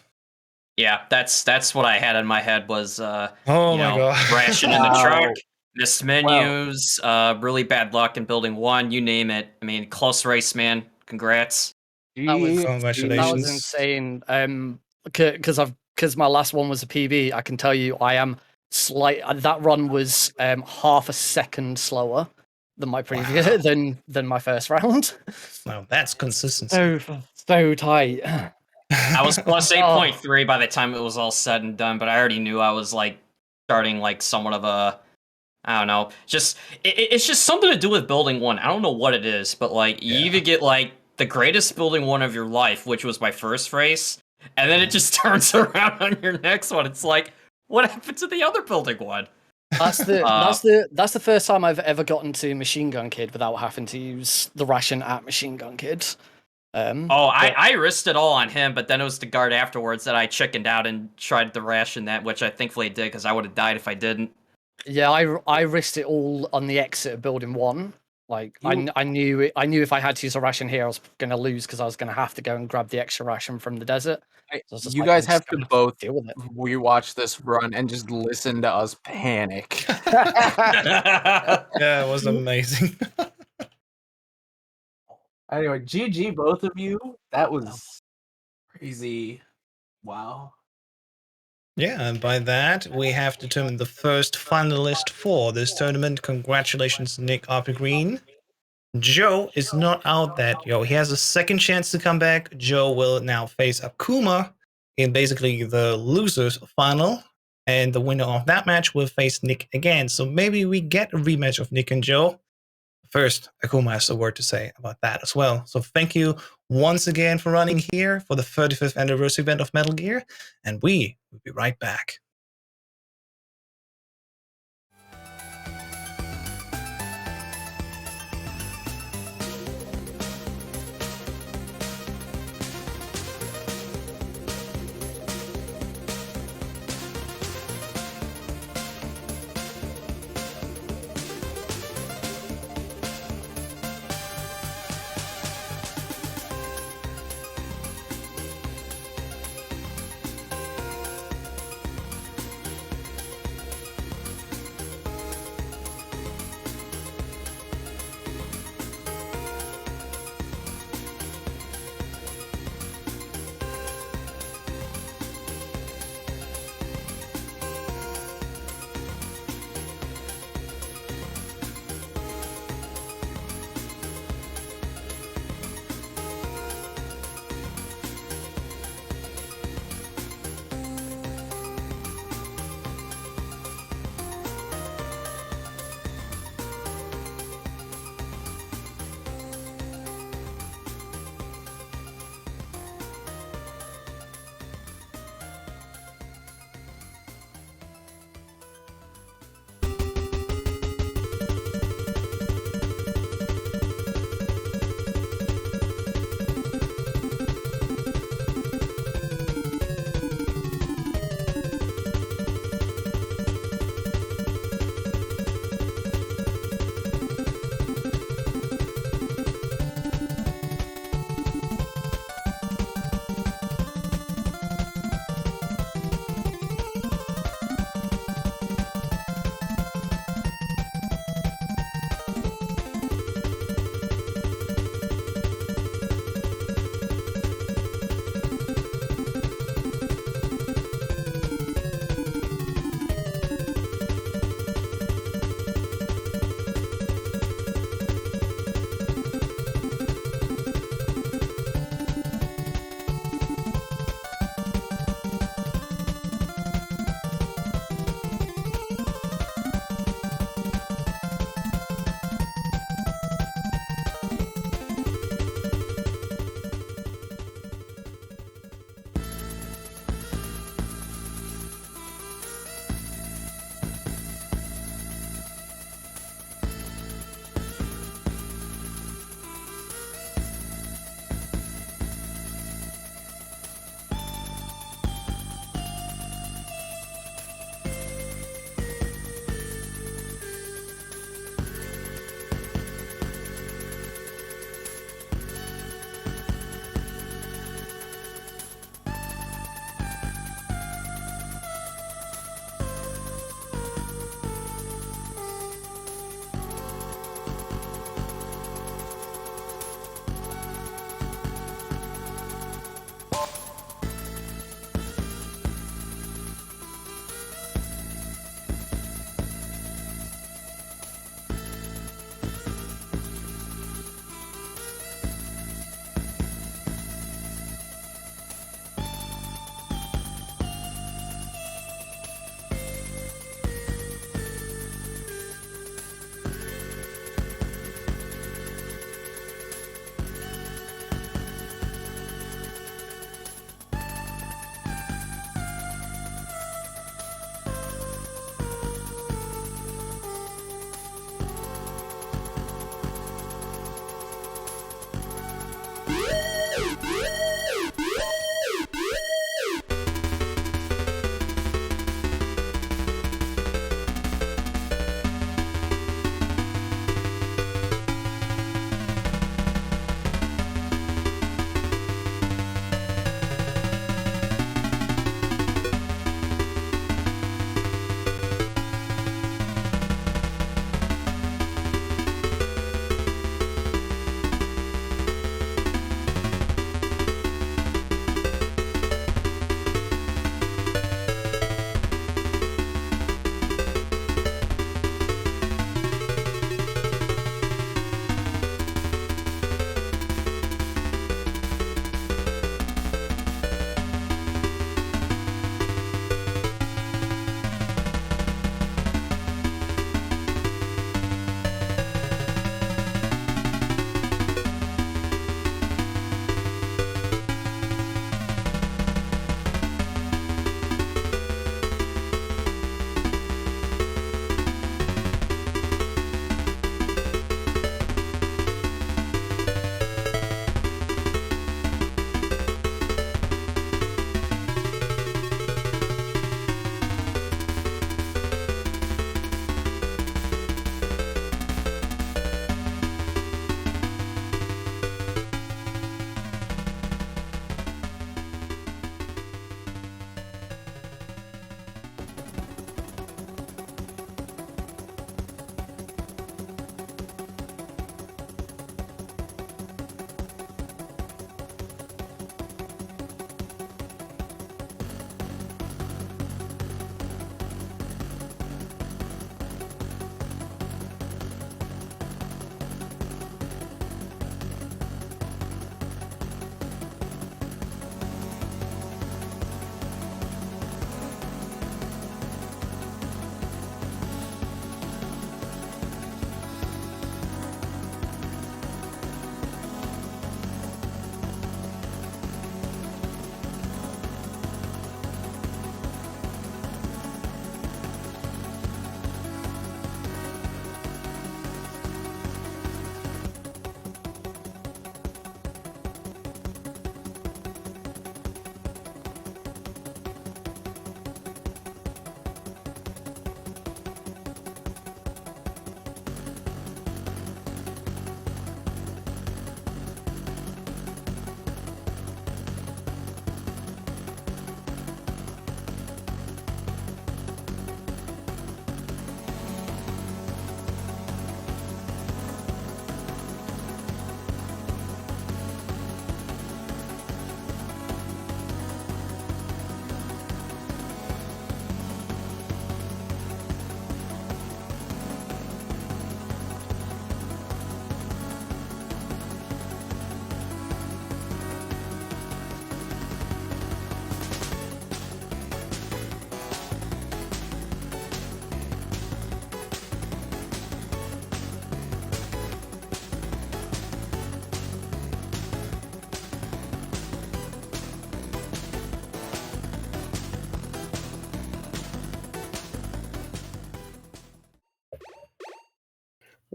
Yeah, that's what I had in my head was Oh my god. ration in the Wow. truck, missed menus, really bad luck in Building 1, you name it. I mean, close race, man. Congrats. That was Congratulations. insane. Because my last one was a PB. I can tell you, I am that run was half a second slower than my previous Wow. than my first round. Wow, that's consistency. So tight. I was plus 8.3 by the time it was all said and done, but I already knew I was like starting like somewhat of a, I don't know, just it's just something to do with Building 1. I don't know what it is, but like you either get like the greatest Building 1 of your life, which was my first race, and then it just turns around on your next one. It's like, what happened to the other Building 1? That's the first time I've ever gotten to Machine Gun Kid without having to use the ration at Machine Gun Kid. I risked it all on him, but then it was the guard afterwards that I chickened out and tried to ration that, which I thankfully did because I would have died if I didn't. Yeah, I risked it all on the exit of Building 1. Like I knew if I had to use a ration here, I was going to lose because I was going to have to go and grab the extra ration from the desert. So You guys have to both rewatch this run and just listen to us panic. Yeah, it was amazing. Anyway, GG both of you. That was crazy. Wow. Yeah, and by that, we have determined the first finalist for this tournament. Congratulations, Nick RP Green. Joe is not out that, he has a second chance to come back. Joe will now face Akuma in basically the losers final. And the winner of that match will face Nick again. So maybe we get a rematch of Nick and Joe. First, Akuma has a word to say about that as well. So thank you once again for running here for the 35th anniversary event of Metal Gear. And we will be right back.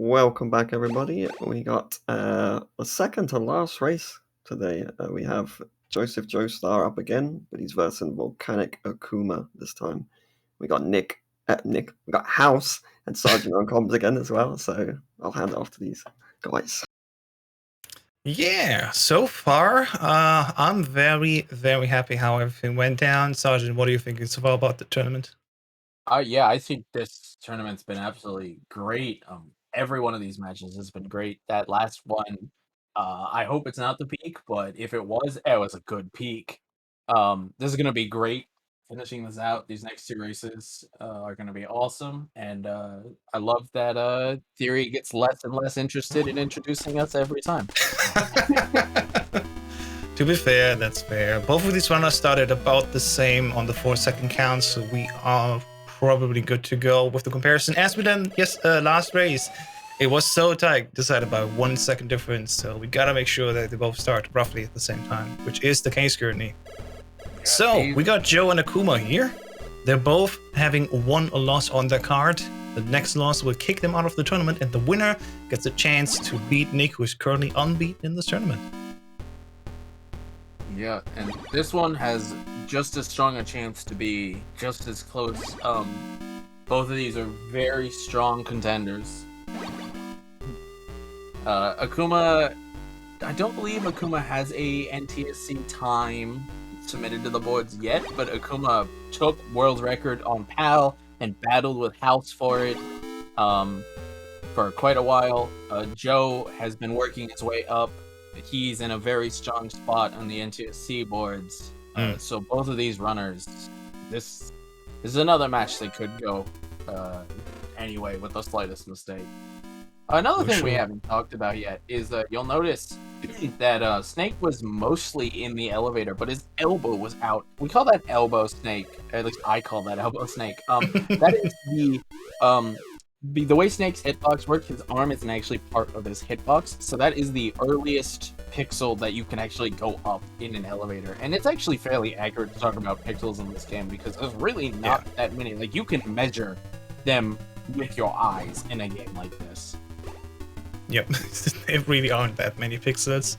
welcome back, everybody. We got the second to last race today. We have Joseph Joestar up again, but he's versing Volcanic Akuma this time. We got Nick, we got House and Sergeant on comms again as well. So I'll hand it off to these guys. Yeah, so far, I'm very, very happy how everything went down. Sergeant, what do you think so far about the tournament? Yeah, I think this tournament's been absolutely great. Every one of these matches has been great. That last one, I hope it's not the peak, but if it was a good peak. This is gonna be great. Finishing this out, these next two races are gonna be awesome, and I love that Theory gets less and less interested in introducing us every time. To be fair, that's fair. Both of these runners started about the same on the 4-second count, so we are probably good to go with the comparison. As we done last race, it was so tight, decided by 1 second difference, so we gotta make sure that they both start roughly at the same time, which is the case currently. So, we got Joe and Akuma here. They're both having 1 loss on their card. The next loss will kick them out of the tournament, and the winner gets a chance to beat Nick, who is currently unbeaten in this tournament. Yeah, and this one has just as strong a chance to be just as close. Both of these are very strong contenders. Akuma, I don't believe Akuma has a NTSC time submitted to the boards yet, but Akuma took world record on PAL and battled with House for it for quite a while. Joe has been working his way up. He's in a very strong spot on the NTSC boards. So both of these runners, this is another match they could go anyway with the slightest mistake. Another thing we haven't talked about yet is you'll notice that Snake was mostly in the elevator, but his elbow was out. We call that elbow Snake. At least I call that elbow Snake. That is the way Snake's hitbox works. His arm isn't actually part of his hitbox, so that is the earliest pixel that you can actually go up in an elevator. And it's actually fairly accurate to talk about pixels in this game because there's really not that many. Like, you can measure them with your eyes in a game like this. Yep, there really aren't that many pixels.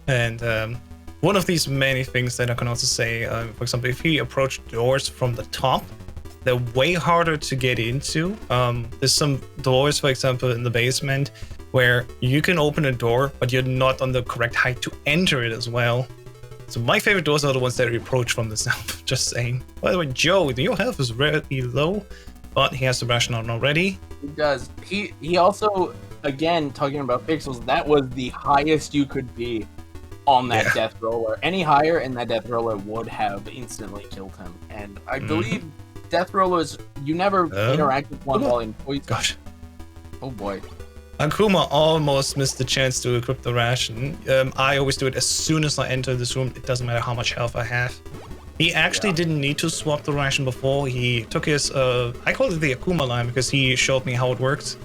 And one of these many things that I can also say, for example, if you approach doors from the top, they're way harder to get into. There's some doors, for example, in the basement where you can open a door, but you're not on the correct height to enter it as well. So my favorite doors are the ones that you approach from the south, just saying. By the way, Joe, your health is really low, but he has the ration on already. He does. He also, again, talking about pixels, that was the highest you could be on that death roller. Any higher and that death roller would have instantly killed him. And I believe death rollers, you never interact with one while in poison. Gosh. Oh boy. Akuma almost missed the chance to equip the ration. I always do it as soon as I enter this room. It doesn't matter how much health I have. He actually didn't need to swap the ration before. He took his, I call it the Akuma line because he showed me how it works.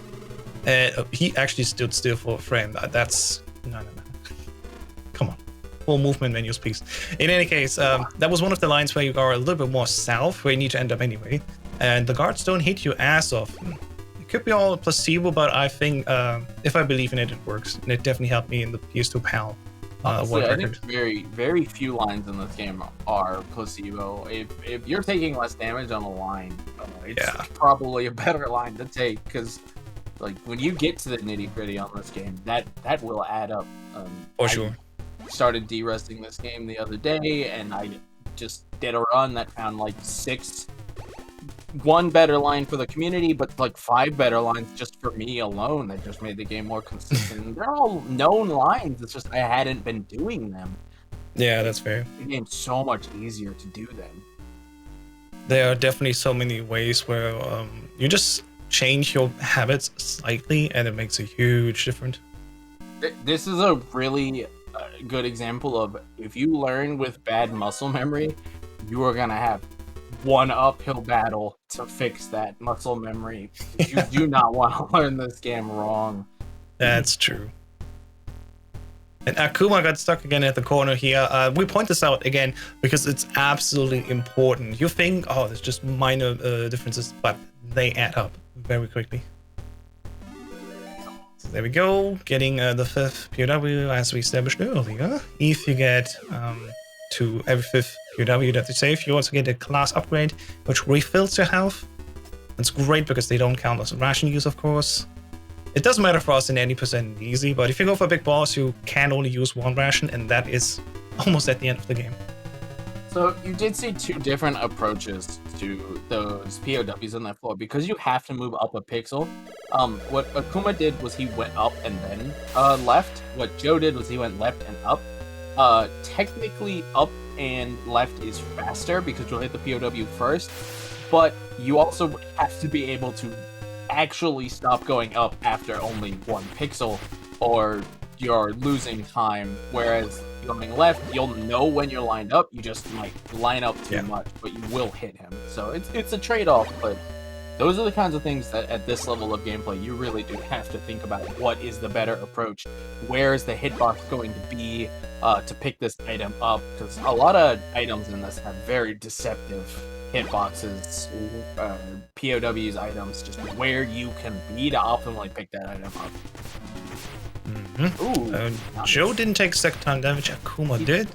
He actually stood still for a frame. That's, no. Come on. Full movement menus, please. In any case, that was one of the lines where you are a little bit more south, where you need to end up anyway. And the guards don't hit you as often. It could be all placebo, but I think if I believe in it, it works. And it definitely helped me in the PS2 PAL. Honestly, I think very, very few lines in this game are placebo. If you're taking less damage on a line, it's probably a better line to take, because like when you get to the nitty-gritty on this game, that will add up. For sure. I started de-rusting this game the other day, and I just did a run that found like 1 better line for the community, but like 5 better lines just for me alone. That just made the game more consistent. They're all known lines, it's just I hadn't been doing them. Yeah, that's fair. The game's so much easier to do them. There are definitely so many ways where you just change your habits slightly and it makes a huge difference. This is a really good example of if you learn with bad muscle memory, you are gonna have one uphill battle to fix that muscle memory. You do not want to learn this game wrong. That's true. And Akuma got stuck again at the corner here. We point this out again because it's absolutely important. You think, oh, there's just minor differences, but they add up very quickly. So there we go, getting the 5th POW as we established earlier. If you get to every 5th POW that you save, you also get a class upgrade, which refills your health. It's great because they don't count as a ration use, of course. It doesn't matter for us in any percent easy, but if you go for a big boss, you can only use 1 ration, and that is almost at the end of the game. So you did see 2 different approaches to those POWs on that floor because you have to move up a pixel. What Akuma did was he went up and then left. What Joe did was he went left and up. Technically, up and left is faster because you'll hit the POW first, but you also have to be able to actually stop going up after only 1 pixel, or you're losing time. Whereas going left, you'll know when you're lined up. You just might line up too much, but you will hit him. So it's a trade-off, but those are the kinds of things that at this level of gameplay, you really do have to think about what is the better approach. Where is the hitbox going to be to pick this item up? Because a lot of items in this have very deceptive hitboxes, POWs, items, just where you can be to optimally pick that item up. Ooh, nice. Joe didn't take second time damage, Akuma did.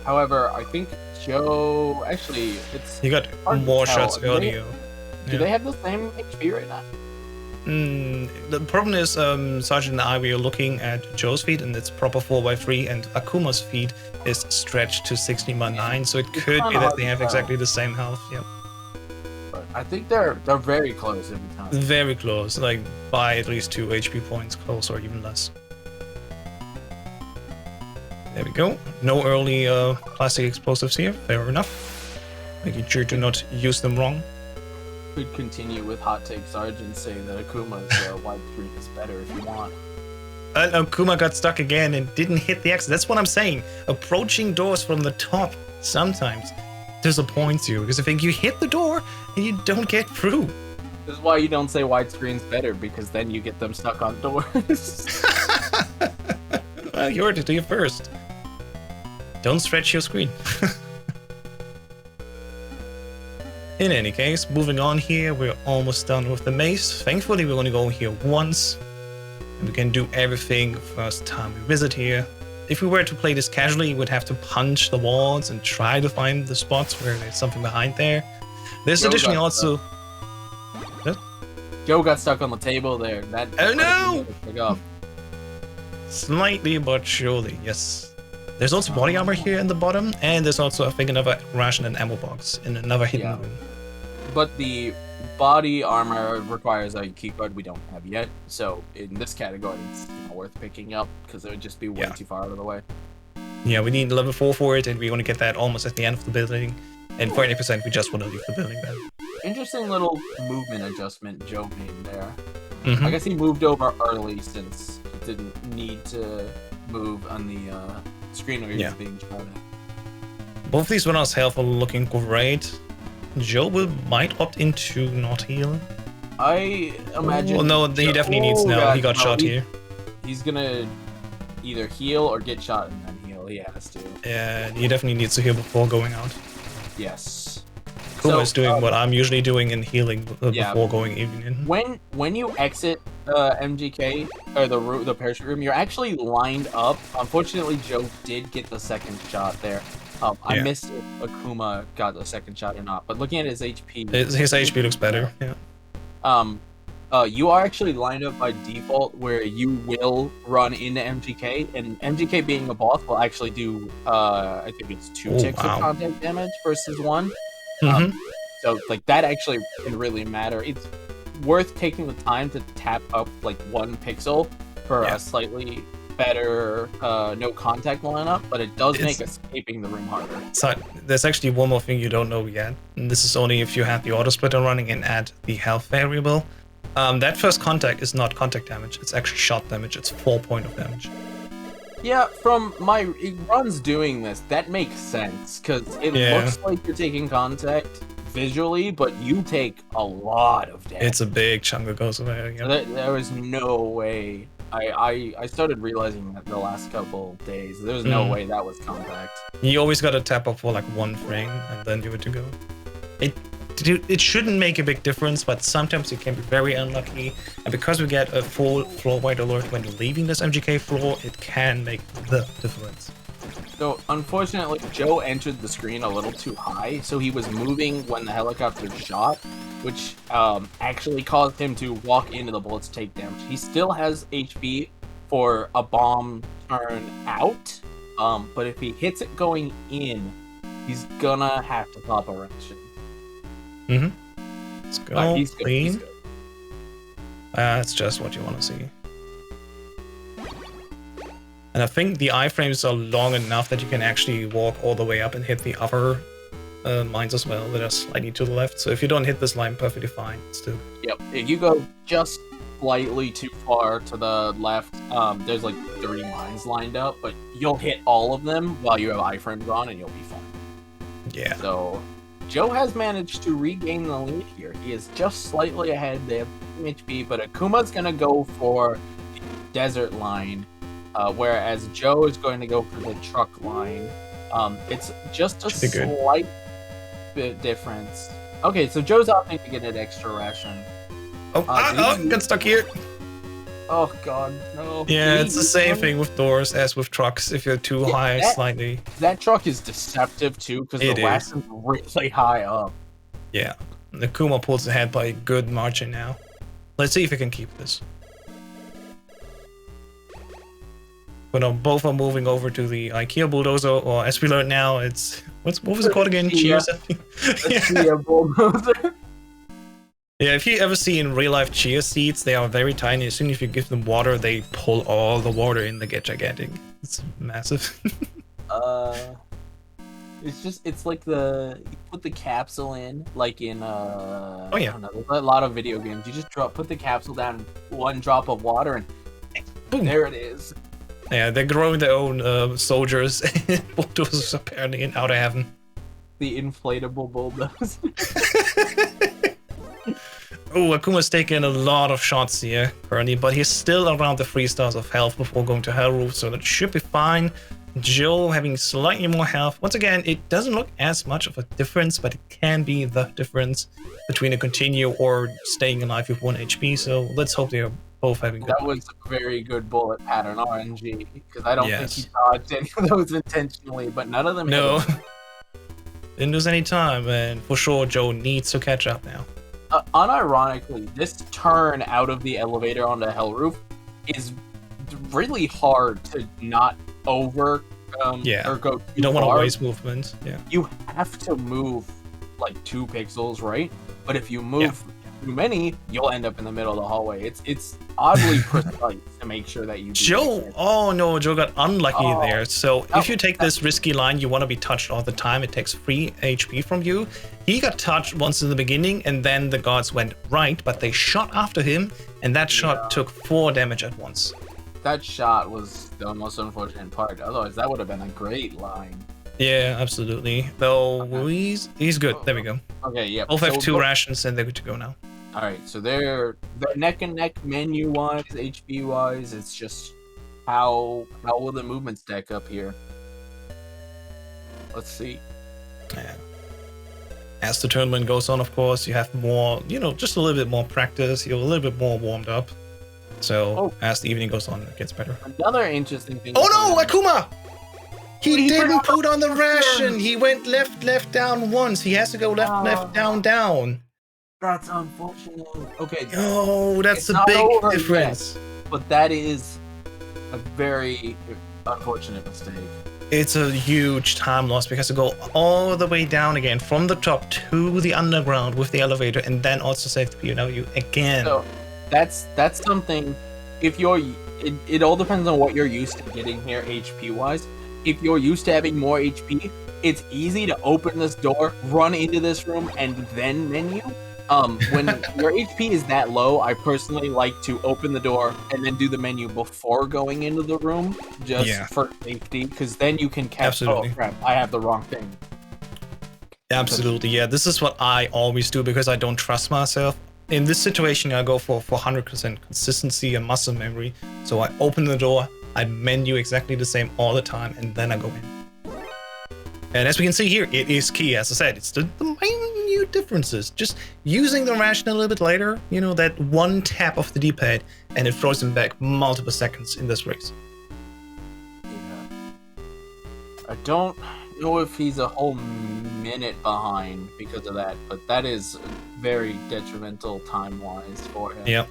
However, I think Joe, actually, he got more shots earlier. Do they have the same HP right now? The problem is, Sergeant and I, we are looking at Joe's feed, and it's proper 4x3, and Akuma's feed is stretched to 16x9, so it could be that they have exactly the same health. Yep. But I think they're very close every time. Very close, like by at least 2 HP points close, or even less. There we go. No early plastic explosives here. Fair enough. Making sure to not use them wrong. Could continue with hot take Sergeant saying that Akuma's wide screen is better if you want. Akuma got stuck again and didn't hit the exit. That's what I'm saying. Approaching doors from the top sometimes disappoints you, because I think you hit the door and you don't get through. This is why you don't say widescreen's better, because then you get them stuck on doors. Well, you heard it here first. Don't stretch your screen. In any case, moving on here, we're almost done with the maze. Thankfully, we're only going here once, and we can do everything first time we visit here. If we were to play this casually, we'd have to punch the walls and try to find the spots where there's something behind there. There's additionally also... Joe got stuck on the table there. Oh no! Slightly but surely, yes. There's also body armor here in the bottom, and there's also, I think, another ration and ammo box in another hidden room. But the body armor requires a keycard we don't have yet, so in this category, it's not worth picking up, because it would just be way too far out of the way. Yeah, we need level 4 for it, and we want to get that almost at the end of the building. And for 80%, we just want to leave the building then. Interesting little movement adjustment Joe made there. Mm-hmm. I guess he moved over early since he didn't need to move on the screen where he was being shot at. Both these winners' health are looking great. Joe might opt into not heal. I imagine... Well, no, he definitely needs now. He got shot here. He's gonna either heal or get shot and then heal. He has to. Yeah, he definitely needs to heal before going out. Yes. Kuma is doing what I'm usually doing in healing before going even in. When you exit MGK or the parachute room, you're actually lined up. Unfortunately, Joe did get the second shot there. I missed if Akuma got the second shot or not, but looking at his HP, his HP looks better. Yeah. You are actually lined up by default where you will run into MGK, and MGK being a boss will actually do I think it's 2 ticks of contact damage versus 1. So like that actually can really matter. It's worth taking the time to tap up like 1 pixel for a slightly better no contact lineup, but it does make escaping the room harder. So there's actually one more thing you don't know yet, and this is only if you have the auto splitter running and add the health variable. That first contact is not contact damage, it's actually shot damage. It's 4 points of damage. Yeah, from my runs doing this, that makes sense, because it looks like you're taking contact visually, but you take a lot of damage. It's a big chunk that goes away. So there was no way. I started realizing that the last couple days, there was no way that was contact. You always gotta tap up for like 1 frame, and then you're good to go. It it shouldn't make a big difference, but sometimes it can be very unlucky. And because we get a full floor-wide alert when leaving this MGK floor, it can make the difference. So, unfortunately, Joe entered the screen a little too high, so he was moving when the helicopter shot, which actually caused him to walk into the bullets, take damage. He still has HP for a bomb turn out, but if he hits it going in, he's gonna have to pop a ration. Let's go. But he's good, Clean. he's good. That's just what you want to see. And I think the iframes are long enough that you can actually walk all the way up and hit the other mines as well that are slightly to the left. So if you don't hit this line perfectly fine, it's still. Yep, if you go just slightly too far to the left, there's like 30 mines lined up, but you'll hit all of them while you have iframes on and you'll be fine. Yeah. So Joe has managed to regain the lead here. He is just slightly ahead. They have HP, but Akuma's going to go for the desert line, whereas Joe is going to go for the truck line. It's just a slight bit difference. Okay, so Joe's opting to get an extra ration. Got stuck here. Oh god, no. Yeah, it's the same thing with doors as with trucks. If you're too high slightly. That truck is deceptive too, because the ration's really high up. Yeah. Akuma pulls ahead by a good margin now. Let's see if we can keep this. But no, both are moving over to the IKEA bulldozer, or as we learn now, it's what was it called again? Cheers. IKEA bulldozer. Yeah, if you ever see in real life chia seeds, they are very tiny. As soon as you give them water, they pull all the water in. They get gigantic. It's massive. It's like you put the capsule in, like in oh yeah, I don't know, there's a lot of video games. You just put the capsule down, one drop of water, and boom, there it is. Yeah, they're growing their own soldiers. Bulldozers apparently in outer heaven. The inflatable bulldozer. Oh, Akuma's taking a lot of shots here currently, but he's still around the 3 stars of health before going to Hell Roof, so that should be fine. Joe having slightly more health. Once again, it doesn't look as much of a difference, but it can be the difference between a continue or staying alive with 1 HP, so let's hope they're both having good. That was a very good bullet pattern RNG, because I don't think he dodged any of those intentionally, but none of them No. Didn't lose any time, and for sure Joe needs to catch up now. Unironically, this turn out of the elevator onto Hell Roof is really hard to not over or go too you don't want to far. waste movement. Yeah. You have to move like 2 pixels, right? But if you move too many, you'll end up in the middle of the hallway. It's oddly precise to make sure that you do Joe, that. oh no, Joe got unlucky there. So if you take this risky line, you want to be touched all the time. It takes 3 HP from you. He got touched once in the beginning, and then the guards went right, but they shot after him, and that shot took 4 damage at once. That shot was the most unfortunate part. Otherwise, that would have been a great line. Yeah, absolutely. Though he's good. There we go. Okay, yeah. Both have 2 rations, and they're good to go now. All right, so they're neck and neck menu wise, HP wise. It's just how will the movement stack up here? Let's see. Yeah. As the tournament goes on, of course, you have more, just a little bit more practice. You're a little bit more warmed up. So as the evening goes on, it gets better. Another interesting thing. Oh no, Akuma! He didn't put on the ration. He went left, down once. He has to go left, down. That's unfortunate. Okay. Oh, that's a big difference. Yet, but that is a very unfortunate mistake. It's a huge time loss because to go all the way down again from the top to the underground with the elevator and then also save the POW again. So that's something. If you're, it all depends on what you're used to getting here HP wise. If you're used to having more HP, it's easy to open this door, run into this room, and then menu. When your HP is that low, I personally like to open the door and then do the menu before going into the room, just for safety, because then you can catch. Absolutely. Oh crap! I have the wrong thing. Absolutely, yeah. This is what I always do because I don't trust myself. In this situation, I go for 100% consistency and muscle memory. So I open the door, I menu exactly the same all the time, and then I go in. And as we can see here, it is key. As I said, it's the menu minute differences. Just using the ration a little bit later, you know, that one tap of the D-pad, and it throws him back multiple seconds in this race. Yeah. I don't know if he's a whole minute behind because of that, but that is very detrimental time-wise for him. Yeah.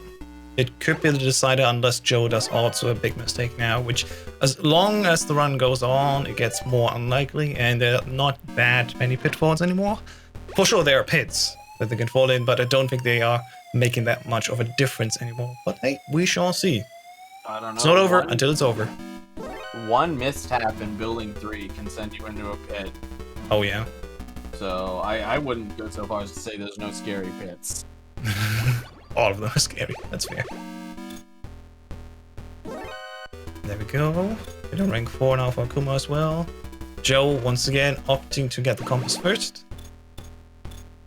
It could be the decider unless Joe does also a big mistake now, which as long as the run goes on, it gets more unlikely, and there are not that many pitfalls anymore. For sure there are pits that they can fall in, but I don't think they are making that much of a difference anymore. But hey, we shall see. I don't know. It's not over until it's over. One mishap in building 3 can send you into a pit. Oh yeah. So I wouldn't go so far as to say there's no scary pits. All of them are scary. That's fair. There we go. Get a rank 4 now for Akuma as well. Joe, once again, opting to get the compass first.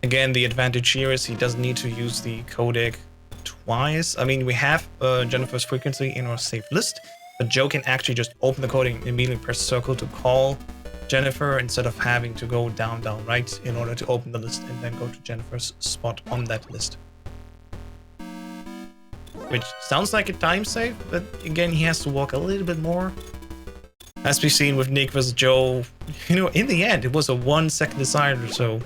Again, the advantage here is he doesn't need to use the codec twice. I mean, we have Jennifer's frequency in our saved list, but Joe can actually just open the codec and immediately press circle to call Jennifer instead of having to go down, right in order to open the list and then go to Jennifer's spot on that list. Which sounds like a time save, but again, he has to walk a little bit more. As we've seen with Nick versus Joe, you know, in the end, it was a 1 second decider, so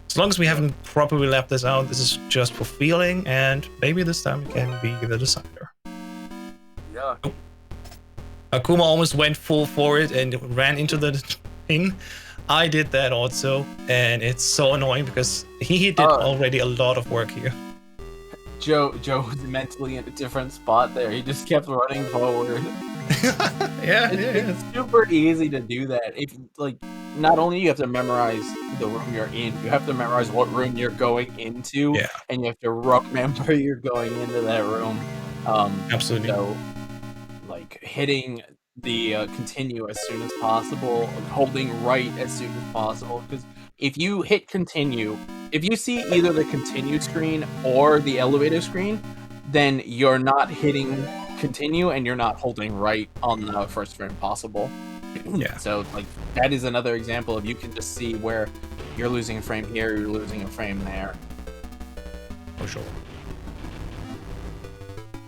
as long as we haven't properly lapped this out, this is just for feeling, and maybe this time it can be the decider. Yeah. Oh. Akuma almost went full for it and ran into the thing. I did that also, and it's so annoying because he did already a lot of work here. Joe was mentally in a different spot there. He just kept running forward. It's super easy to do that. If like, not only you have to memorize the room you're in, you have to memorize what room you're going into, and you have to remember you're going into that room. Absolutely. So, like hitting the continue as soon as possible, holding right as soon as possible, because if you hit continue, if you see either the continue screen or the elevator screen, then you're not hitting continue and you're not holding right on the first frame possible. Yeah. So like that is another example of you can just see where you're losing a frame here, you're losing a frame there. For sure.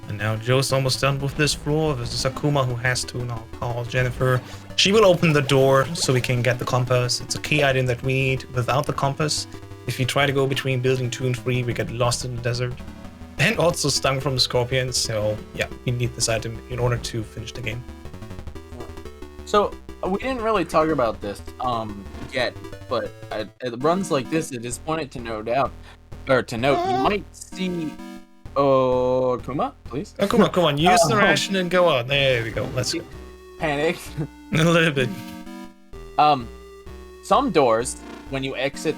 And now Joe's almost done with this floor. This is Akuma who has to now call Jennifer. She will open the door so we can get the compass. It's a key item that we need. Without the compass, if you try to go between building 2 and 3, we get lost in the desert. And also stung from the scorpions, so yeah, we need this item in order to finish the game. So, we didn't really talk about this yet, but at runs like this, it is pointed to note, you might see... Akuma, please? Akuma, come on, use the ration and go on. There we go, let's go. Panic. A little bit. Some doors, when you exit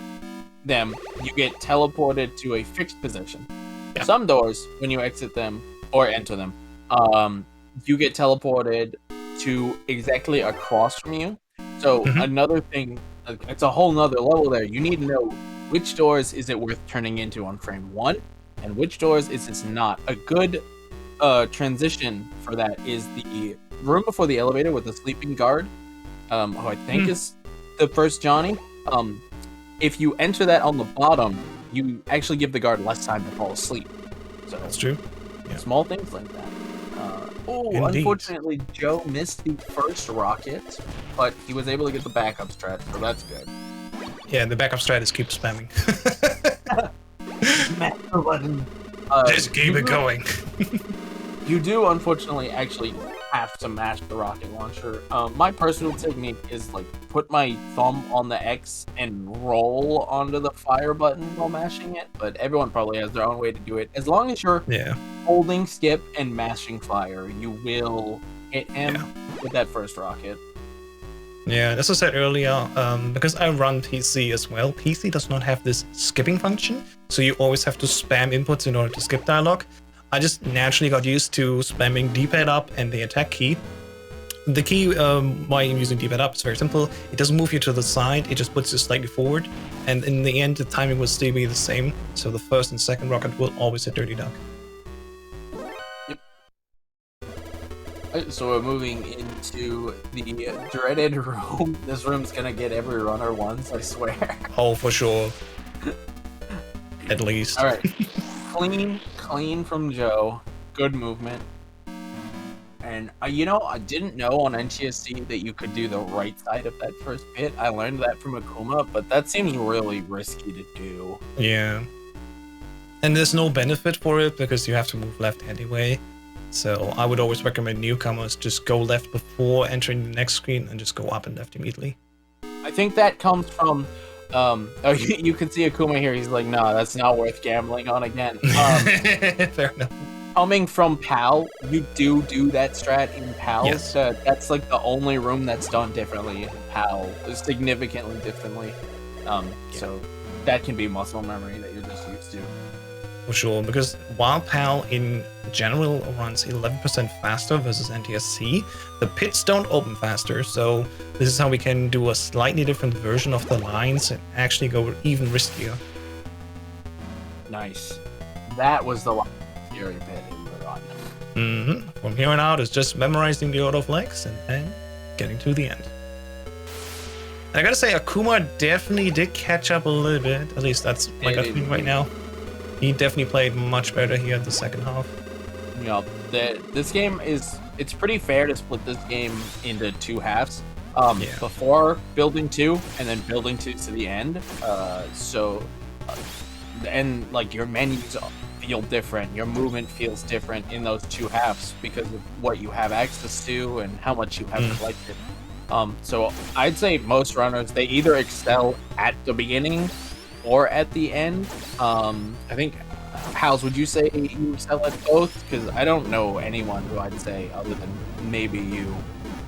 them, you get teleported to a fixed position. Yeah. Some doors, when you exit them or enter them, you get teleported to exactly across from you. So another thing, it's a whole nother level there. You need to know which doors is it worth turning into on frame 1, and which doors is this not. A good transition for that is the room before the elevator with the sleeping guard, who I think is the first Johnny. If you enter that on the bottom, you actually give the guard less time to fall asleep. So that's true. Yeah. Small things like that. Unfortunately, Joe missed the first rocket, but he was able to get the backup strat, so that's good. Yeah, the backup strat is keep spamming. Just keep it going. You do, unfortunately, actually have to mash the rocket launcher. My personal technique is like put my thumb on the X and roll onto the fire button while mashing it, but everyone probably has their own way to do it. As long as you're holding skip and mashing fire, you will hit him with that first rocket. Yeah, as I said earlier, because I run PC as well, PC does not have this skipping function, so you always have to spam inputs in order to skip dialogue. I just naturally got used to spamming D-pad up and the attack key. The key why I'm using D-pad up is very simple. It doesn't move you to the side, it just puts you slightly forward, and in the end the timing will still be the same, so the first and second rocket will always hit Dirty Duck. So we're moving into the dreaded room. This room's gonna get every runner once, I swear. Oh, for sure. At least. All right, clean from Joe. Good movement. And you know, I didn't know on NTSC that you could do the right side of that first pit. I learned that from Akuma, but that seems really risky to do. Yeah. And there's no benefit for it because you have to move left anyway. So I would always recommend newcomers just go left before entering the next screen and just go up and left immediately. I think that comes from you can see Akuma here. He's like, no, that's not worth gambling on again. Fair enough. Coming from PAL, you do that strat in PAL. Yes. That's like the only room that's done differently in PAL, significantly differently. So that can be muscle memory that you're just used to. For sure, because while PAL in general runs 11% faster versus NTSC, the pits don't open faster, so this is how we can do a slightly different version of the lines and actually go even riskier. Nice. That was the Fury pit in the run. From here on out, it's just memorizing the order of legs and then getting to the end. And I gotta say, Akuma definitely did catch up a little bit. At least that's like I think right now. He definitely played much better here in the second half. Yeah, this game it's pretty fair to split this game into two halves. Before building 2 and then building 2 to the end. And like your menus feel different, your movement feels different in those two halves because of what you have access to and how much you have collected. So I'd say most runners, they either excel at the beginning or at the end. I think, Hals, would you say you excel at both? Because I don't know anyone who I'd say other than maybe you.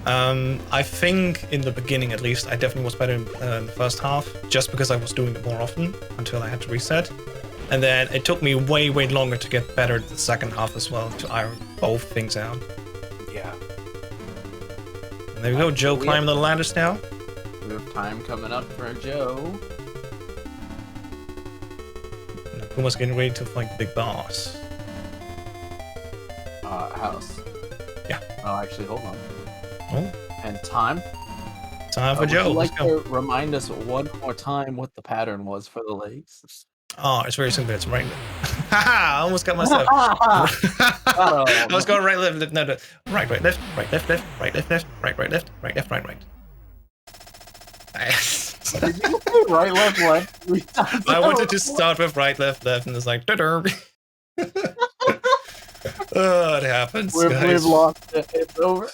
I think in the beginning, at least, I definitely was better in the first half, just because I was doing it more often until I had to reset. And then it took me way longer to get better at the second half as well, to iron both things out. Yeah. And there we go, Joe climbing the ladders now. We have time coming up for Joe. And Akuma's getting ready to fight the big boss. House. Yeah. Oh, actually, hold on. Oh, And time. time for Joe. Would you Let's like go. to remind us one more time what the pattern was for the legs? Oh, it's very simple. It's right. Haha! I almost got myself. I was going right, left, no, right, left, right, left, right, left, right, left, right, left, right. Did you say right, left? I wanted to start with right, left, and it's like, oh, it happens, We've guys. lost it. It's over.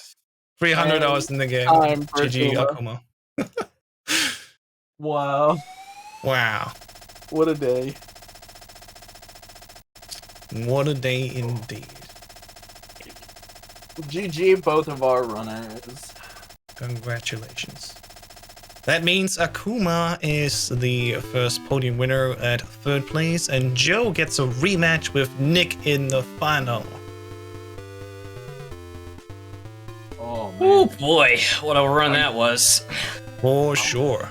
300 hours in the game. Time for GG Akuma. Wow. Wow. What a day. What a day indeed. GG, both of our runners. Congratulations. That means Akuma is the first podium winner at third place, and Joe gets a rematch with Nick in the final. Oh, man. Oh boy, what a run that was. For sure.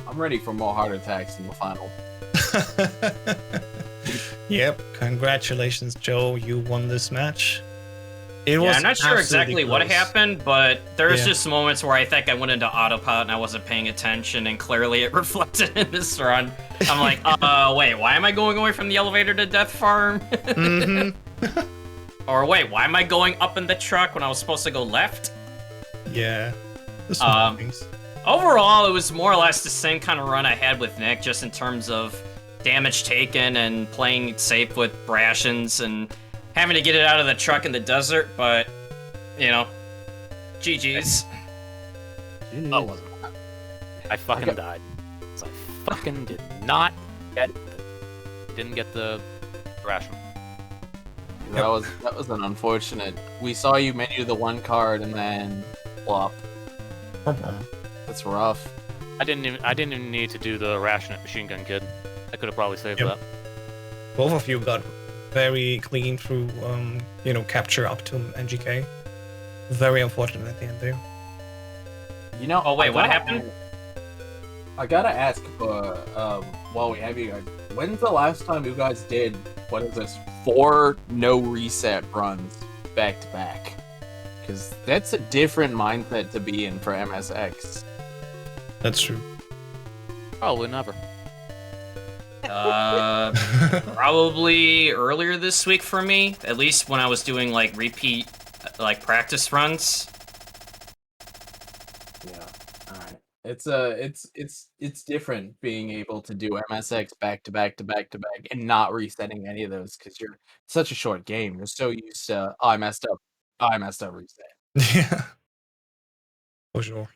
I'm ready for more heart attacks in the final. Yep, congratulations, Joe. You won this match. It Yeah, was I'm not sure exactly absolutely what close. happened, but there's Yeah. just moments where I think I went into autopilot and I wasn't paying attention, and clearly it reflected in this run. I'm like, wait, why am I going away from the elevator to Death Farm? Or wait, why am I going up in the truck when I was supposed to go left? Yeah. There's some things. Overall, it was more or less the same kind of run I had with Nick, just in terms of damage taken and playing it safe with rations and having to get it out of the truck in the desert, but, you know, GG's. Oh, I fucking died. So I fucking didn't get the ration. that was an unfortunate. We saw you menu the one card and then flop. That's rough. I didn't even need to do the ration at Machine Gun Kid. I could have probably saved Yep. that. Both of you got very clean through, capture up to MGK. Very unfortunate at the end there. You know. Oh, wait, I what gotta- happened? I gotta ask, while we have you guys, when's the last time you guys did, 4 no reset runs back to back? Because that's a different mindset to be in for MSX. That's true. Probably never. Probably earlier this week for me. At least when I was doing like repeat, like practice runs. Yeah. All right. It's different being able to do MSX back to back to back to back and not resetting any of those because you're such a short game. You're so used to I messed up, reset. Yeah, for sure.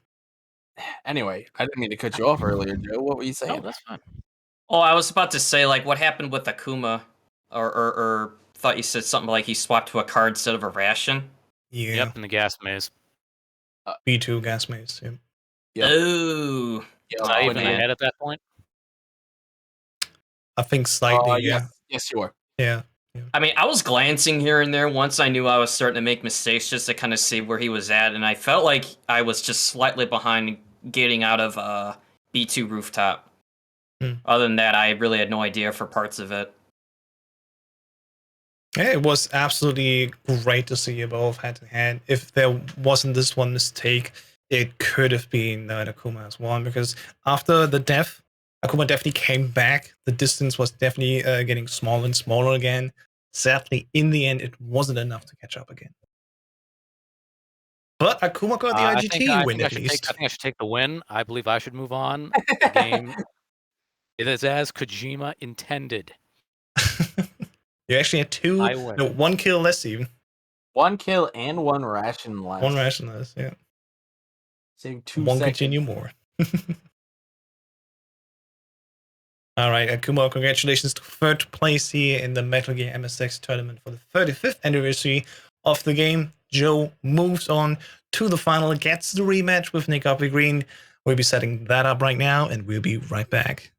Anyway, I didn't mean to cut you off earlier, Joe. What were you No, saying? that's fine. Oh, I was about to say like what happened with Akuma, or thought you said something like he swapped to a card instead of a ration. Yeah. Yep, in the gas maze. B2 gas maze. Yeah. Yep. Ooh. Yep. Was I Oh, even man. ahead at that point? I think slightly. Yeah. Yes, you are. Yeah. I mean, I was glancing here and there once I knew I was starting to make mistakes just to kind of see where he was at, and I felt like I was just slightly behind getting out of B2 rooftop. Other than that, I really had no idea for parts of it. Yeah, it was absolutely great to see you both head to head. If there wasn't this one mistake, it could have been that Akuma has won, because after the death, Akuma definitely came back. The distance was definitely getting smaller and smaller again. Sadly, in the end, it wasn't enough to catch up again. But Akuma got the IGT win at least. I think I should take the win. I believe I should move on. The game it is as Kojima intended. You actually had one kill less even. 1 kill and 1 ration less. One ration less, yeah. Saving 2 One seconds. continue more. All right, Akuma, congratulations to third place here in the Metal Gear MSX tournament for the 35th anniversary of the game. Joe moves on to the final, gets the rematch with Nick Uppy Green. We'll be setting that up right now, and we'll be right back.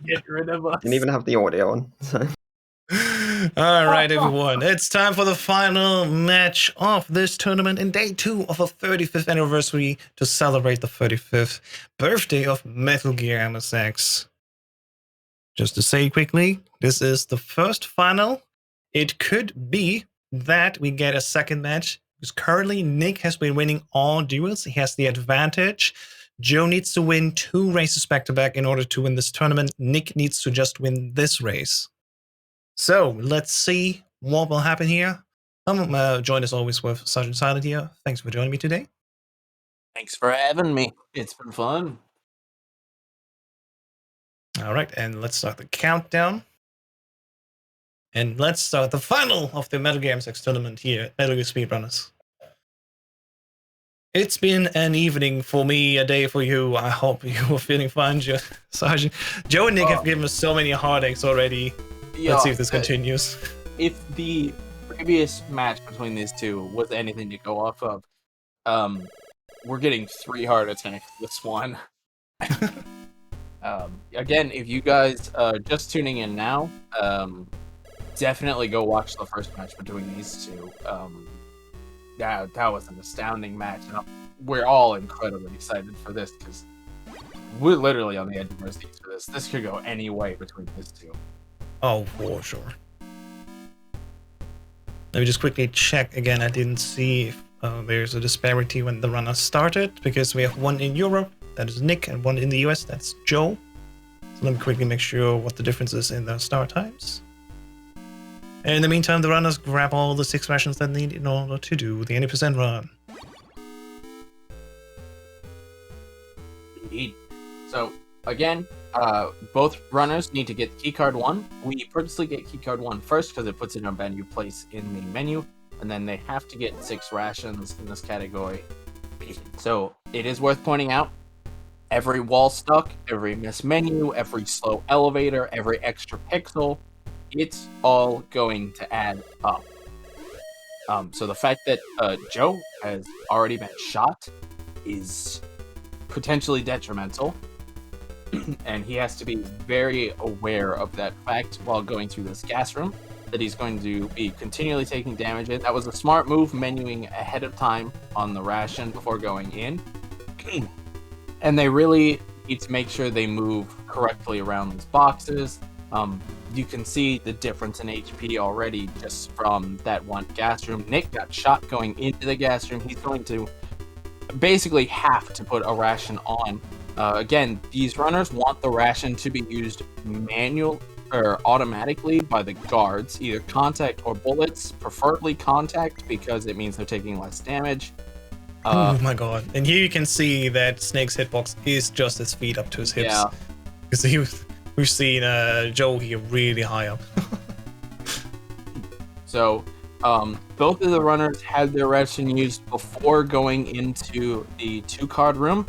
Get rid of us. Didn't even have the audio on. So. All right, everyone. It's time for the final match of this tournament in day 2 of a 35th anniversary to celebrate the 35th birthday of Metal Gear MSX. Just to say quickly, this is the first final. It could be that we get a second match, because currently Nick has been winning all duels. He has the advantage. Joe needs to win 2 races back-to-back in order to win this tournament. Nick needs to just win this race. So let's see what will happen here. I'm joined as always with Sergeant Silent here. Thanks for joining me today. Thanks for having me. It's been fun. All right, and let's start the countdown. And let's start the final of the Metal Gear MSX tournament here at Metal Gear Speedrunners. It's been an evening for me, a day for you. I hope you are feeling fine, Sergeant. Joe and Nick have given us so many heartaches already. Let's see if this continues. If the previous match between these two was anything to go off of, we're getting 3 heart attacks this one. Again, if you guys just tuning in now, definitely go watch the first match between these two. That was an astounding match, and we're all incredibly excited for this because we're literally on the edge of our seats for this. This could go any way between these two. Oh, for sure. Let me just quickly check again. I didn't see if there's a disparity when the runner started, because we have one in Europe, that is Nick, and one in the US, that's Joe. So let me quickly make sure what the difference is in the start times. And in the meantime, the runners grab all the 6 rations they need in order to do the 80% run. Indeed. So, again, both runners need to get keycard 1. We purposely get keycard 1 first because it puts it in a menu place in the menu, and then they have to get 6 rations in this category. So, it is worth pointing out, every wall stuck, every missed menu, every slow elevator, every extra pixel, it's all going to add up. So the fact that Joe has already been shot is potentially detrimental, and he has to be very aware of that fact while going through this gas room, that he's going to be continually taking damage. That was a smart move, menuing ahead of time on the ration before going in. And they really need to make sure they move correctly around these boxes. You can see the difference in HP already just from that one gas room. Nick got shot going into the gas room. He's going to basically have to put a ration on. Again, these runners want the ration to be used manual or automatically by the guards, either contact or bullets, preferably contact because it means they're taking less damage. Oh my god. And here you can see that Snake's hitbox is just his feet up to his hips. Yeah. Because we've seen Joe here really high up. So, both of the runners had their ration used before going into the 2-card room,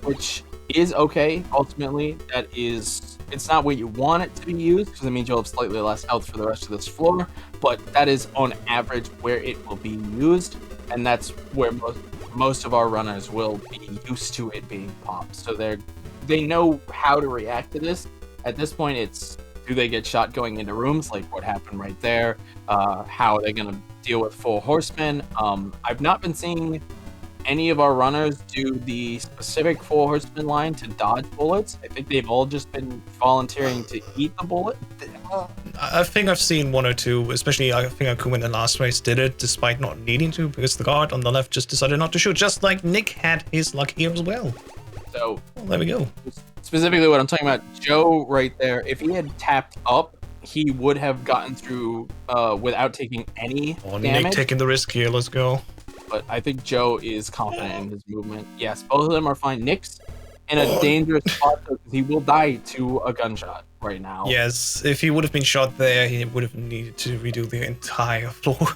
which is okay. Ultimately, it's not what you want it to be used, because it means you'll have slightly less health for the rest of this floor, but that is on average where it will be used, and that's where most of our runners will be used to it being popped. So they know how to react to this. At this point, it's, do they get shot going into rooms, like what happened right there? How are they going to deal with full horsemen? I've not been seeing any of our runners do the specific full horseman line to dodge bullets. I think they've all just been volunteering to eat the bullet. I think I've seen 1 or 2, especially I think Akuma in the last race did it despite not needing to, because the guard on the left just decided not to shoot, just like Nick had his luck here as well. So, well, there we go. Specifically what I'm talking about, Joe right there, if he had tapped up, he would have gotten through without taking any damage. Nick taking the risk here, let's go. But I think Joe is confident in his movement. Yes, both of them are fine. Nick's in a dangerous spot because he will die to a gunshot right now. Yes, if he would have been shot there, he would have needed to redo the entire floor.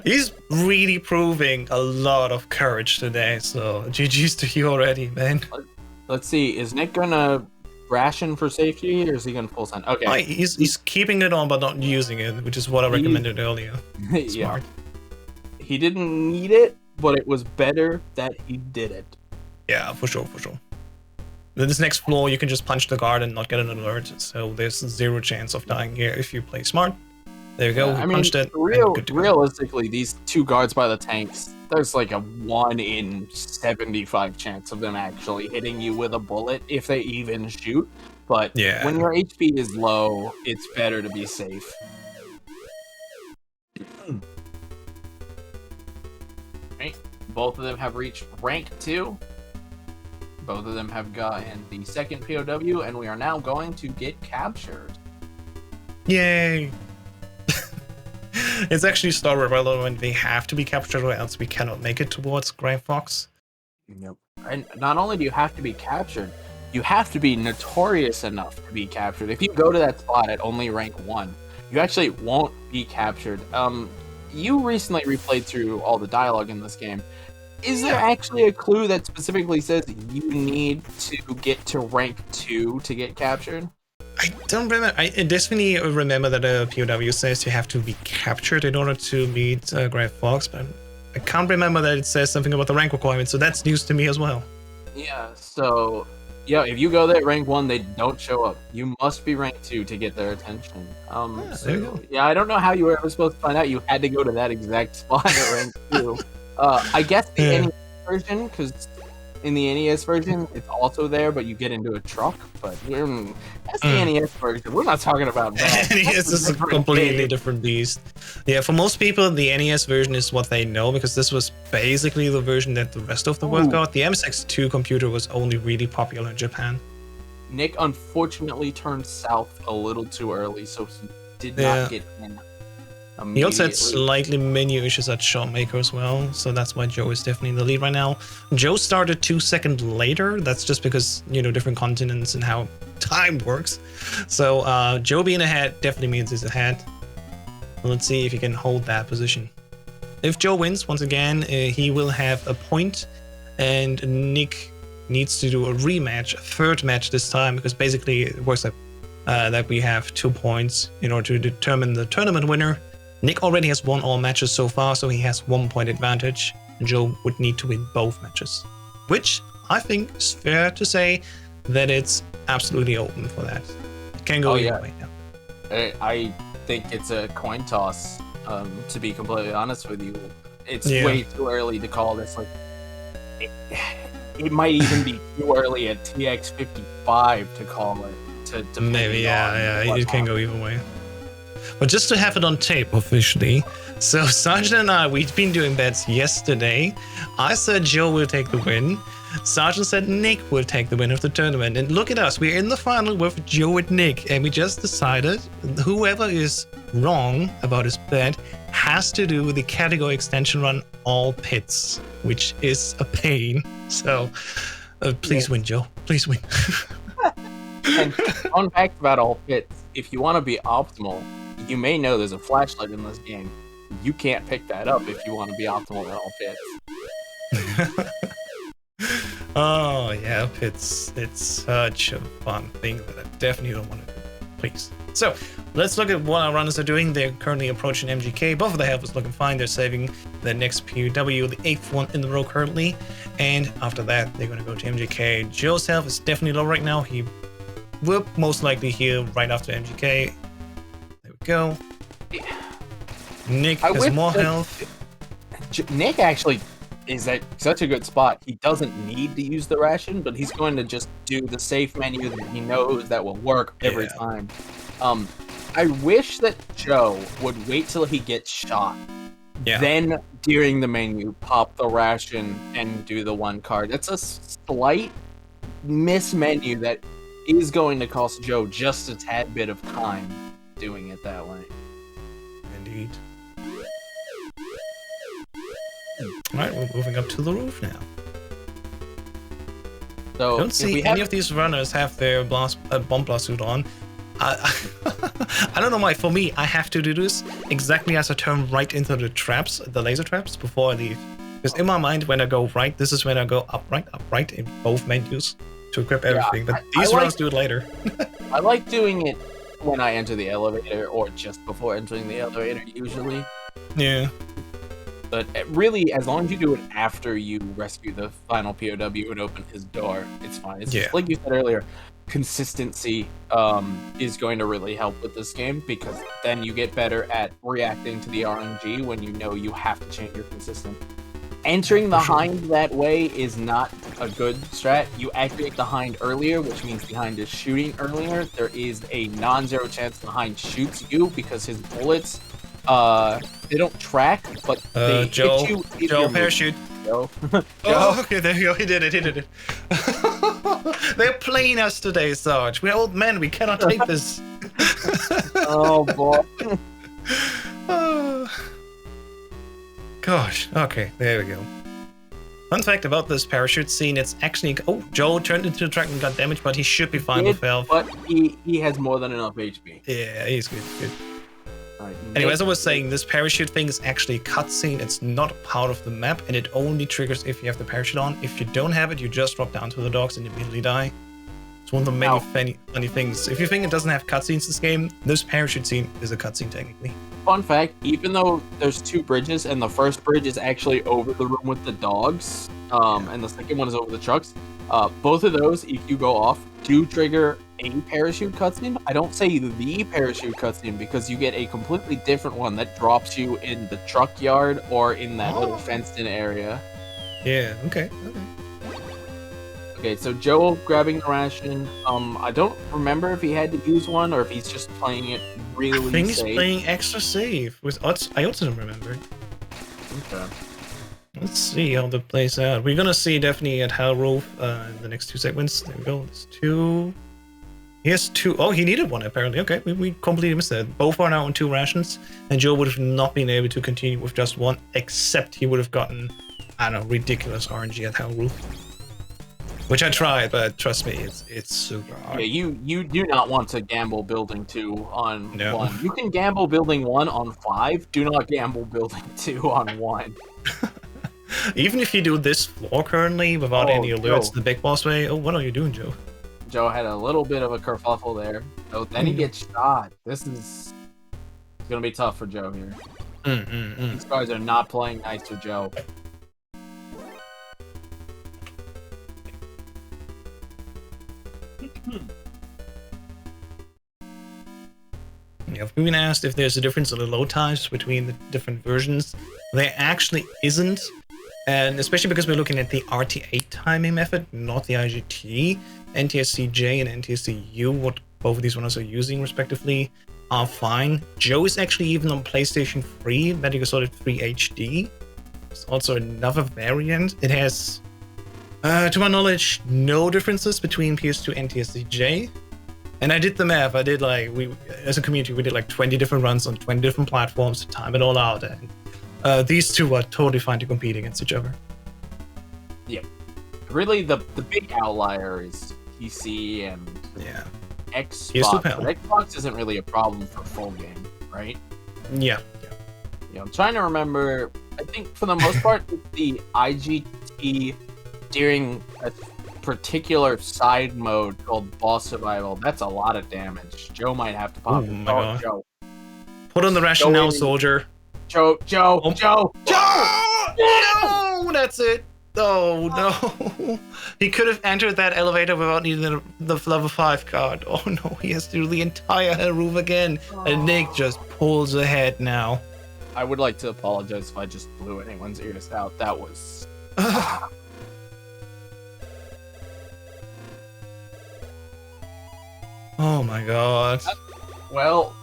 He's really proving a lot of courage today, so GG's to you already, man. Let's see, is Nick gonna ration for safety, or is he gonna full send? Okay. He's keeping it on but not using it, which is what I recommended earlier. Yeah. Smart. He didn't need it, but it was better that he did it. Yeah, for sure, for sure. This next floor, you can just punch the guard and not get an alert. So there's 0 chance of dying here if you play smart. There you go. I We mean, punched it. and good to go. realistically, these 2 guards by the tanks, there's like a 1 in 75 chance of them actually hitting you with a bullet if they even shoot. But Yeah. when your HP is low, it's better to be safe. Right. Both of them have reached rank 2. Both of them have gotten the 2nd POW, and we are now going to get captured. Yay! It's actually Star relevant. They have to be captured or else we cannot make it towards Gray Fox. Yep. And not only do you have to be captured, you have to be notorious enough to be captured. If you go to that spot at only rank 1, you actually won't be captured. You recently replayed through all the dialogue in this game. Is there actually a clue that specifically says you need to get to rank 2 to get captured? I don't remember. I definitely remember that a POW says you have to be captured in order to meet Gray Fox, but I can't remember that it says something about the rank requirement, so that's news to me as well. Yeah, so yeah, if you go there at rank 1, they don't show up. You must be rank 2 to get their attention. There you go. Yeah, I don't know how you were ever supposed to find out you had to go to that exact spot at rank 2. I guess the NES version, because in the NES version, it's also there, but you get into a truck. But that's the NES version. We're not talking about that. NES is a completely different beast. Yeah, for most people, the NES version is what they know, because this was basically the version that the rest of the world got. The MSX 2 computer was only really popular in Japan. Nick unfortunately turned south a little too early, so he did not get in. He also had slightly menu issues at Shotmaker as well, so that's why Joe is definitely in the lead right now. Joe started 2 seconds later. That's just because, you know, different continents and how time works. So Joe being ahead definitely means he's ahead. Let's see if he can hold that position. If Joe wins, once again, he will have a point, and Nick needs to do a rematch, a 3rd match this time, because basically it works like that we have 2 points in order to determine the tournament winner. Nick already has won all matches so far, so he has 1 point advantage. Joe would need to win both matches, which I think is fair to say that it's absolutely open for that. It can go either way now. I think it's a coin toss, to be completely honest with you. It's way too early to call this. Like, it might even be too early at TX55 to call it. To maybe, it can go either way. But just to have it on tape officially, so Sergeant and I, we've been doing bets yesterday. I said Joe will take the win. Sergeant said Nick will take the win of the tournament. And look at us, we're in the final with Joe and Nick. And we just decided whoever is wrong about his bet has to do the category extension run all pits, which is a pain. So please win, Joe. Please win. And fun fact about all pits, if you want to be optimal, you may know there's a flashlight in this game. You can't pick that up if you want to be optimal in all pits. Oh yeah, pits. It's such a fun thing that I definitely don't want to do. Please. So let's look at what our runners are doing. They're currently approaching MGK. Both of the health is looking fine. They're saving the next POW, the 8th one in the row currently. And after that, they're going to go to MGK. Joe's health is definitely low right now. He will most likely heal right after MGK. There we go. Nick has more health. Nick actually is at such a good spot. He doesn't need to use the ration, but he's going to just do the safe menu that he knows that will work every time. I wish that Joe would wait till he gets shot. Then, during the menu, pop the ration and do the 1 card. That's a slight miss menu that is going to cost Joe just a tad bit of time doing it that way. Indeed. Alright, we're moving up to the roof now. So don't see any of these runners have their bomb blast suit on. I don't know why. For me, I have to do this exactly as I turn right into the traps, the laser traps, before I leave. Because in my mind, when I go right, this is when I go up, right in both menus to equip everything. But these runners do it later. I like doing it when I enter the elevator or just before entering the elevator, usually. Yeah. But really, as long as you do it after you rescue the final POW and open his door, it's fine. It's just, like you said earlier, consistency is going to really help with this game, because then you get better at reacting to the RNG when you know you have to change your consistent. Entering the hind that way is not a good strat. You activate the hind earlier, which means the hind is shooting earlier. There is a non-zero chance the hind shoots you because his bullets, they don't track, but they hit you. Joe, parachute. Joe. Oh, okay, there you go. He did it. They're playing us today, Sarge. We're old men. We cannot take this. Oh, boy. Gosh. Okay, there we go. Fun fact about this parachute scene, it's actually... Oh, Joe turned into a truck and got damaged, but he should be fine with valve. But he has more than enough HP. Yeah, he's good. Right, anyway, as I was saying, this parachute thing is actually a cutscene. It's not part of the map, and it only triggers if you have the parachute on. If you don't have it, you just drop down to the docks and immediately die. It's one of the many funny things. If you think it doesn't have cutscenes, this game, this parachute scene is a cutscene technically. Fun fact, even though there's 2 bridges, and the first bridge is actually over the room with the dogs, and the second one is over the trucks, both of those, if you go off, do trigger a parachute cutscene. I don't say the parachute cutscene, because you get a completely different one that drops you in the truck yard or in that little fenced-in area. Yeah, okay. Okay, so Joe grabbing the ration. I don't remember if he had to use one or if he's just playing it really safe. I think he's playing extra safe with odds. I also don't remember. Okay. Let's see how that plays out. We're gonna see definitely at Hell Roof in the next 2 segments. There we go. There's 2. He has 2. Oh, he needed 1 apparently. Okay, we completely missed that. Both are now on 2 rations, and Joe would have not been able to continue with just 1, except he would have gotten, I don't know, ridiculous RNG at Hell Roof. Which I tried, but trust me, it's super hard. Yeah, you do not want to gamble building 2 on 1. You can gamble building 1 on 5. Do not gamble building 2 on 1. Even if you do this floor currently without any alerts the big boss way. Oh, what are you doing, Joe? Joe had a little bit of a kerfuffle there. Oh, then he gets shot. This is gonna be tough for Joe here. These guys are not playing nice with Joe. Yeah, we've been asked if there's a difference in the load times between the different versions. There actually isn't, and especially because we're looking at the RT8 timing method, not the IGT. NTSC-J and NTSC-U, what both of these ones are using respectively, are fine. Joe is actually even on PlayStation 3, Metal Gear Solid 3 HD. It's also another variant. It has, to my knowledge, no differences between PS2 and NTSC-J. And I did the math. I did as a community, we did like 20 different runs on 20 different platforms to time it all out. And these 2 are totally fine to compete against each other. Yeah. Really, the big outlier is PC and Xbox. But Xbox isn't really a problem for full game, right? Yeah. Yeah, I'm trying to remember. I think for the most part, it's the IGT during a particular side mode called Boss Survival. That's a lot of damage. Joe might have to pop it. Oh, Joe. Put on the ration now, soldier. Joe! No, that's it. Oh, no. He could have entered that elevator without needing the level 5 card. Oh, no. He has to do the entire roof again. And Nick just pulls ahead now. I would like to apologize if I just blew anyone's ears out. That was... Oh, my God. Well,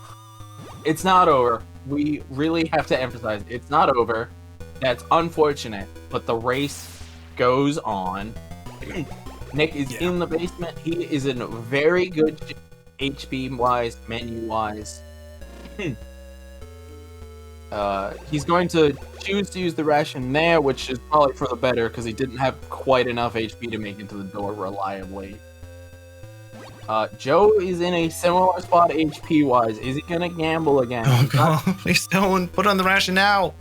it's not over. We really have to emphasize it's not over. That's unfortunate, but the race goes on. Nick is in the basement. He is in very good HP-wise, menu-wise. He's going to choose to use the ration there, which is probably for the better, because he didn't have quite enough HP to make it to the door reliably. Joe is in a similar spot HP-wise. Is he gonna gamble again? Oh, God, please don't. Put on the ration now.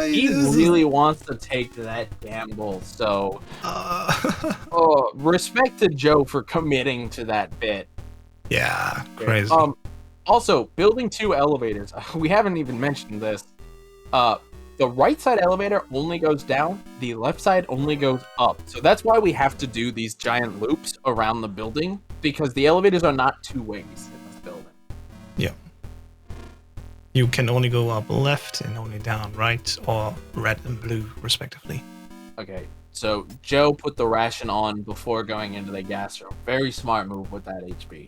He really wants to take that gamble, so... respect to Joe for committing to that bit. Yeah, crazy. Also, building 2 elevators. We haven't even mentioned this. The right side elevator only goes down, the left side only goes up. So that's why we have to do these giant loops around the building, because the elevators are not two ways in this building. Yeah. You can only go up left and only down right, or red and blue, respectively. Okay, so Joe put the ration on before going into the gas room. Very smart move with that HB.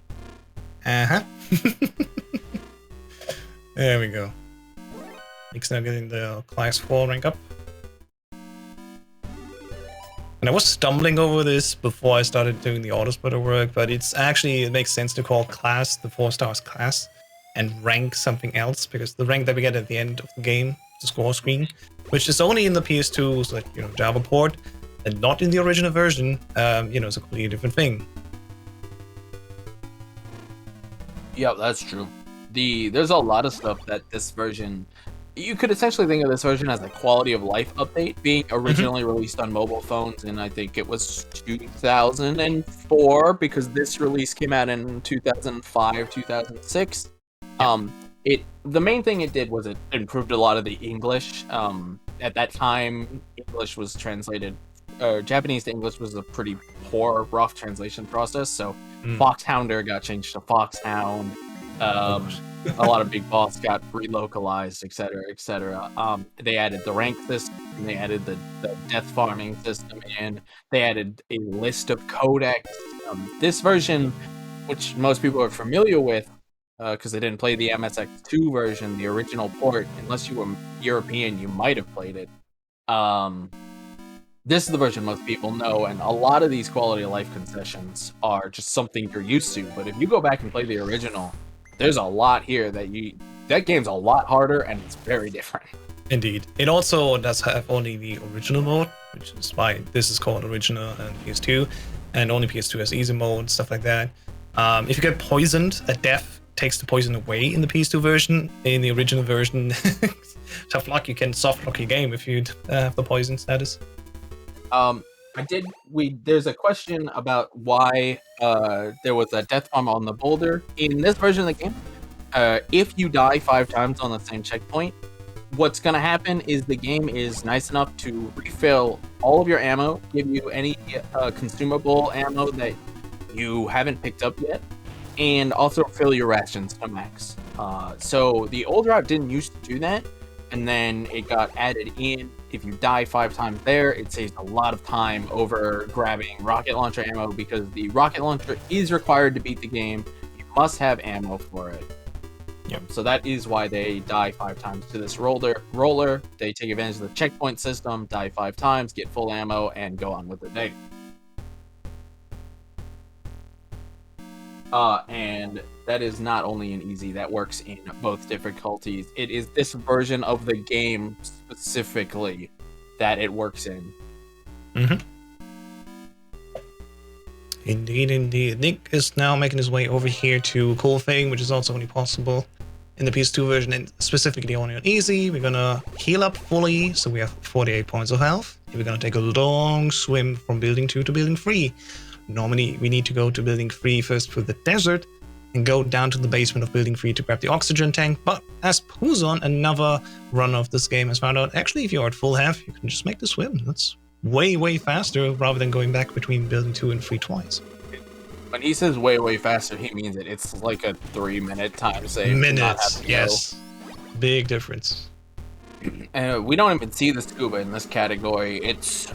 Uh-huh. There we go. Nick's now getting the class 4 rank up. And I was stumbling over this before I started doing the auto-splitter work, but it makes sense to call class the 4 stars class and rank something else, because the rank that we get at the end of the game, the score screen, which is only in the PS2's Java port, and not in the original version, is a completely different thing. Yeah, that's true. There's a lot of stuff that this version... You could essentially think of this version as a quality of life update, being originally released on mobile phones, and I think it was 2004, because this release came out in 2005, 2006. The main thing it did was it improved a lot of the English. At that time, English was translated, Japanese to English was a pretty poor, rough translation process, so Foxhounder got changed to Foxhound. A lot of Big Boss got relocalized, etc., etc. They added the rank system, they added the death farming system in, they added a list of codecs. This version, which most people are familiar with, because they didn't play the MSX2 version, the original port, unless you were European, you might have played it. This is the version most people know, and a lot of these quality of life concessions are just something you're used to, but if you go back and play the original, there's a lot here that game's a lot harder, and it's very different. Indeed. It also does have only the original mode, which is why this is called original and PS2, and only PS2 has easy mode, stuff like that. If you get poisoned, a death takes the poison away in the PS2 version. In the original version, tough luck, you can soft lock your game if you have the poison status. There's a question about why there was a death bomb on the boulder. In this version of the game, if you die 5 times on the same checkpoint, what's going to happen is the game is nice enough to refill all of your ammo, give you any consumable ammo that you haven't picked up yet, and also fill your rations to max. So the old route didn't used to do that, and then it got added in. If you die 5 times there, it saves a lot of time over grabbing rocket launcher ammo, because the rocket launcher is required to beat the game. You must have ammo for it. Yep. So that is why they die 5 times to this roller. They take advantage of the checkpoint system, die 5 times, get full ammo, and go on with the day. And that is not only in easy, that works in both difficulties. It is this version of the game specifically that it works in. Indeed. Nick is now making his way over here to Cool Thing, which is also only possible in the PS2 version, and specifically only on easy. We're gonna heal up fully, so we have 48 points of health. We're gonna take a long swim from building 2 to building 3. Normally, we need to go to building 3 first through the desert and go down to the basement of building 3 to grab the oxygen tank. But as Puzon, another runner of this game, has found out, actually, if you're at full health, you can just make the swim. That's way faster rather than going back between building 2 and 3 twice. When he says way faster, he means it. It's like a 3-minute time save. Minutes, yes. Big difference. We don't even see the scuba in this category. It's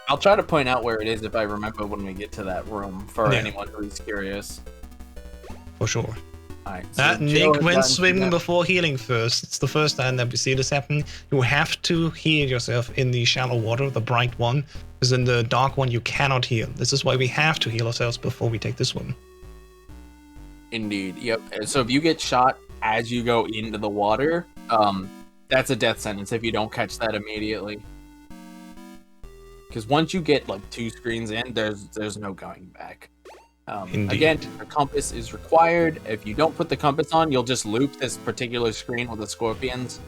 I'll try to point out where it is if I remember when we get to that room for anyone who's curious. For sure. Alright, so Nick went swimming before healing first. It's the first time that we see this happen. You have to heal yourself in the shallow water, the bright one, because in the dark one you cannot heal. This is why we have to heal ourselves before we take this swim. Indeed, yep. So if you get shot as you go into the water, that's a death sentence if you don't catch that immediately. Because once you get like 2 screens in, there's no going back. Again, the compass is required. If you don't put the compass on, you'll just loop this particular screen with the scorpions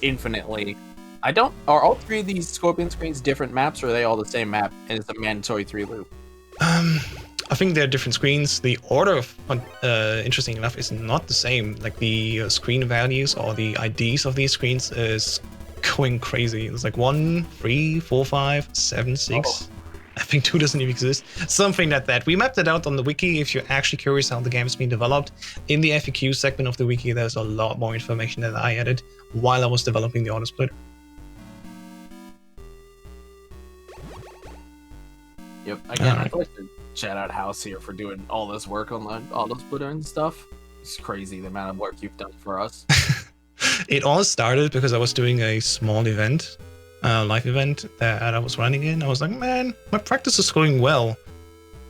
infinitely. Are all 3 of these scorpion screens different maps, or are they all the same map and it's a mandatory 3 loop? I think they're different screens. The order of, interesting enough, is not the same. Like the screen values or the IDs of these screens is going crazy. It's like 1, 3, 4, 5, 7, 6. I think 2 doesn't even exist. Something like that. We mapped it out on the wiki if you're actually curious how the game is being developed. In the FAQ segment of the wiki, there's a lot more information that I added while I was developing the auto split. Yep. Again, I'd like to shout out House here for doing all this work on the auto splitter and stuff. It's crazy the amount of work you've done for us. It all started because I was doing a small event, live event that I was running in. I was like, man, my practice is going well.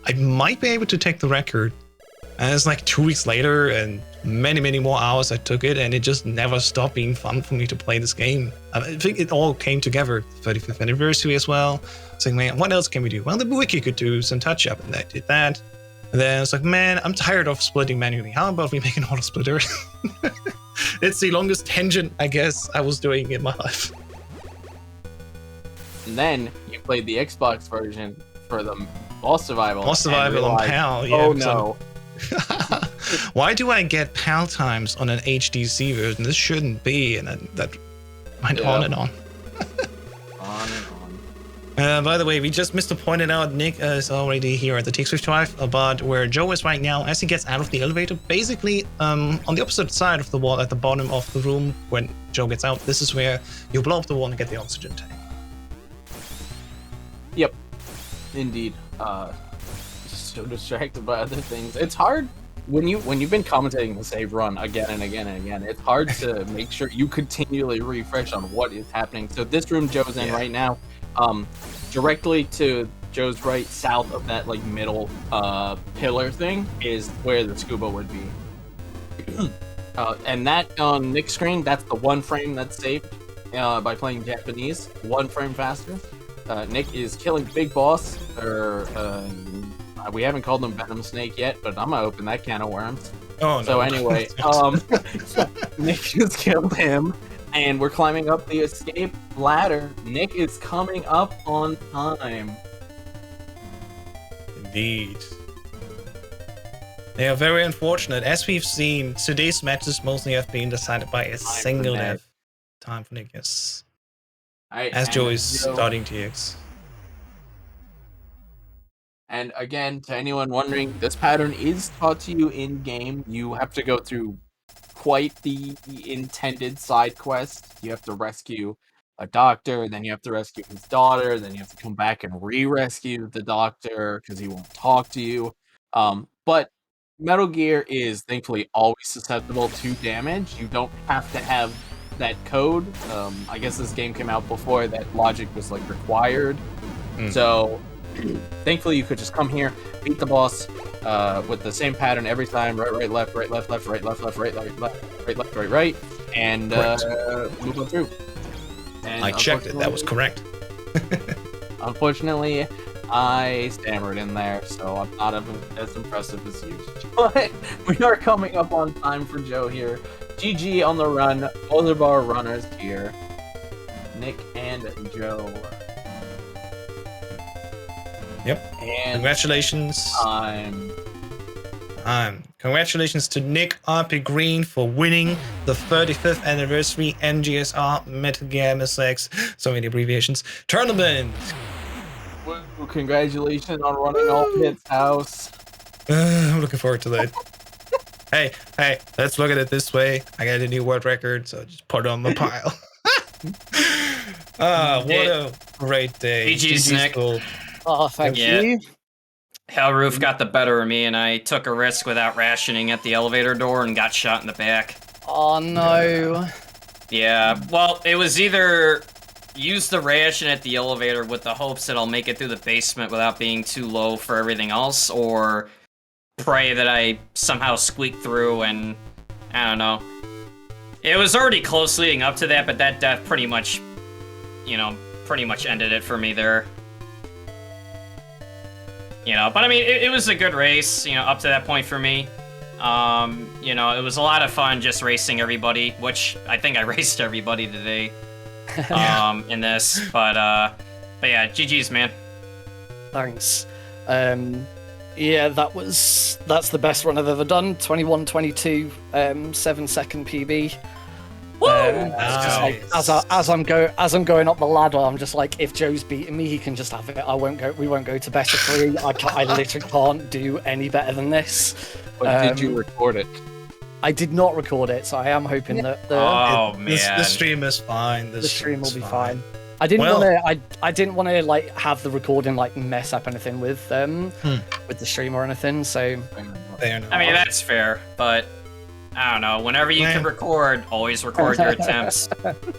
I might be able to take the record. And it's like 2 weeks later and many, many more hours I took it, and it just never stopped being fun for me to play this game. I think it all came together. 35th anniversary as well. Saying, man, what else can we do? Well, the wiki could do some touch up, and I did that. And then it's like, man, I'm tired of splitting manually. How about we make an auto splitter? It's the longest tangent, I guess, I was doing in my life. And then you played the Xbox version for the Boss Survival. Boss Survival on PAL, yeah. Oh no. Why do I get PAL times on an HDC version? This shouldn't be, and that went on and on. On and on. By the way, we just missed to point it out. Nick is already here at the TX55, but where Joe is right now, as he gets out of the elevator, basically on the opposite side of the wall, at the bottom of the room, when Joe gets out, this is where you blow up the wall and get the oxygen tank. Yep. Indeed. Just so distracted by other things. It's hard when you've been commentating the save run again and again and again. It's hard to make sure you continually refresh on what is happening. So this room Joe's in right now, directly to Joe's right, south of that like middle pillar thing, is where the scuba would be. And that on Nick's screen, that's the one frame that's saved by playing Japanese, one frame faster. Nick is killing Big Boss, or we haven't called him Venom Snake yet, but I'm gonna open that can of worms. Oh no. So anyway, Nick just killed him, and we're climbing up the escape ladder. Nick is coming up on time. Indeed. They are very unfortunate. As we've seen, today's matches mostly have been decided by a single death. Time for Nick, yes. As Joe is starting TX. And again, to anyone wondering, this pattern is taught to you in-game. You have to go through quite the intended side quest. You have to rescue a doctor, then you have to rescue his daughter, then you have to come back and re-rescue the doctor because he won't talk to you. But Metal Gear is thankfully always susceptible to damage. You don't have to have that code. I guess this game came out before that logic was like required. So thankfully you could just come here, beat the boss with the same pattern every time, right, left, right, left, left, right, left, left, right, left, right, left, right, right, and move on through. And I checked it, that was correct. Unfortunately, I stammered in there, so I'm not as impressive as you. But we are coming up on time for Joe here. GG on the run, both of our runners here, Nick and Joe. Yep. And congratulations. I'm Congratulations to Nick RP Green for winning the 35th anniversary MGSR Metal Gear MSX, so many abbreviations, tournament. Woo, congratulations on running all Pit's house. I'm looking forward to that. Hey, let's look at it this way. I got a new world record, so just put it on the pile. What a great day. GG's, Nick. Cool. Oh, thank you. Hellroof got the better of me, and I took a risk without rationing at the elevator door and got shot in the back. Oh, no. Yeah, well, it was either use the ration at the elevator with the hopes that I'll make it through the basement without being too low for everything else, or pray that I somehow squeak through, and I don't know. It was already close leading up to that, but that death pretty much ended it for me there. But I mean, it was a good race, up to that point for me. It was a lot of fun just racing everybody, which I think I raced everybody today in this. But yeah, GG's, man. Thanks. Yeah, that's the best run I've ever done. 21:22, 7-second PB. It's just like, as I'm going up the ladder, I'm just like, if Joe's beating me, he can just have it. We won't go to better 3. I literally can't do any better than this. But did you record it? I did not record it, so I am hoping that Oh The stream is fine. the stream will be fine. I didn't want to. I didn't want to like have the recording like mess up anything with the stream or anything. So Fair enough. I mean, that's fair, but I don't know. Whenever you can record, always record your attempts.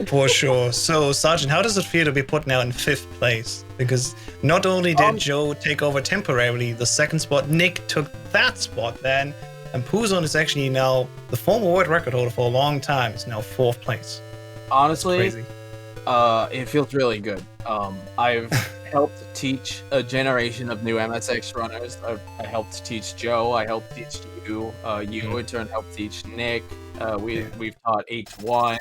For sure. So, Sergeant, how does it feel to be put now in 5th place? Because not only did Joe take over temporarily the 2nd spot, Nick took that spot then, and Puzon is actually now the former world record holder for a long time. Is now 4th place. Honestly, Crazy. it feels really good. I've helped teach a generation of new MSX runners. I helped teach Joe. I helped teach you. You in turn helped teach Nick. We've taught H1.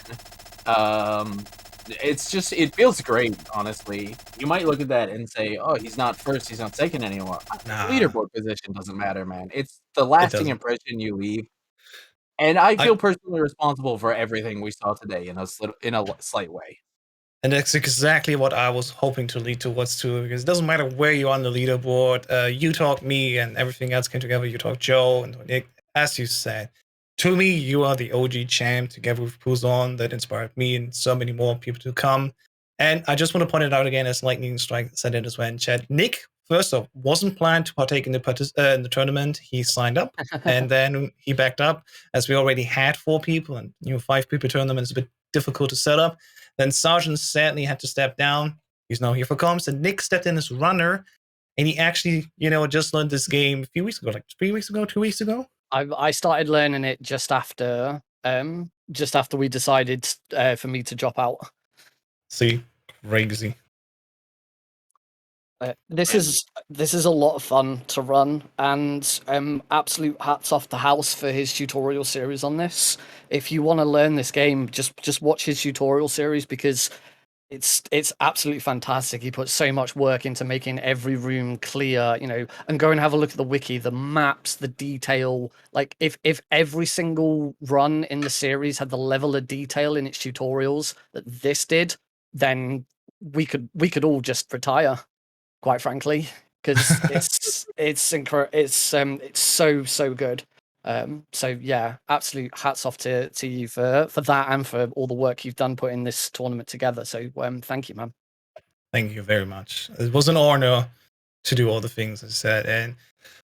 It feels great, honestly. You might look at that and say, oh, he's not first, he's not second anymore. Nah. Leaderboard position doesn't matter, man. It's the lasting doesn't. impression you leave. And I feel personally responsible for everything we saw today in a slight way. And that's exactly what I was hoping to lead towards too, because it doesn't matter where you're on the leaderboard. You talk me and everything else came together. You talk Joe and Nick, as you said. To me, you are the OG champ together with Puzon that inspired me and so many more people to come. And I just want to point it out again, as Lightning Strike said it as well in chat. Nick, first off, wasn't planned to partake in the tournament. He signed up and then he backed up, as we already had 4 people, and 5 people tournament is a bit difficult to set up. Then Sergeant sadly had to step down. He's now here for comms. And Nick stepped in as runner, and he actually, just learned this game a few weeks ago, like 3 weeks ago, 2 weeks ago. I started learning it just after we decided for me to drop out. See, crazy. This is a lot of fun to run, and absolute hats off to House for his tutorial series on this. If you want to learn this game, just watch his tutorial series, because it's absolutely fantastic. He puts so much work into making every room clear, and go and have a look at the wiki, the maps, the detail. Like if every single run in the series had the level of detail in its tutorials that this did, then we could all just retire, quite frankly, because it's so good. So yeah, absolute hats off to you for that and for all the work you've done putting this tournament together. So thank you, man. Thank you very much. It was an honor to do all the things I said. And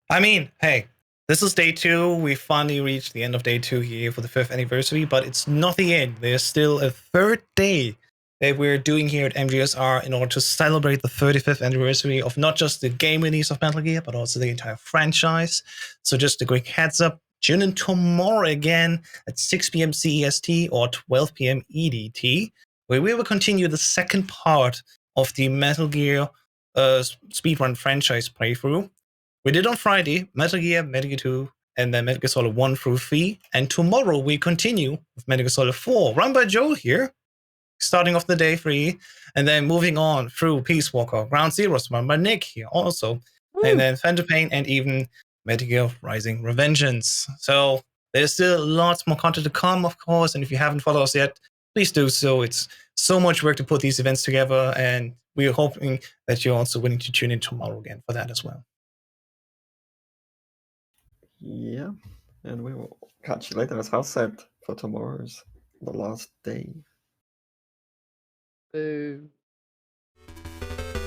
I mean, hey, this is day 2. We finally reached the end of day 2 here for the 5th anniversary, but it's not the end. There's still a 3rd day that we're doing here at MGSR in order to celebrate the 35th anniversary of not just the game release of Metal Gear, but also the entire franchise. So just a quick heads up, tune in tomorrow again at 6 p.m. CEST or 12 p.m. EDT, where we will continue the second part of the Metal Gear speedrun franchise playthrough. We did on Friday, Metal Gear 2, and then Metal Gear Solid 1 through 3. And tomorrow we continue with Metal Gear Solid 4, run by Joe here, starting off the day 3, and then moving on through Peace Walker, Ground Zeroes, run by Nick here also, and then Phantom Pain, and even Metal Gear Rising Revengeance. So there's still lots more content to come, of course, and if you haven't followed us yet, please do so. It's so much work to put these events together, and we're hoping that you're also willing to tune in tomorrow again for that as well. Yeah, and we will catch you later, as House said, for tomorrow's the last day. Boo.